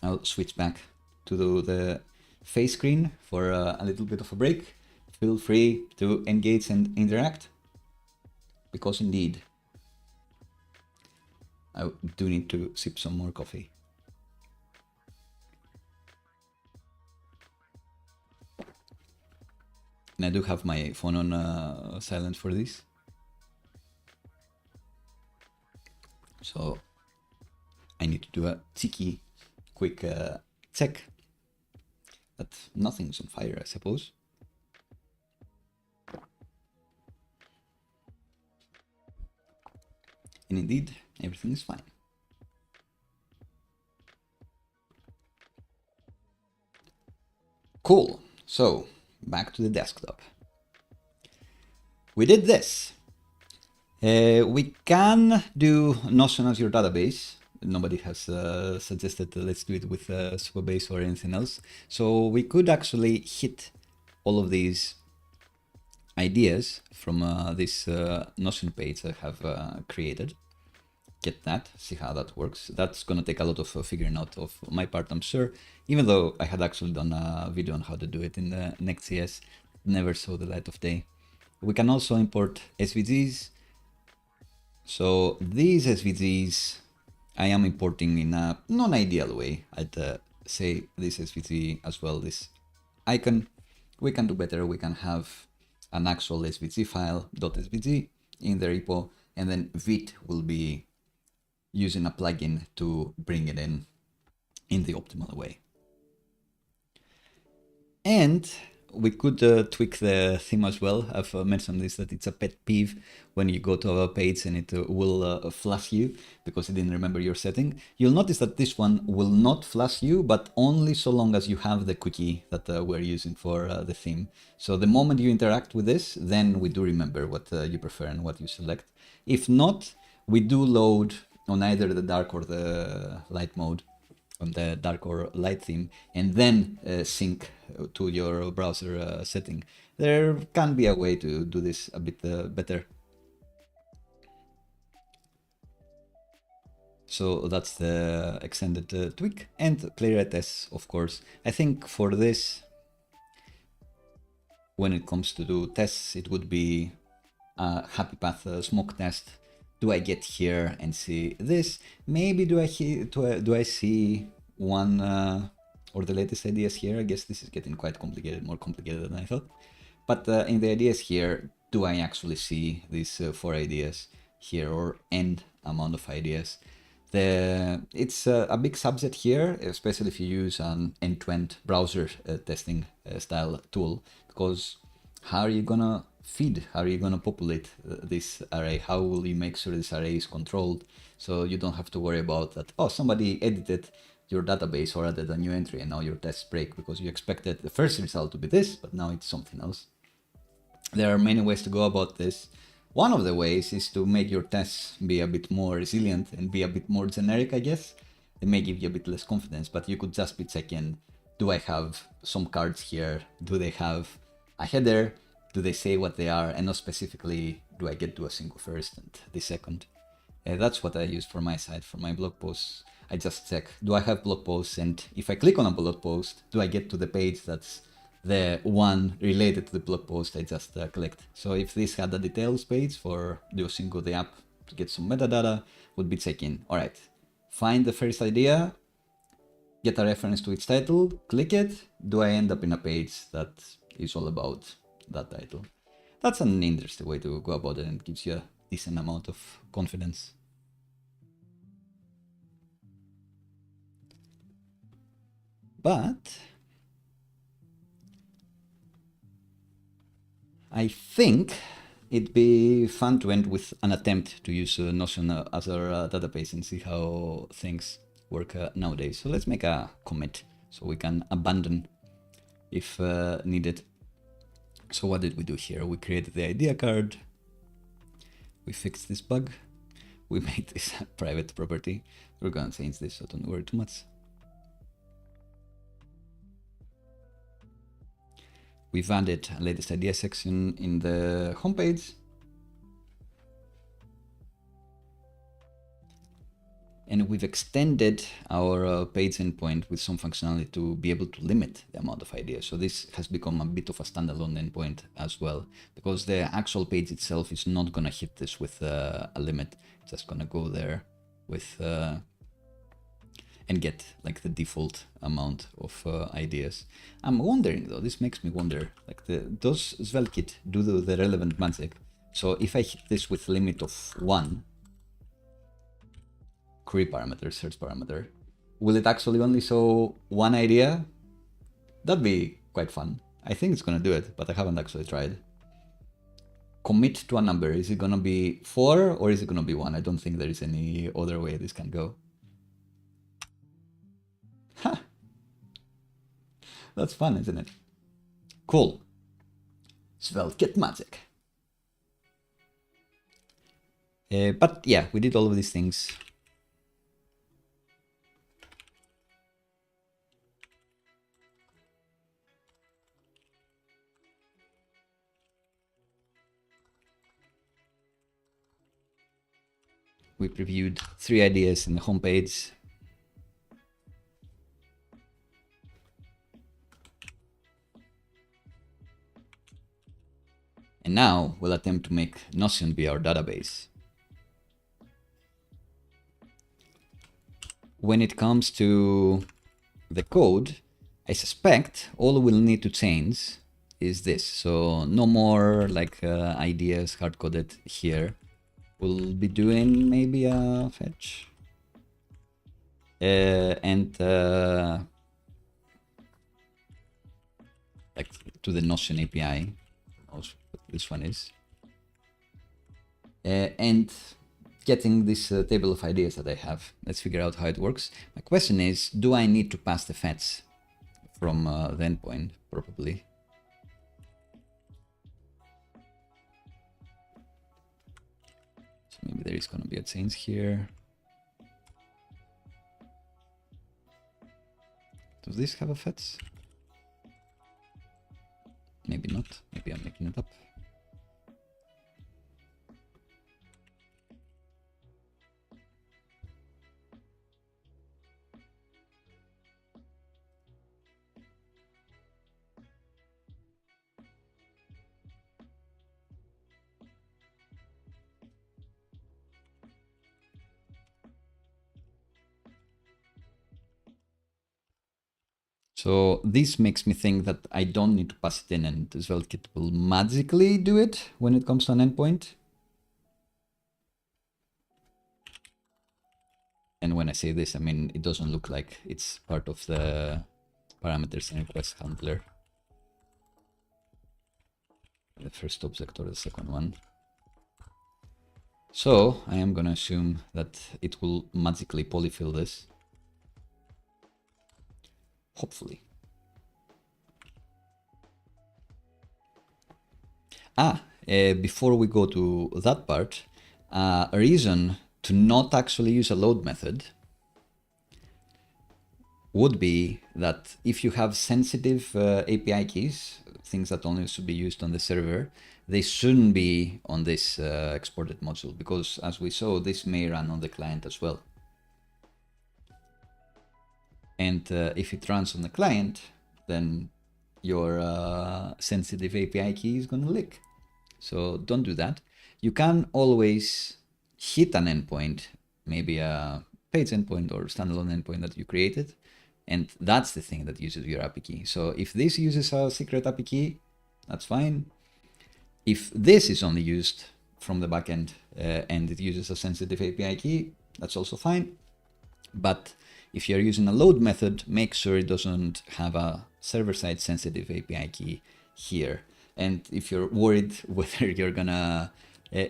I'll switch back to the face screen for a little bit of a break. Feel free to engage and interact, because indeed, I do need to sip some more coffee. And I do have my phone on silent for this. So I need to do a cheeky quick check that nothing's on fire, I suppose. And indeed, everything is fine. Cool. So back to the desktop. We did this. We can do Notion as your database. Nobody has suggested let's do it with Supabase or anything else. So we could actually hit all of these ideas from this Notion page I have created. Get that, see how that works. That's going to take a lot of figuring out of my part, I'm sure, even though I had actually done a video on how to do it in the Next.js, never saw the light of day. We can also import SVGs. So these SVGs I am importing in a non-ideal way. I'd say this SVG as well, this icon. We can do better. We can have an actual SVG file, .svg, in the repo, and then Vite will be using a plugin to bring it in the optimal way. And we could tweak the theme as well. I've mentioned this, that it's a pet peeve when you go to a page and it will flash you because it didn't remember your setting. You'll notice that this one will not flash you, but only so long as you have the cookie that we're using for the theme. So the moment you interact with this, then we do remember what you prefer and what you select. If not, we do load on either the dark or the light mode, on the dark or light theme, and then sync to your browser setting. There can be a way to do this a bit better. So that's the extended tweak, and playwright S, of course. I think for this, when it comes to do tests, it would be a happy path smoke test. Do I get here and see this? Maybe do I see one or the latest ideas here? I guess this is getting quite complicated, more complicated than I thought. But in the ideas here, do I actually see these 4 ideas here, or end amount of ideas? It's a big subset here, especially if you use an end-to-end browser testing style tool, because how are you gonna feed, how are you gonna populate this array? How will you make sure this array is controlled so you don't have to worry about that, oh, somebody edited your database or added a new entry and now your tests break because you expected the first result to be this, but now it's something else. There are many ways to go about this. One of the ways is to make your tests be a bit more resilient and be a bit more generic, I guess. It may give you a bit less confidence, but you could just be checking, do I have some cards here? Do they have a header? Do they say what they are? And not specifically, do I get to a single first and the second? That's what I use for my site, for my blog posts. I just check, do I have blog posts? And if I click on a blog post, do I get to the page that's the one related to the blog post I just clicked? So if this had a details page for Duolingo, the app, to get some metadata, would be checking. All right, find the first idea, get a reference to its title, click it. Do I end up in a page that is all about that title? That's an interesting way to go about it and gives you a decent amount of confidence. But I think it'd be fun to end with an attempt to use Notion as our database and see how things work nowadays. So let's make a commit so we can abandon if needed. So what did we do here? We created the idea card. We fixed this bug. We made this a private property. We're going to change this, so don't worry too much. We've added a latest idea section in the homepage. And we've extended our page endpoint with some functionality to be able to limit the amount of ideas. So this has become a bit of a standalone endpoint as well, because the actual page itself is not going to hit this with a limit. It's just going to go there with and get like the default amount of ideas. I'm wondering though, this makes me wonder, like does SvelteKit do the relevant magic? So if I hit this with limit of 1, query parameter, search parameter, will it actually only show one idea? That'd be quite fun. I think it's gonna do it, but I haven't actually tried. Commit to a number, is it gonna be 4 or is it gonna be 1? I don't think there is any other way this can go. Ha! That's fun, isn't it? Cool. SvelteKit magic. But yeah, we did all of these things. We previewed 3 ideas in the homepage. And now we'll attempt to make Notion be our database. When it comes to the code, I suspect all we'll need to change is this. So no more like ideas hard-coded here. We'll be doing maybe a fetch and like to the Notion API. Also, what this one is, and getting this table of ideas that I have. Let's figure out how it works. My question is, do I need to pass the fetch from the endpoint? Probably. So maybe there is going to be a change here. Does this have a fetch? Maybe not. Maybe I'm making it up. So this makes me think that I don't need to pass it in, and SvelteKit will magically do it when it comes to an endpoint. And when I say this, I mean, it doesn't look like it's part of the parameters and request handler. The first object or the second one. So I am going to assume that it will magically polyfill this. Hopefully. Before we go to that part, a reason to not actually use a load method would be that if you have sensitive API keys, things that only should be used on the server, they shouldn't be on this exported module, because as we saw, this may run on the client as well. And if it runs on the client, then your sensitive API key is going to leak. So don't do that. You can always hit an endpoint, maybe a page endpoint or standalone endpoint that you created, and that's the thing that uses your API key. So if this uses a secret API key, that's fine. If this is only used from the backend and it uses a sensitive API key, that's also fine. But if you're using a load method, make sure it doesn't have a server-side sensitive API key here. And if you're worried whether you're gonna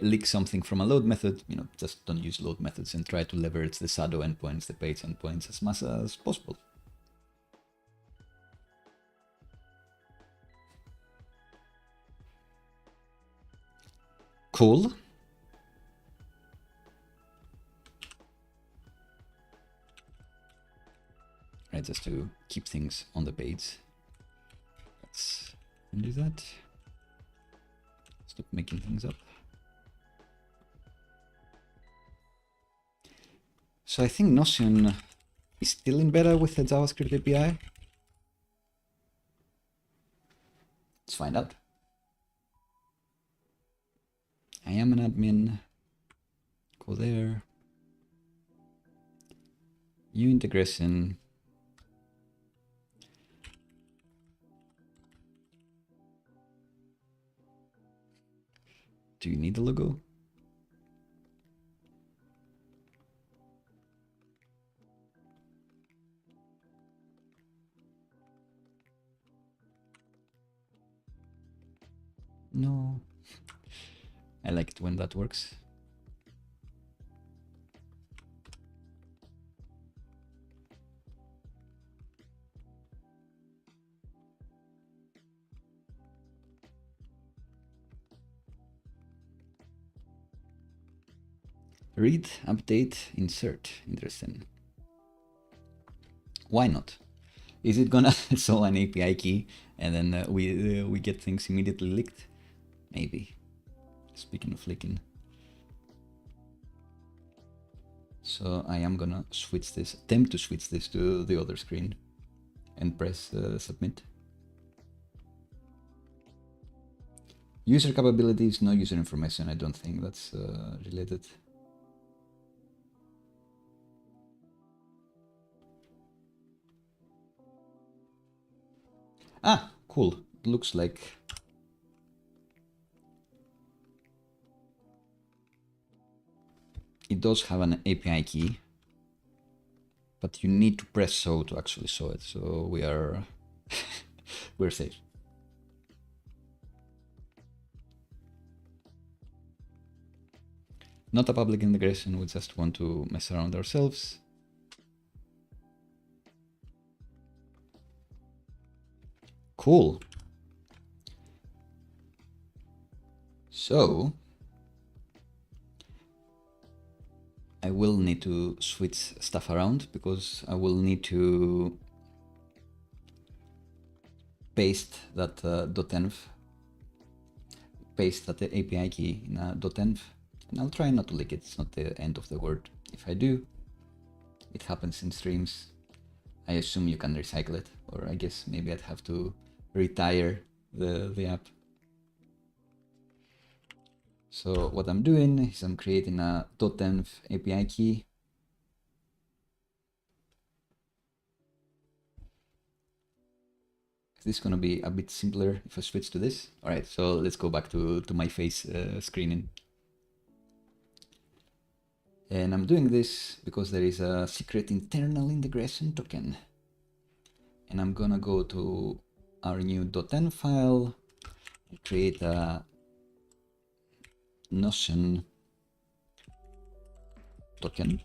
leak something from a load method, just don't use load methods and try to leverage the shadow endpoints, the page endpoints as much as possible. Cool. Right, just to keep things on the page. Let's do that. Stop making things up. So I think Notion is still in beta with the JavaScript API. Let's find out. I am an admin. Go there. New integration. Do you need the logo? No. I like it when that works. Read, update, insert. Interesting. Why not? Is it gonna show an API key and then we get things immediately leaked? Maybe. Speaking of leaking. So I am gonna switch this, attempt to switch this to the other screen and press submit. User capabilities, no user information. I don't think that's related. Ah, cool. It looks like it does have an API key, but you need to press so to actually show it. So we are we're safe. Not a public integration. We just want to mess around ourselves. Cool. So I will need to switch stuff around because I will need to paste that .env, paste that API key in a .env, and I'll try not to leak it. It's not the end of the world. If I do, it happens in streams. I assume you can recycle it, or I guess maybe I'd have to retire the app. So what I'm doing is I'm creating a .env API key. Is this gonna be a bit simpler if I switch to this? All right, so let's go back to my face screening. And I'm doing this because there is a secret internal integration token. And I'm gonna go to our new .env file and create a Notion token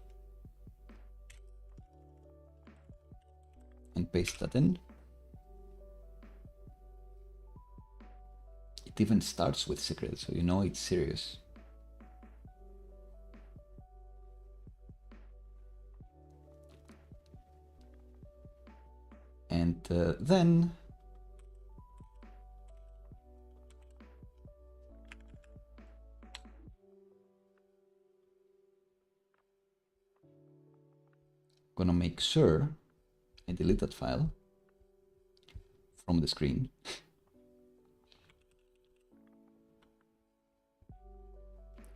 and paste that in. It even starts with secret, so you know it's serious. And then gonna make sure I delete that file from the screen.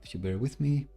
If you bear with me.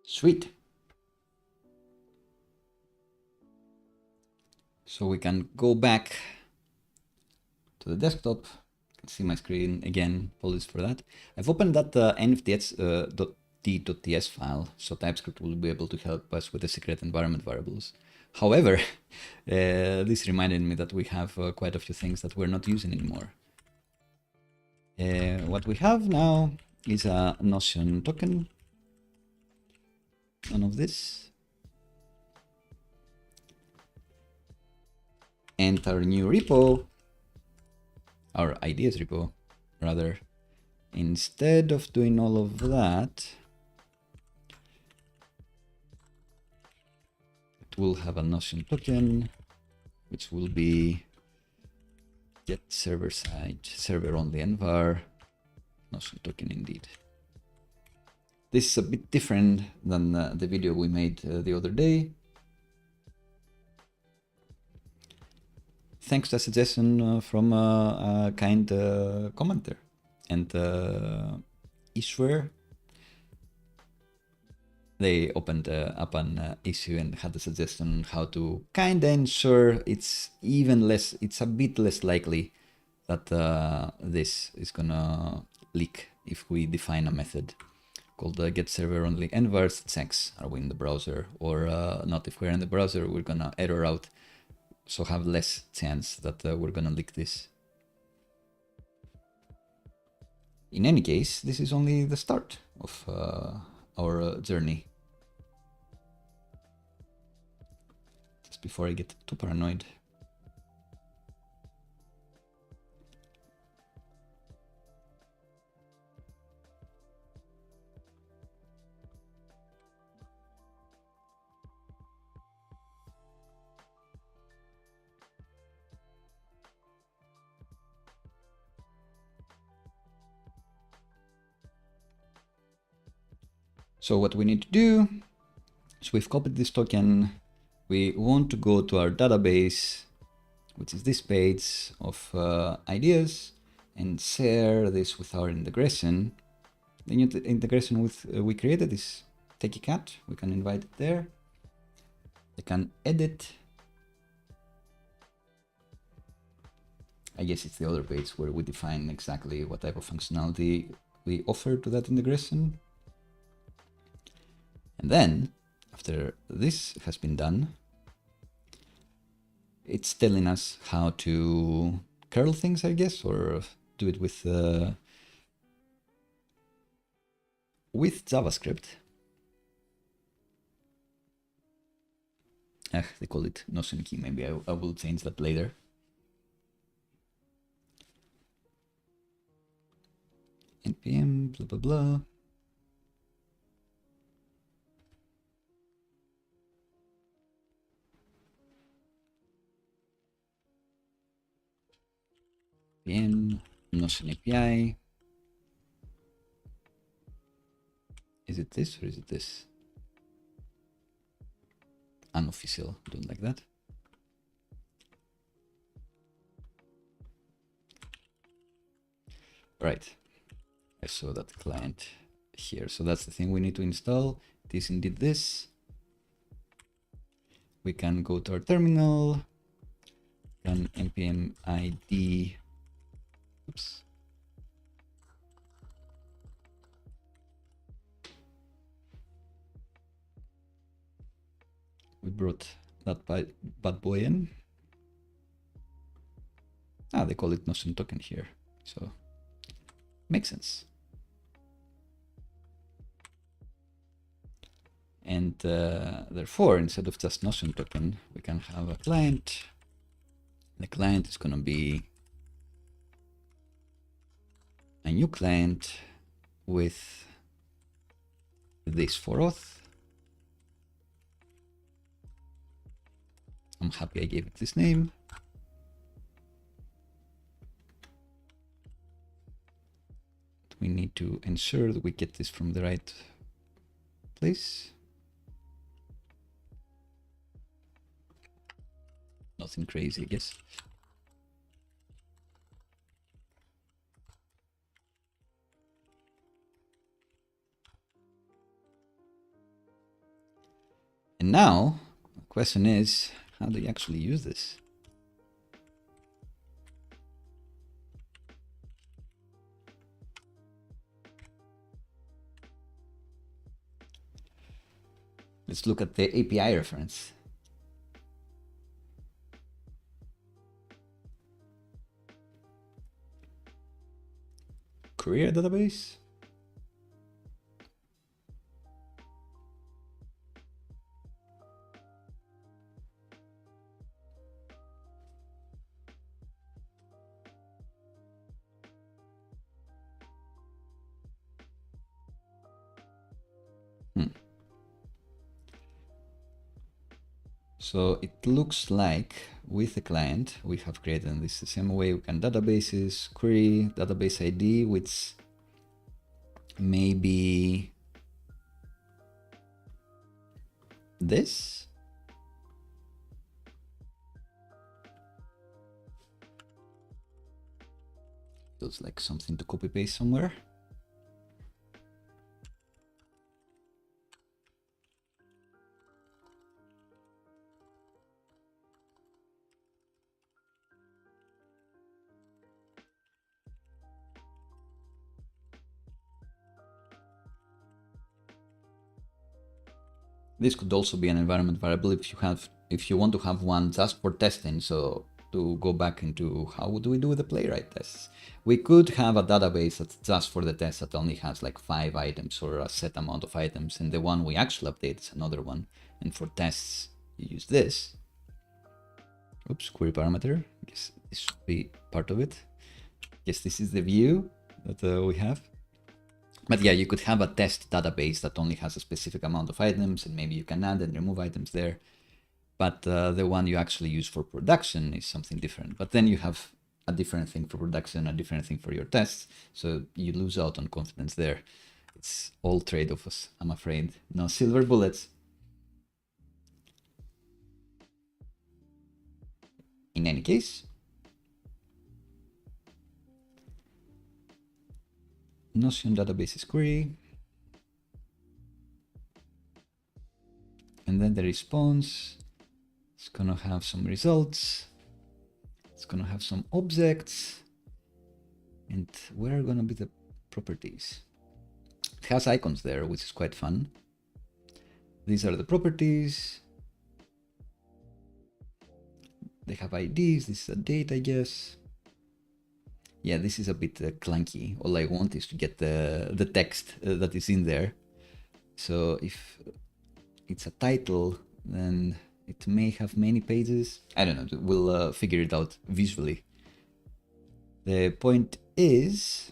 Sweet. So we can go back to the desktop. You can see my screen again. Apologies for that. I've opened that nfts.t.ts file, so TypeScript will be able to help us with the secret environment variables. However, this reminded me that we have quite a few things that we're not using anymore. What we have now is a Notion token. None of this. And our new repo, our ideas repo, rather, instead of doing all of that, it will have a Notion token, which will be get server side, server only envar, Notion token indeed. This is a bit different than the video we made the other day. Thanks to a suggestion from a kind commenter. And Ishwar, they opened up an issue and had a suggestion on how to kind of ensure it's a bit less likely that this is gonna leak if we define a method called get server only envar checks are we in the browser or not. If we're in the browser, we're gonna error out, so have less chance that we're gonna leak this. In any case, this is only the start of our journey. Just before I get too paranoid. So what we need to do is we've copied this token. We want to go to our database, which is this page of ideas, and share this with our integration. The new integration we created is TechieCat. We can invite it there. I can edit. I guess it's the other page where we define exactly what type of functionality we offer to that integration. And then, after this has been done, it's telling us how to curl things, I guess, or do it with JavaScript. They call it Notion key. Maybe I will change that later. npm blah blah blah. npm Notion API. Is it this or is it this? Unofficial, don't like that. Right, I saw that client here. So that's the thing we need to install. It is indeed this. We can go to our terminal, run npm id. Oops. We brought that bad boy in. Ah, they call it Notion token here, so makes sense. And therefore, instead of just Notion token, we can have a client. The client is going to be a new client with this for auth. I'm happy I gave it this name. We need to ensure that we get this from the right place. Nothing crazy, I guess. And now, the question is, how do you actually use this? Let's look at the API reference. Career database. So it looks like with the client, we have created this the same way. We can databases, query, database ID, which maybe this. Feels like something to copy paste somewhere. This could also be an environment variable if you want to have one just for testing. So to go back into how do we do the playwright tests, we could have a database that's just for the test that only has like 5 items or a set amount of items, and the one we actually update is another one. And for tests, you use this. Oops, query parameter. I guess this should be part of it. I guess this is the view that we have. But yeah, you could have a test database that only has a specific amount of items, and maybe you can add and remove items there. But the one you actually use for production is something different. But then you have a different thing for production, a different thing for your tests. So you lose out on confidence there. It's all trade-offs, I'm afraid. No silver bullets. In any case, Notion databases query. And then the response is going to have some results. It's going to have some objects. And where are going to be the properties? It has icons there, which is quite fun. These are the properties. They have IDs. This is a date, I guess. Yeah, this is a bit clunky. All I want is to get the text that is in there. So if it's a title, then it may have many pages. I don't know. We'll figure it out visually. The point is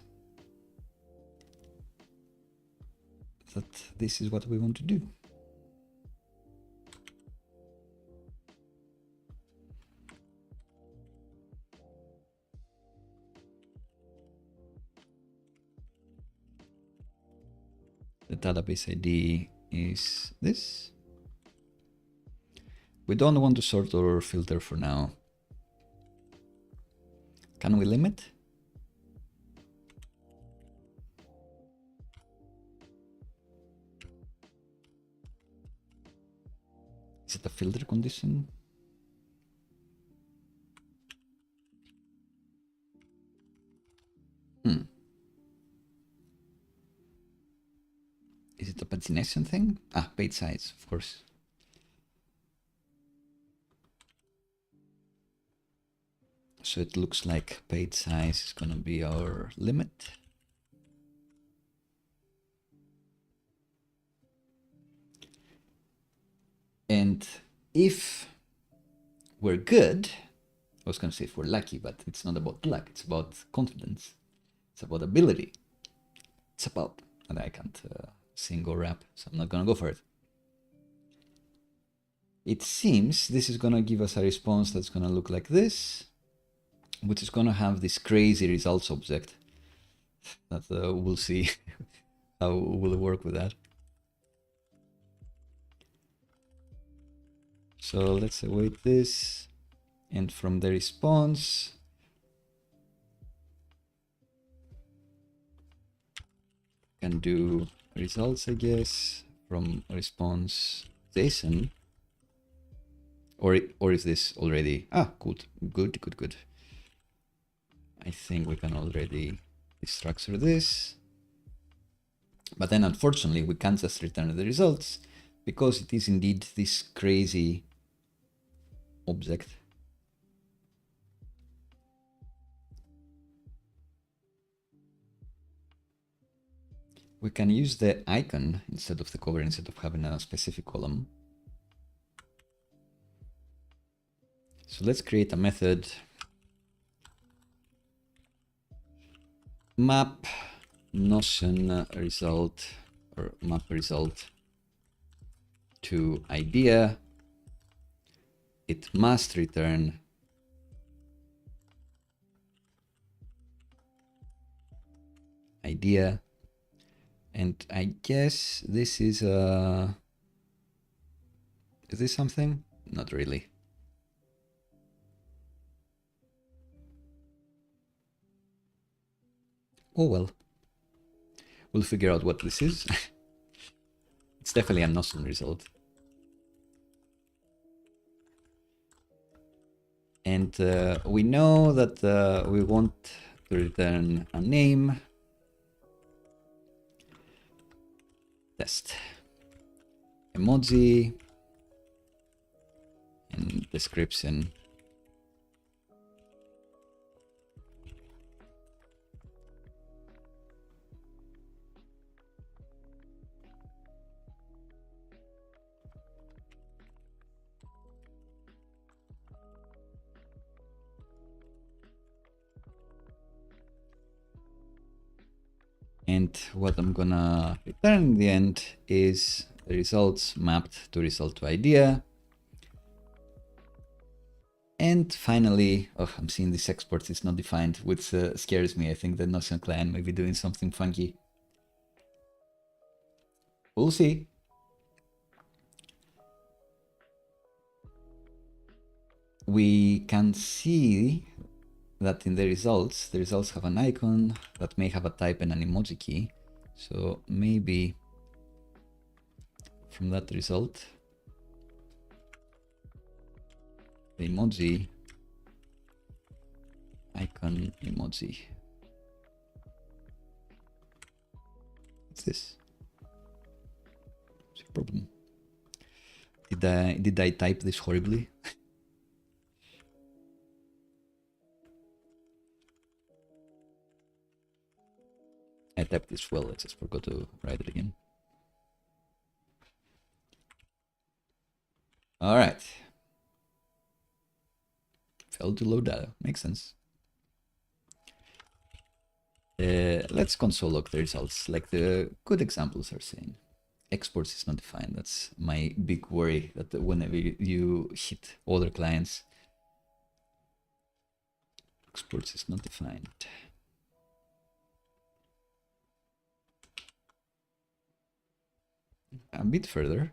that this is what we want to do. The database ID is this. We don't want to sort or filter for now. Can we limit? Is it a filter condition? Is it a pagination thing? Ah, page size, of course. So it looks like page size is going to be our limit. And if we're good, I was going to say if we're lucky, but it's not about luck. It's about confidence. It's about ability. It's about, and I can't sing or rap, so I'm not going to go for it. It seems this is going to give us a response that's going to look like this, which is going to have this crazy results object that we'll see how we'll work with that. So let's await this, and from the response, can do results, I guess, from response JSON. Or is this already? Ah, good. I think we can already destructure this. But then unfortunately, we can't just return the results because it is indeed this crazy object. We can use the icon instead of the cover, instead of having a specific column. So let's create a method map notion result, or map result to idea. It must return idea. And I guess this is this something? Not really. Oh well. We'll figure out what this is. It's definitely a notion result. And we know that we want to return a name. Test. Emoji. And description. And what I'm gonna return in the end is the results mapped to result to idea. And finally, oh, I'm seeing this export is not defined, which scares me. I think the Notion client may be doing something funky. We'll see. We can see that in the results have an icon that may have a type and an emoji key. So maybe from that result, the emoji, icon emoji. What's this? What's the problem? Did I type this horribly? I typed this well, I just forgot to write it again. All right. Failed to load data, makes sense. Let's console log the results, like the good examples are saying. Exports is not defined. That's my big worry, that whenever you hit other clients, exports is not defined. A bit further.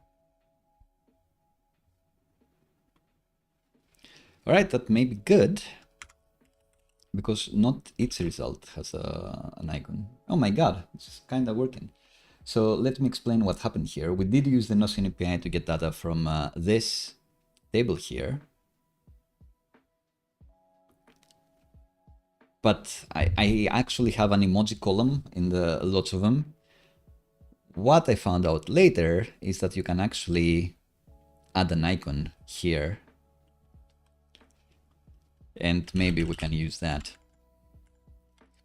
All right, that may be good, because not each result has an icon. Oh my god, it's kind of working. So let me explain what happened here. We did use the Notion API to get data from this table here. But I actually have an emoji column in the lots of them. What I found out later is that you can actually add an icon here. and maybe we can use that.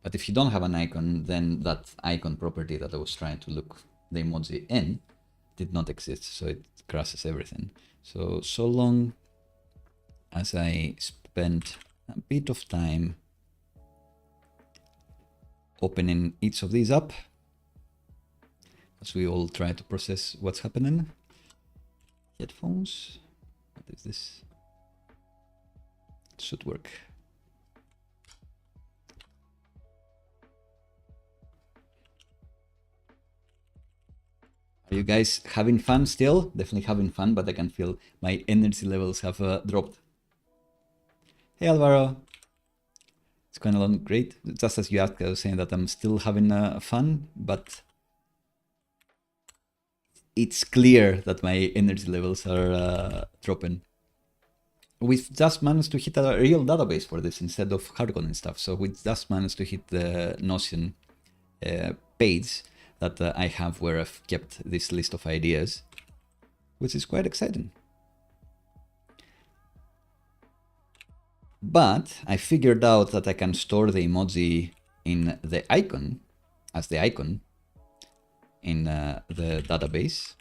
But if you don't have an icon, then that icon property that I was trying to look the emoji in did not exist, so it crashes everything. So long as I spend a bit of time opening each of these up, as we all try to process what's happening. Headphones, what is this? It should work. Are you guys having fun still? Definitely having fun, but I can feel my energy levels have dropped. Hey Alvaro, it's going along great. Just as you asked, I was saying that I'm still having fun, but it's clear that my energy levels are dropping. We've just managed to hit a real database for this instead of hardcode and stuff. So we just managed to hit the Notion page that I have where I've kept this list of ideas, which is quite exciting. But I figured out that I can store the emoji in the icon, as the icon, in the database.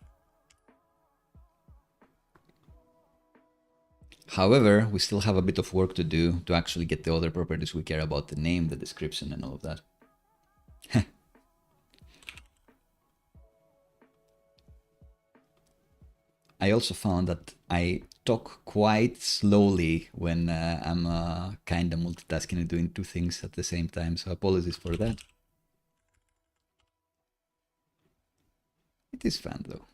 However, we still have a bit of work to do to actually get the other properties we care about, the name, the description, and all of that. I also found that I talk quite slowly when I'm kind of multitasking and doing two things at the same time, so apologies for that. It is fun though.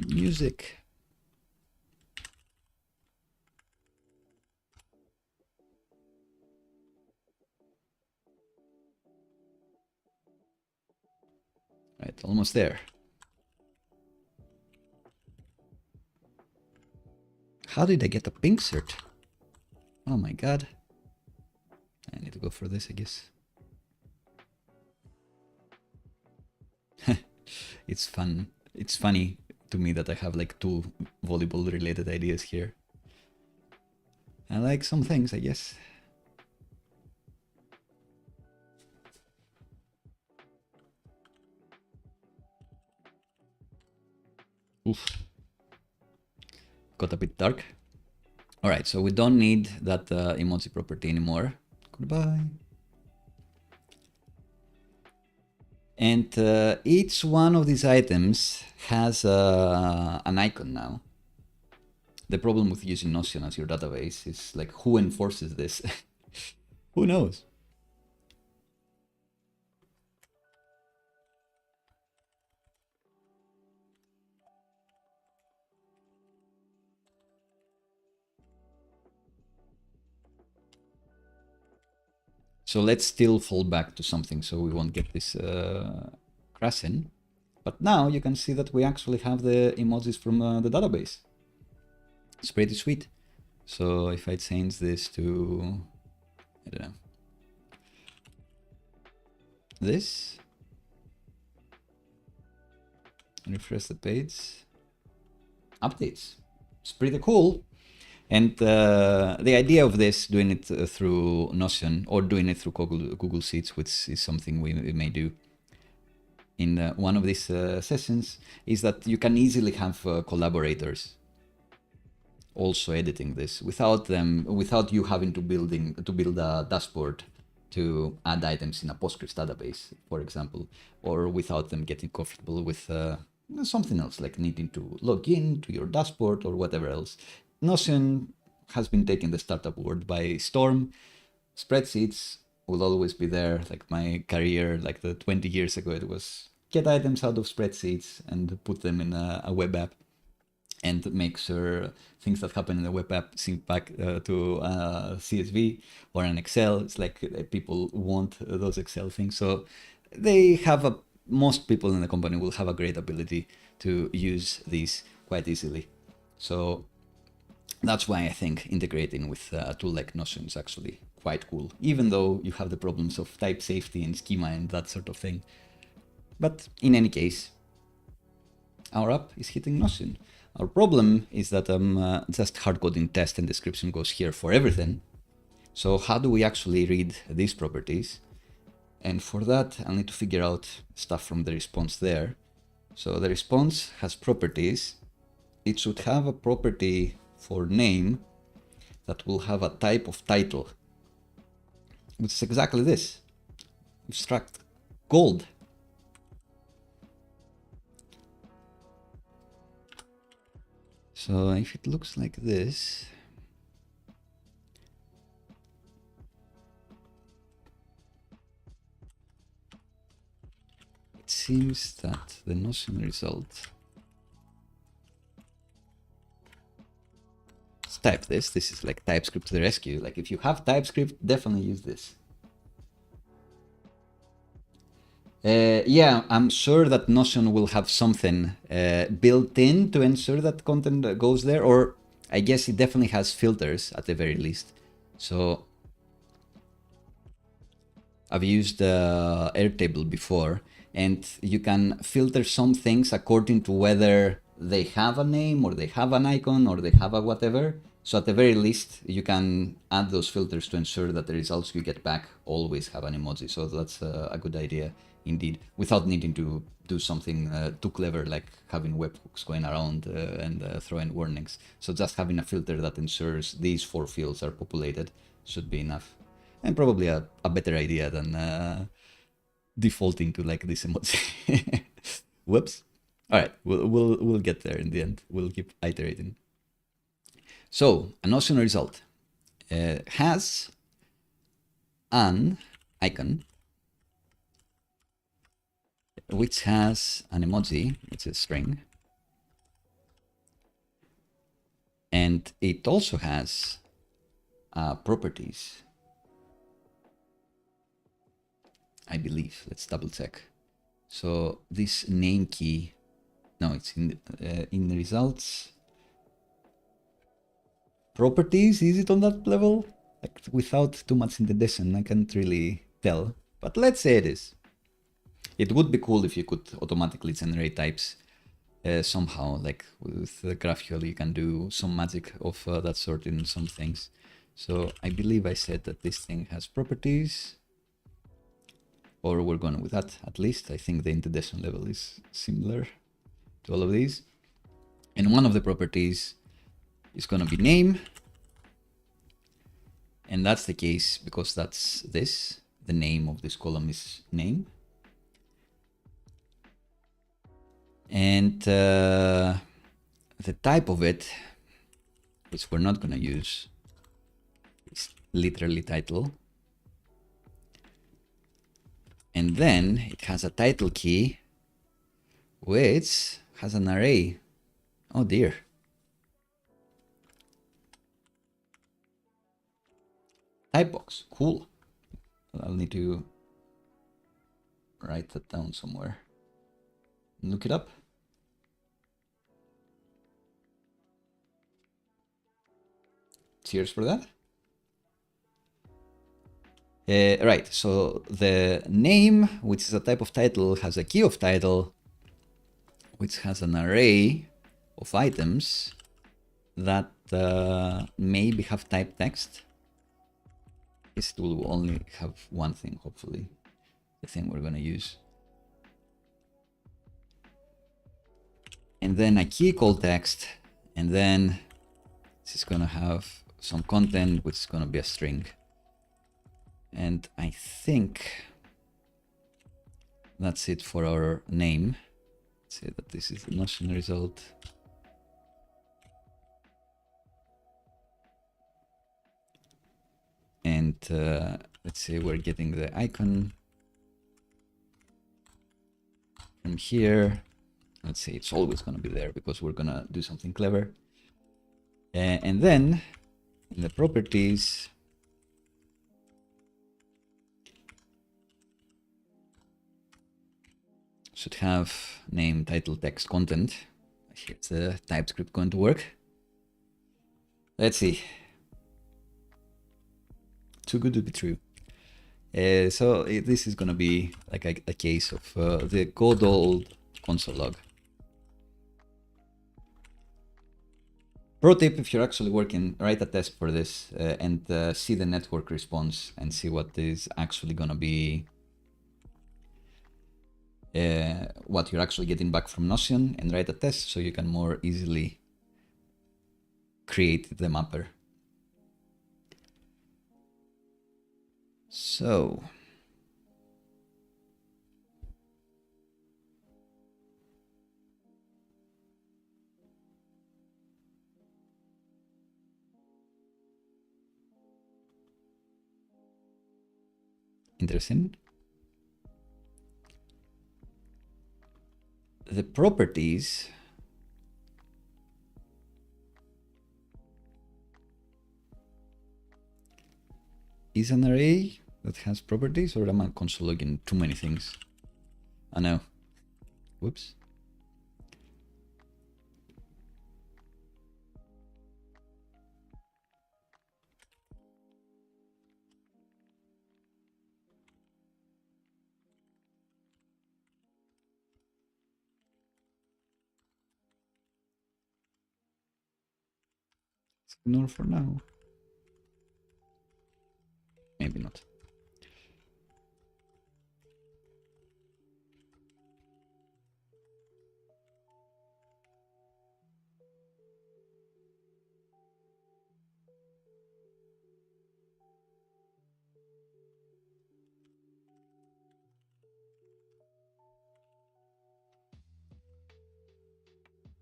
Music. Right, almost there. How did I get a pink cert? Oh my god. I need to go for this, I guess. It's fun. It's funny to me that I have like two volleyball related ideas here. I like some things, I guess. Oof. Got a bit dark. All right, so we don't need that emoji property anymore. Goodbye. And each one of these items has an icon now. The problem with using Notion as your database is like, who enforces this? Who knows? So let's still fall back to something so we won't get this crashing. But now you can see that we actually have the emojis from the database. It's pretty sweet. So if I change this to, I don't know, this, refresh the page, updates. It's pretty cool. And the idea of this, doing it through Notion or doing it through Google Sheets, which is something we may do in one of these sessions, is that you can easily have collaborators also editing this without you having to build a dashboard to add items in a Postgres database, for example, or without them getting comfortable with something else like needing to log in to your dashboard or whatever else. Notion has been taking the startup world by storm. Spreadsheets will always be there. Like my career, like the 20 years ago, it was get items out of spreadsheets and put them in a web app and make sure things that happen in the web app sync back to CSV or an Excel. It's like people want those Excel things. So they have most people in the company will have a great ability to use these quite easily. So that's why I think integrating with a tool like Notion is actually quite cool, even though you have the problems of type safety and schema and that sort of thing. But in any case, our app is hitting Notion. Our problem is that just hard-coding test and description goes here for everything. So how do we actually read these properties? And for that, I'll need to figure out stuff from the response there. So the response has properties. It should have a property for name that will have a type of title, which is exactly this. Abstract gold. So if it looks like this, it seems that the Notion result, let's type this. This is like TypeScript to the rescue. Like if you have TypeScript, definitely use this. Yeah, I'm sure that Notion will have something built in to ensure that content goes there, or I guess it definitely has filters at the very least. So I've used Airtable before, and you can filter some things according to whether they have a name or they have an icon or they have a whatever. So at the very least, you can add those filters to ensure that the results you get back always have an emoji. So that's a good idea indeed, without needing to do something too clever like having webhooks going around and throwing warnings. So just having a filter that ensures these 4 fields are populated should be enough. And probably a better idea than defaulting to like this emoji. Whoops. All right, we'll get there in the end. We'll keep iterating. So a Notion result has an icon which has an emoji, which is string, and it also has properties, I believe. Let's double check. So this name key, no, it's in the results. Properties, is it on that level? Like without too much indentation, I can't really tell, but let's say it is. It would be cool if you could automatically generate types somehow, like with GraphQL you can do some magic of that sort in some things. So I believe I said that this thing has properties, or we're going with that at least. I think the indentation level is similar to all of these. And one of the properties is going to be name. And that's the case because that's this. The name of this column is name. And the type of it, which we're not going to use, is literally title. And then it has a title key, which has an array. Oh dear. Typebox, cool. I'll need to write that down somewhere. Look it up. Cheers for that. Right, so the name, which is a type of title, has a key of title, which has an array of items that maybe have type text. This will only have one thing, hopefully, the thing we're going to use. And then a key called text, and then this is going to have some content, which is going to be a string. And I think that's it for our name. Let's say that this is the Notion result. And let's say we're getting the icon from here. Let's say it's always going to be there because we're going to do something clever. And then in the properties, should have name, title, text, content. Here's the TypeScript going to work. Let's see. Too good to be true. So this is going to be like a case of the good old console log. Pro tip, if you're actually working, write a test for this and see the network response and see what is actually going to be, what you're actually getting back from Notion, and write a test so you can more easily create the mapper. So interesting. The properties is an array that has properties, or am I console logging too many things? I know. Whoops. Ignore for now. Maybe not.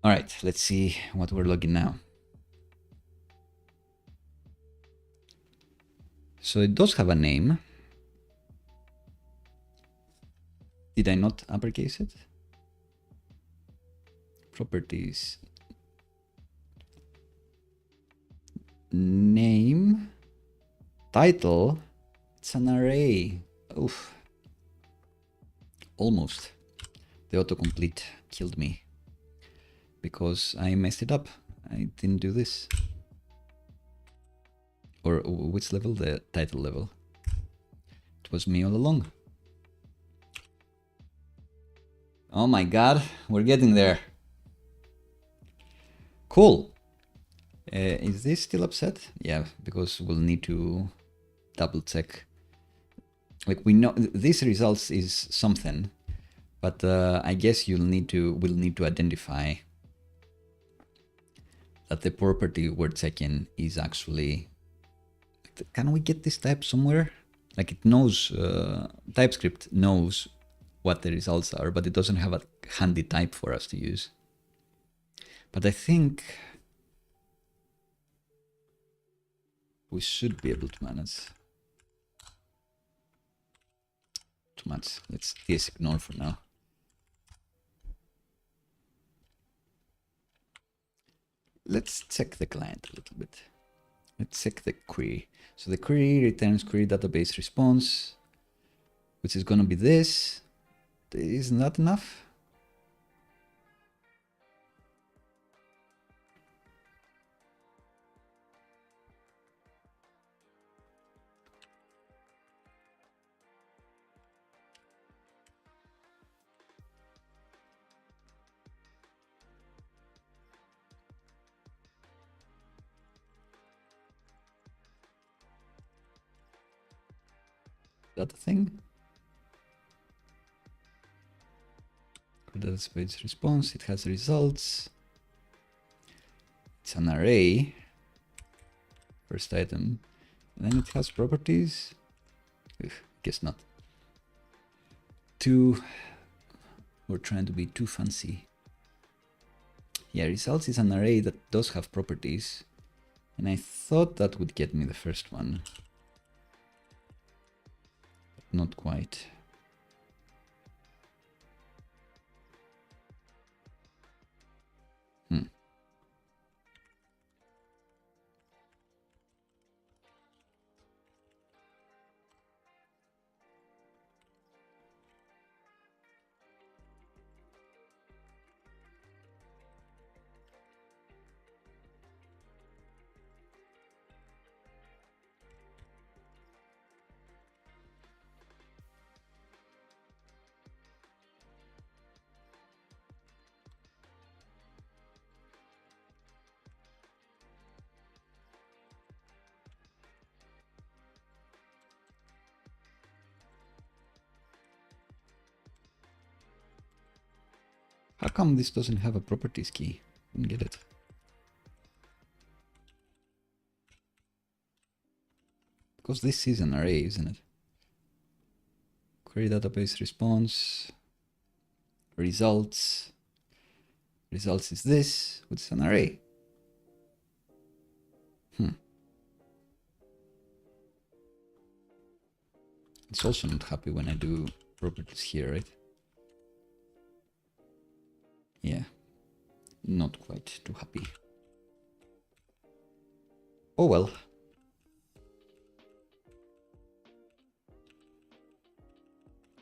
All right, let's see what we're logging now. So it does have a name. Did I not uppercase it? Properties. Name. Title. It's an array. Oof. Almost. The autocomplete killed me because I messed it up. I didn't do this. Or which level? The title level. It was me all along. Oh my god, we're getting there. Cool. Is this still upset? Yeah, because we'll need to double check. Like, we know this results is something, but I guess we'll need to identify that the property we're checking is actually. Can we get this type somewhere? Like, it knows, TypeScript knows what the results are, but it doesn't have a handy type for us to use. But I think we should be able to manage. Too much. Let's just ignore for now. Let's check the client a little bit. Let's check the query. So the query returns query database response, which is going to be this. Isn't that enough? That a thing? Database response, it has results. It's an array. First item. And then it has properties. Ugh, guess not. We're trying to be too fancy. Yeah, results is an array that does have properties. And I thought that would get me the first one. But not quite. How come this doesn't have a properties key? Didn't get it. Because this is an array, isn't it? Query database response, results. Results is this, which is an array. It's also not happy when I do properties here, right? Yeah, not quite too happy. Oh well.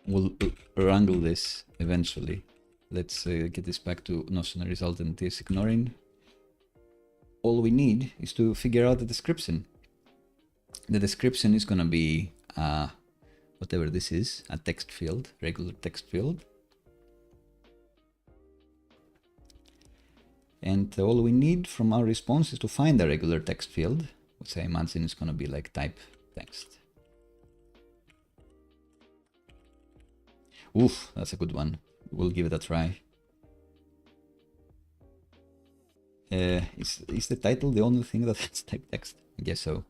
We'll wrangle this eventually. Let's get this back to notional result and this ignoring. All we need is to figure out the description. The description is gonna be whatever this is, a text field, regular text field. And all we need from our response is to find a regular text field, which I imagine is gonna be like type text. Oof, that's a good one. We'll give it a try. Is the title the only thing that has type text? I guess so.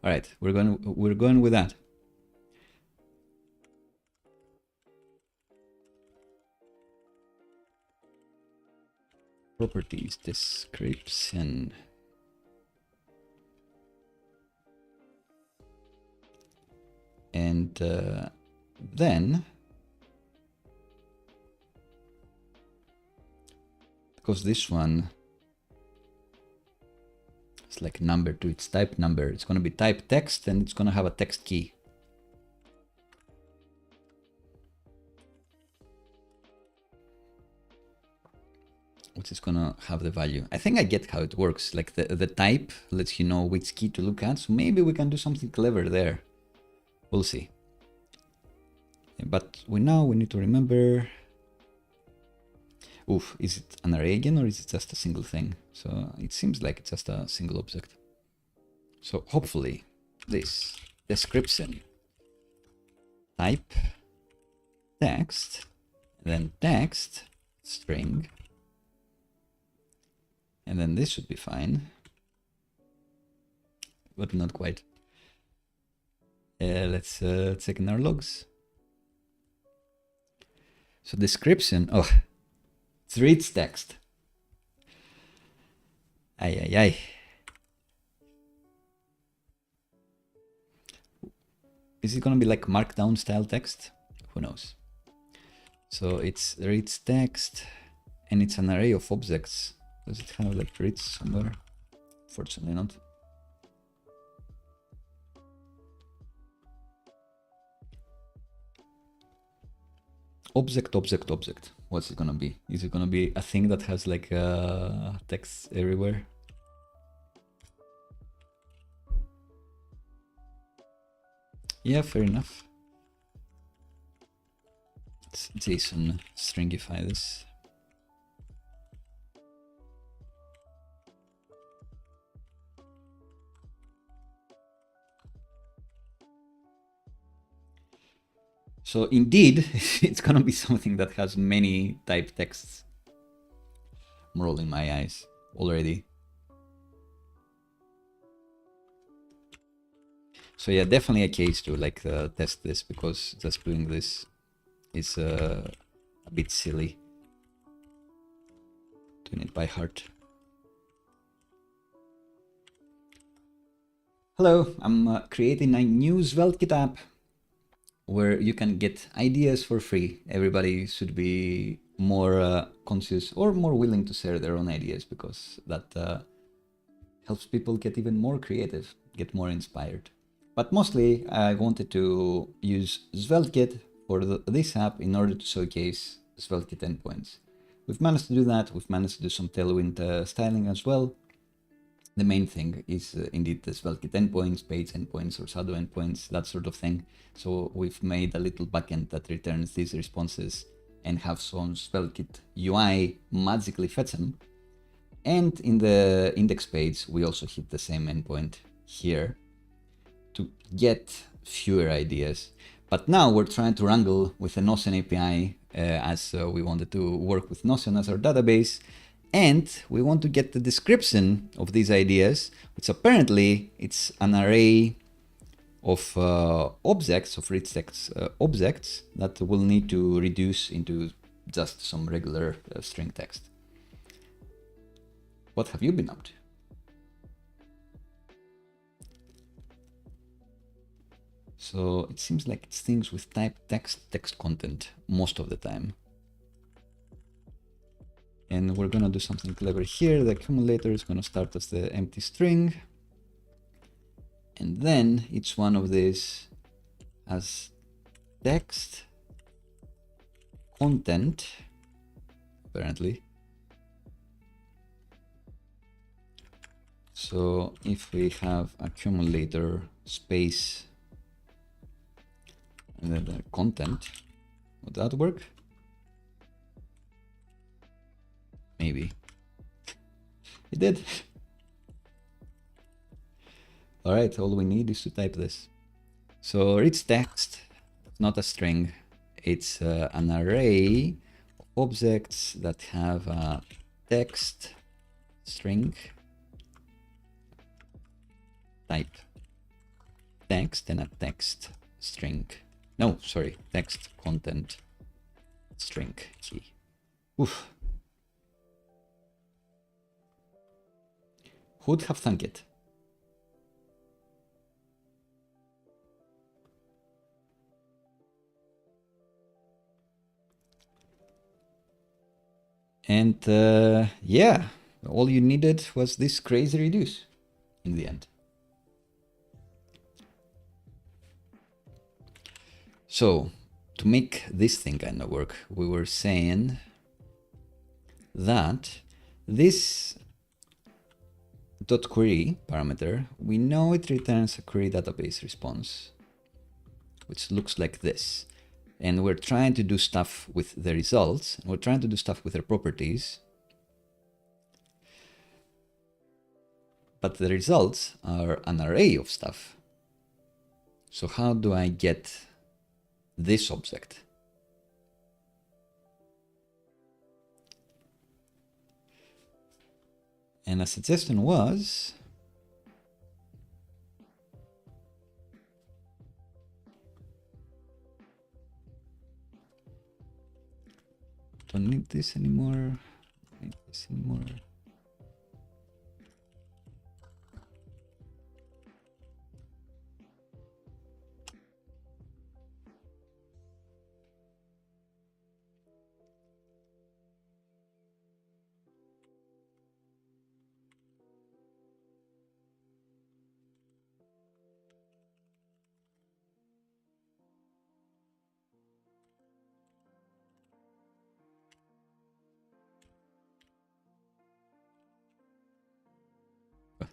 All right, we're going with that. Properties, description. And then, because this one is like number to its type number, it's going to be type text and it's going to have a text key. Which is gonna have the value. I think I get how it works. Like the type lets you know which key to look at. So maybe we can do something clever there. We'll see. But we need to remember. Oof, is it an array again or is it just a single thing? So it seems like it's just a single object. So hopefully this description type text, then text string. And then this should be fine, but not quite. Let's check in our logs. So description, oh, it reads text. Ay. Is it gonna be like markdown style text? Who knows? So it reads text and it's an array of objects. Does it have like reads somewhere? Fortunately not. Object. What's it gonna be? Is it gonna be a thing that has like text everywhere? Yeah, fair enough. Let's JSON stringify this. So indeed, it's gonna be something that has many type texts. I'm rolling my eyes already. So yeah, definitely a case to like test this, because just doing this is a bit silly. Doing it by heart. Hello, I'm creating a new SvelteKit app where you can get ideas for free. Everybody should be more conscious or more willing to share their own ideas, because that helps people get even more creative, get more inspired. But mostly I wanted to use SvelteKit for this app in order to showcase SvelteKit endpoints. We've managed to do that. We've managed to do some Tailwind styling as well. The main thing is indeed the SvelteKit endpoints, page endpoints or shadow endpoints, that sort of thing. So we've made a little backend that returns these responses and have some SvelteKit UI magically fetch them. And in the index page, we also hit the same endpoint here to get fewer ideas. But now we're trying to wrangle with the Notion API as we wanted to work with Notion as our database. And we want to get the description of these ideas, which apparently it's an array of objects, of rich text objects that we'll need to reduce into just some regular string text. What have you been up to? So it seems like it's things with type text content most of the time. And we're gonna do something clever here. The accumulator is gonna start as the empty string. And then each one of these has text content, apparently. So if we have accumulator space and then the content, would that work? Maybe. It did. All right, all we need is to type this. So rich text, not a string. It's an array of objects that have a text string type text and a text string. No, sorry, text content string key. Oof. Who'd have thunk it? And yeah, all you needed was this crazy reduce in the end. So to make this thing kind of work, we were saying that this .query parameter, we know it returns a query database response, which looks like this. And we're trying to do stuff with the results. We're trying to do stuff with their properties. But the results are an array of stuff. So how do I get this object? And a suggestion was don't need this anymore. Don't need this anymore.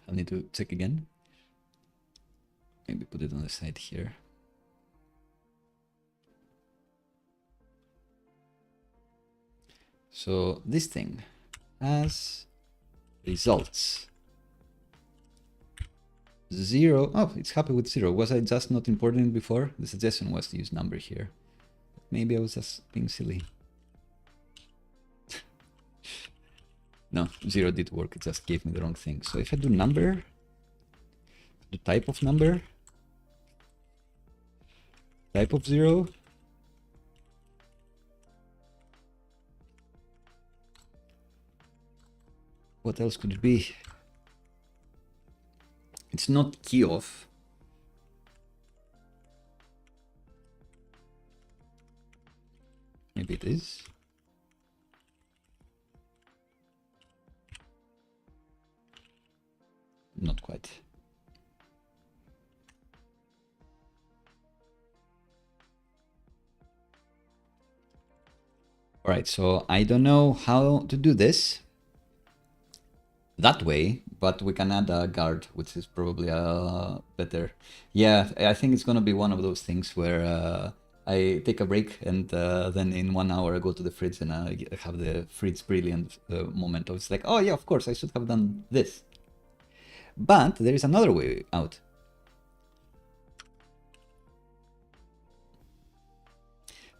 I need to check again. Maybe put it on the side here. So this thing has results. 0. Oh, it's happy with 0. Was I just not importing it before? The suggestion was to use number here. Maybe I was just being silly. No, 0 did work. It just gave me the wrong thing. So if I do number, the type of number, type of 0, what else could it be? It's not key off. Maybe it is. Not quite. All right, so I don't know how to do this that way, but we can add a guard, which is probably better. Yeah, I think it's gonna be one of those things where I take a break and then in 1 hour I go to the fridge and I have the fridge brilliant moment of it's like, oh yeah, of course I should have done this. But there is another way out.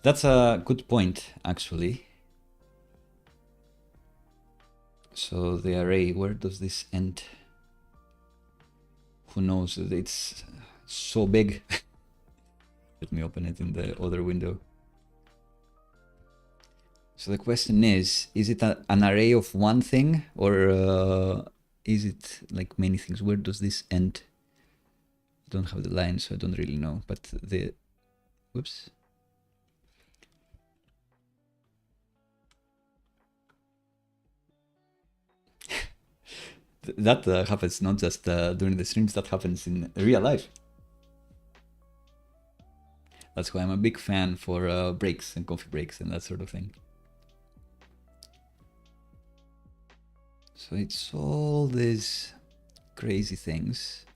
That's a good point, actually. So the array, where does this end? Who knows? It's so big. Let me open it in the other window. So the question is it an array of one thing, or is it like many things? Where does this end? I don't have the line, so I don't really know. But the, whoops. That happens not just during the streams, that happens in real life. That's why I'm a big fan for breaks and coffee breaks and that sort of thing. So it's all these crazy things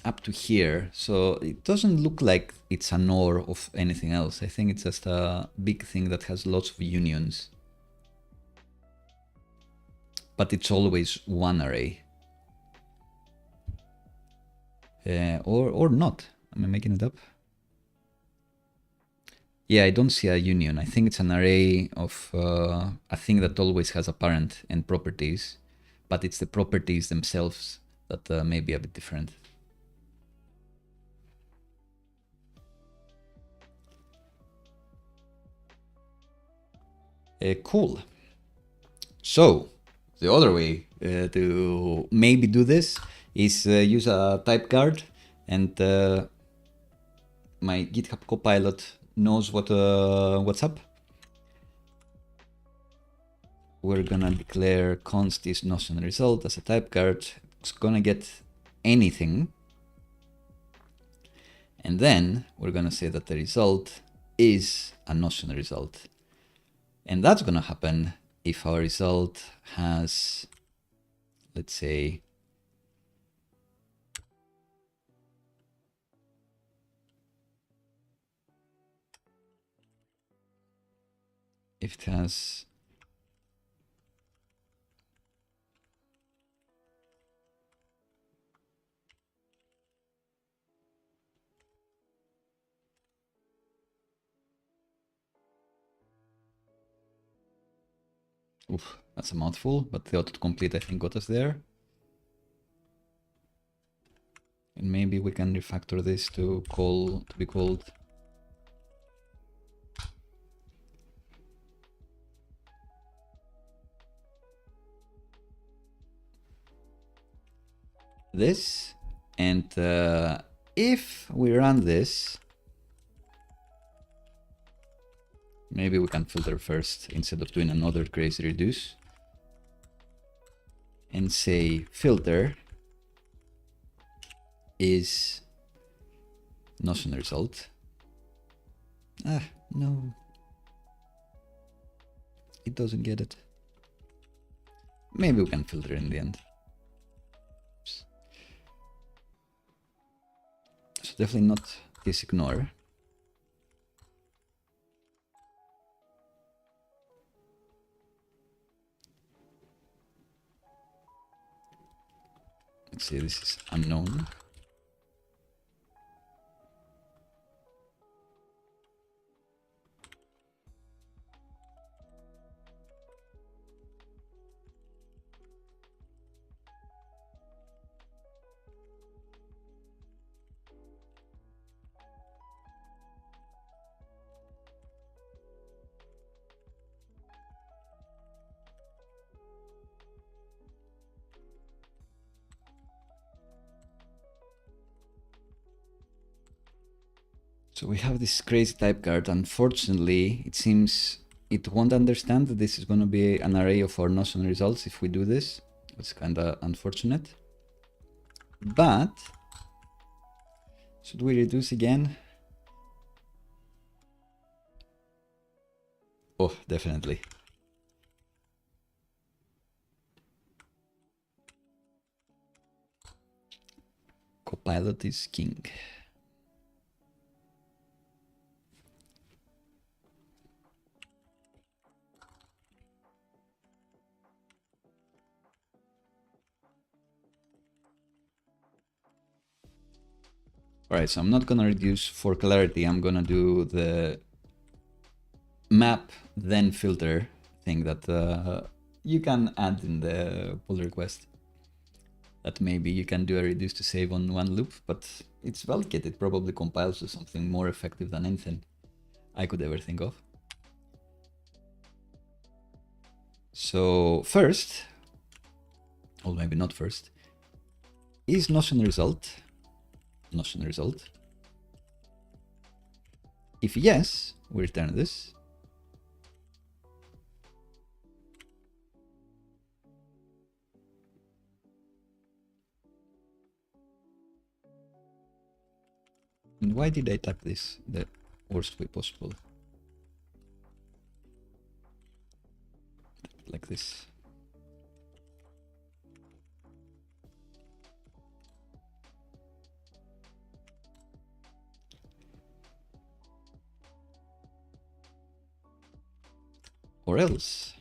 up to here. So it doesn't look like it's an OR of anything else. I think it's just a big thing that has lots of unions. But it's always one array. Or not. Am I making it up? Yeah, I don't see a union. I think it's an array of a thing that always has a parent and properties, but it's the properties themselves that may be a bit different. Cool. So the other way to maybe do this is use a type guard, and my GitHub Copilot knows what's up. We're gonna declare const is notion result as a type guard. It's gonna get anything, and then we're gonna say that the result is a notion result, and that's gonna happen if our result has, let's say, if it has oof, that's a mouthful, but the autocomplete I think got us there. And maybe we can refactor this to be called this. And if we run this, maybe we can filter first instead of doing another crazy reduce, and say filter is notion result. Ah, no. It doesn't get it. Maybe we can filter in the end. Oops. So definitely not this ignore. Let's say this is unknown. So we have this crazy type guard. Unfortunately, it seems it won't understand that this is going to be an array of our notion results if we do this. It's kind of unfortunate. But should we reduce again? Oh, definitely. Copilot is king. All right, so I'm not gonna reduce for clarity. I'm gonna do the map then filter thing that you can add in the pull request. That maybe you can do a reduce to save on one loop, but it's SvelteKit. It probably compiles to something more effective than anything I could ever think of. So first, or maybe not first, is Notion result. If yes, we return this. And why did I type this the worst way possible? Like this. Or else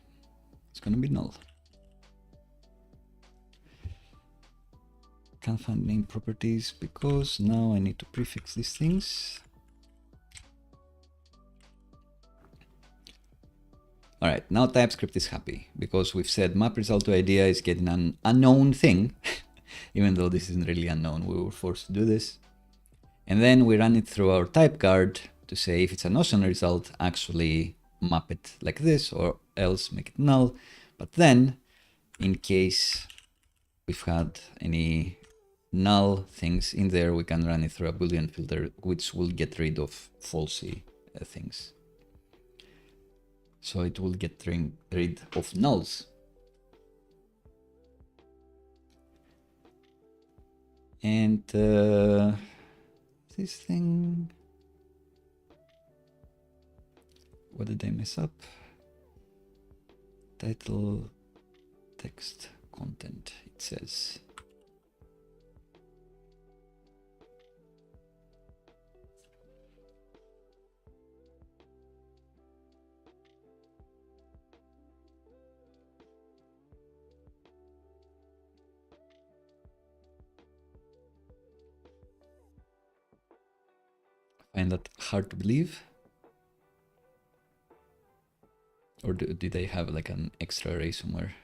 it's gonna be null. Can't find name properties because now I need to prefix these things. All right, now TypeScript is happy because we've said map result to idea is getting an unknown thing, even though this isn't really unknown. We were forced to do this. And then we run it through our type guard to say if it's a Notion result, actually map it like this, or else make it null. But then, in case we've had any null things in there, we can run it through a Boolean filter, which will get rid of falsy things. So it will get rid of nulls. And this thing, what did I mess up? Title, text, content, it says. Find that hard to believe? Or did they have like an extra array somewhere?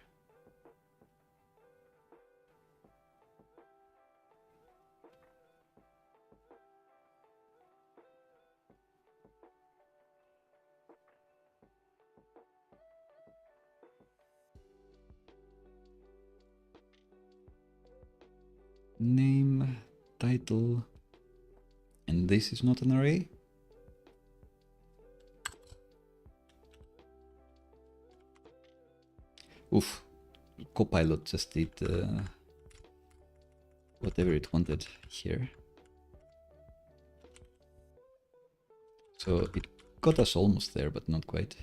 Name, title, and this is not an array? Oof, Copilot just did whatever it wanted here. So it got us almost there, but not quite.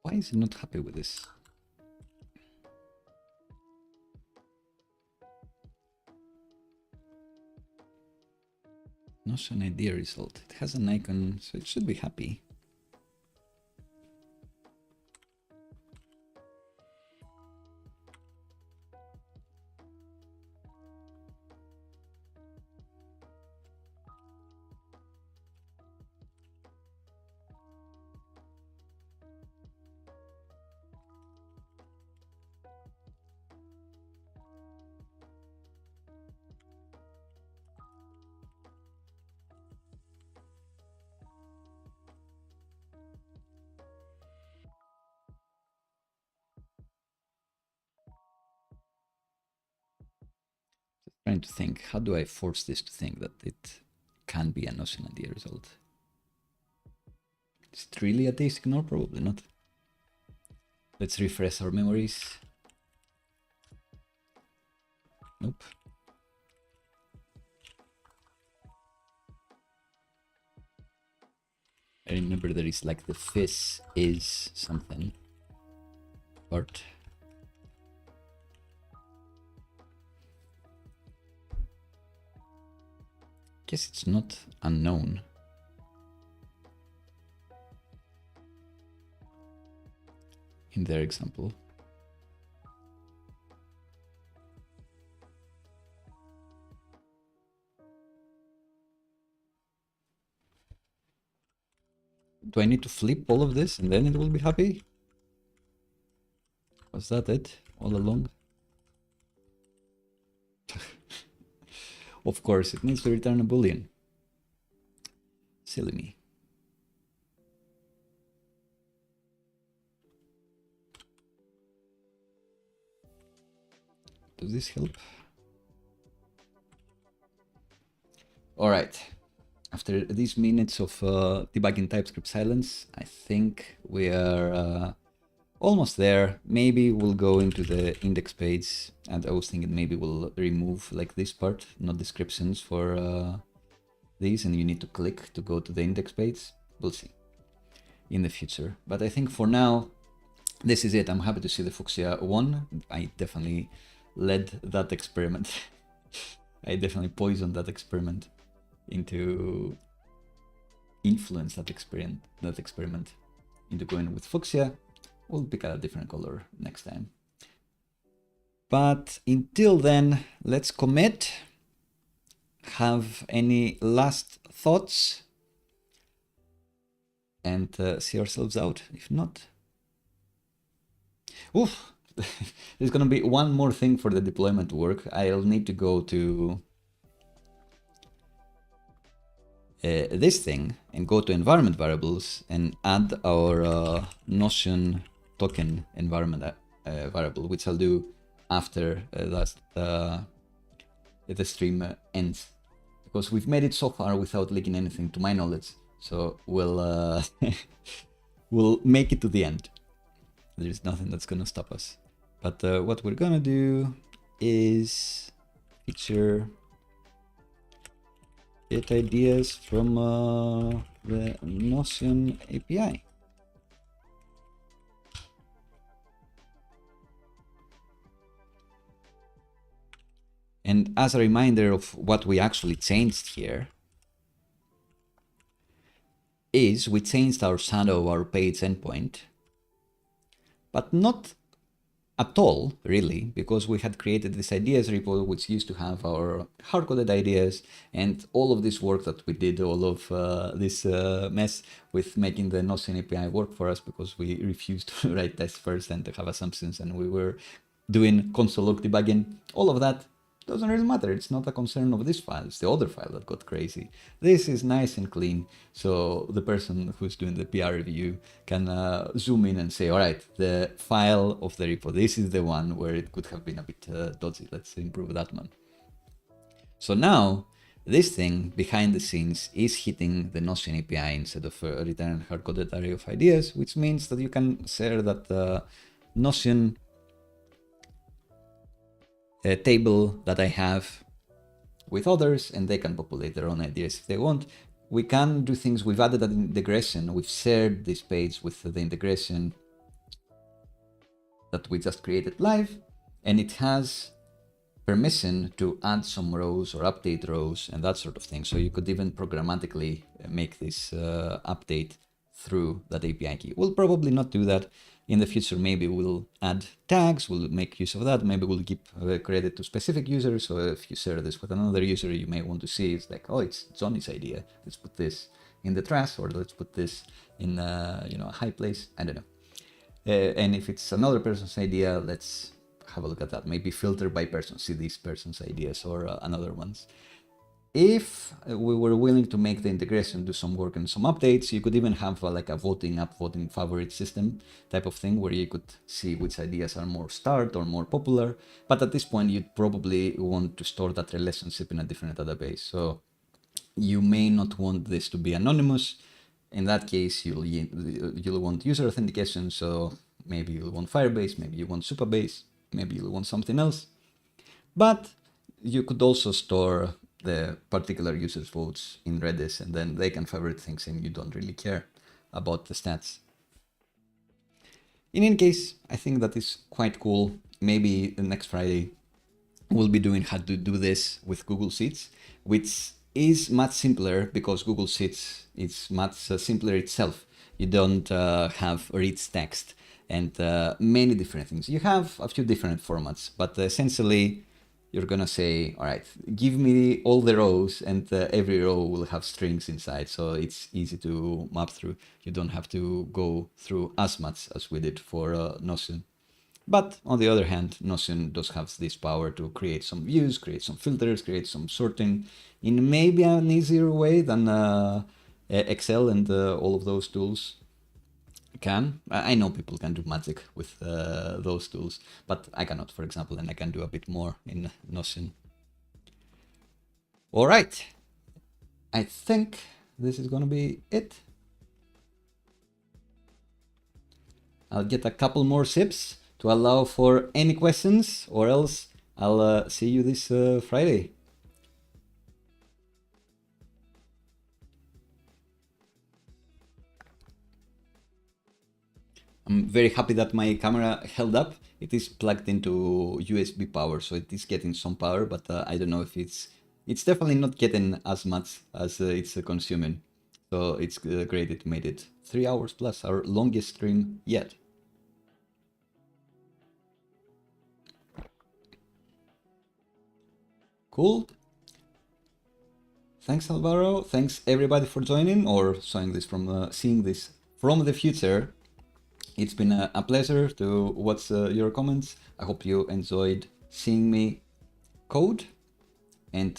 Why is it not happy with this? Notion idea result. It has an icon, so it should be happy. trying to think, how do I force this to think that it can be a Notion idea result? Is it really a taste ignore? Probably not. Let's refresh our memories. Nope. I remember there is like the fizz is something part. Guess it's not unknown. In their example. Do I need to flip all of this and then it will be happy? Was that it all along? Of course, it needs to return a boolean. Silly me. Does this help? All right. After these minutes of debugging TypeScript silence, I think we are almost there. Maybe we'll go into the index page, and I was thinking maybe we'll remove like this part, not descriptions for these, and you need to click to go to the index page. We'll see in the future. But I think for now, this is it. I'm happy to see the Fuchsia 1. I definitely led that experiment. I definitely poisoned that experiment into influence that experiment into going with Fuchsia. We'll pick a different color next time. But until then, let's commit. Have any last thoughts? And see ourselves out. If not, oof, there's gonna be one more thing for the deployment to work. I'll need to go to this thing and go to environment variables and add our Notion token environment variable, which I'll do after the stream ends, because we've made it so far without leaking anything to my knowledge. So we'll we'll make it to the end. There's nothing that's gonna stop us. But what we're gonna do is feature get ideas from the Notion API. And as a reminder of what we actually changed here, is we changed our shadow, our page endpoint, but not at all, really, because we had created this ideas repo, which used to have our hard-coded ideas and all of this work that we did, all of this mess with making the Notion API work for us, because we refused to write tests first and to have assumptions, and we were doing console log debugging. All of that doesn't really matter. It's not a concern of this file. It's the other file that got crazy. This is nice and clean, so the person who's doing the PR review can zoom in and say, all right, the file of the repo, this is the one where it could have been a bit dodgy. Let's improve that one. So now this thing behind the scenes is hitting the Notion API instead of return hard-coded array of ideas, which means that you can share that Notion table that I have with others, and they can populate their own ideas if they want. We can do things. We've added an integration. We've shared this page with the integration that we just created live, and it has permission to add some rows or update rows and that sort of thing. So you could even programmatically make this update through that API key. We'll probably not do that. In the future, maybe we'll add tags, we'll make use of that. Maybe we'll give credit to specific users. So if you share this with another user, you may want to see it's like, oh, it's Johnny's idea. Let's put this in the trash, or let's put this in a high place. I don't know. And if it's another person's idea, let's have a look at that. Maybe filter by person, see this person's ideas or another ones. if we were willing to make the integration, do some work and some updates, you could even have like a voting favorite system type of thing where you could see which ideas are more start or more popular. But at this point, you'd probably want to store that relationship in a different database. So you may not want this to be anonymous. In that case, you'll want user authentication. So maybe you'll want Firebase, maybe you want Supabase, maybe you'll want something else. But you could also store the particular user's votes in Redis, and then they can favorite things and you don't really care about the stats. In any case, I think that is quite cool. Maybe the next Friday we'll be doing how to do this with Google Sheets, which is much simpler because Google Sheets is much simpler itself. You don't have rich text and many different things. You have a few different formats, but essentially you're gonna say, all right, give me all the rows, and every row will have strings inside, so it's easy to map through. You don't have to go through as much as we did for Notion. But on the other hand, Notion does have this power to create some views, create some filters, create some sorting in maybe an easier way than Excel and all of those tools can. I know people can do magic with those tools, but I cannot, for example, and I can do a bit more in Notion. All right, I think this is gonna be it. I'll get a couple more sips to allow for any questions, or else I'll see you this Friday. I'm very happy that my camera held up. It is plugged into USB power, so it is getting some power, but I don't know if it's definitely not getting as much as it's consuming. So it's great it made it 3 hours plus, our longest stream yet. Cool. Thanks, Alvaro. Thanks everybody for joining or seeing this from the future. It's been a pleasure to watch your comments. I hope you enjoyed seeing me code and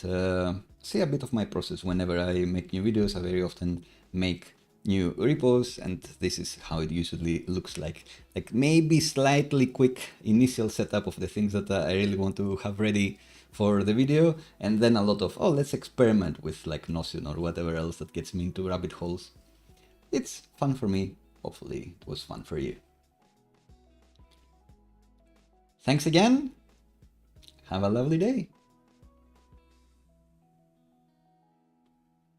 see a bit of my process. Whenever I make new videos, I very often make new repos, and this is how it usually looks like maybe slightly quick initial setup of the things that I really want to have ready for the video, and then a lot of, oh, let's experiment with like Notion or whatever else that gets me into rabbit holes. It's fun for me. Hopefully it was fun for you. Thanks again. Have a lovely day.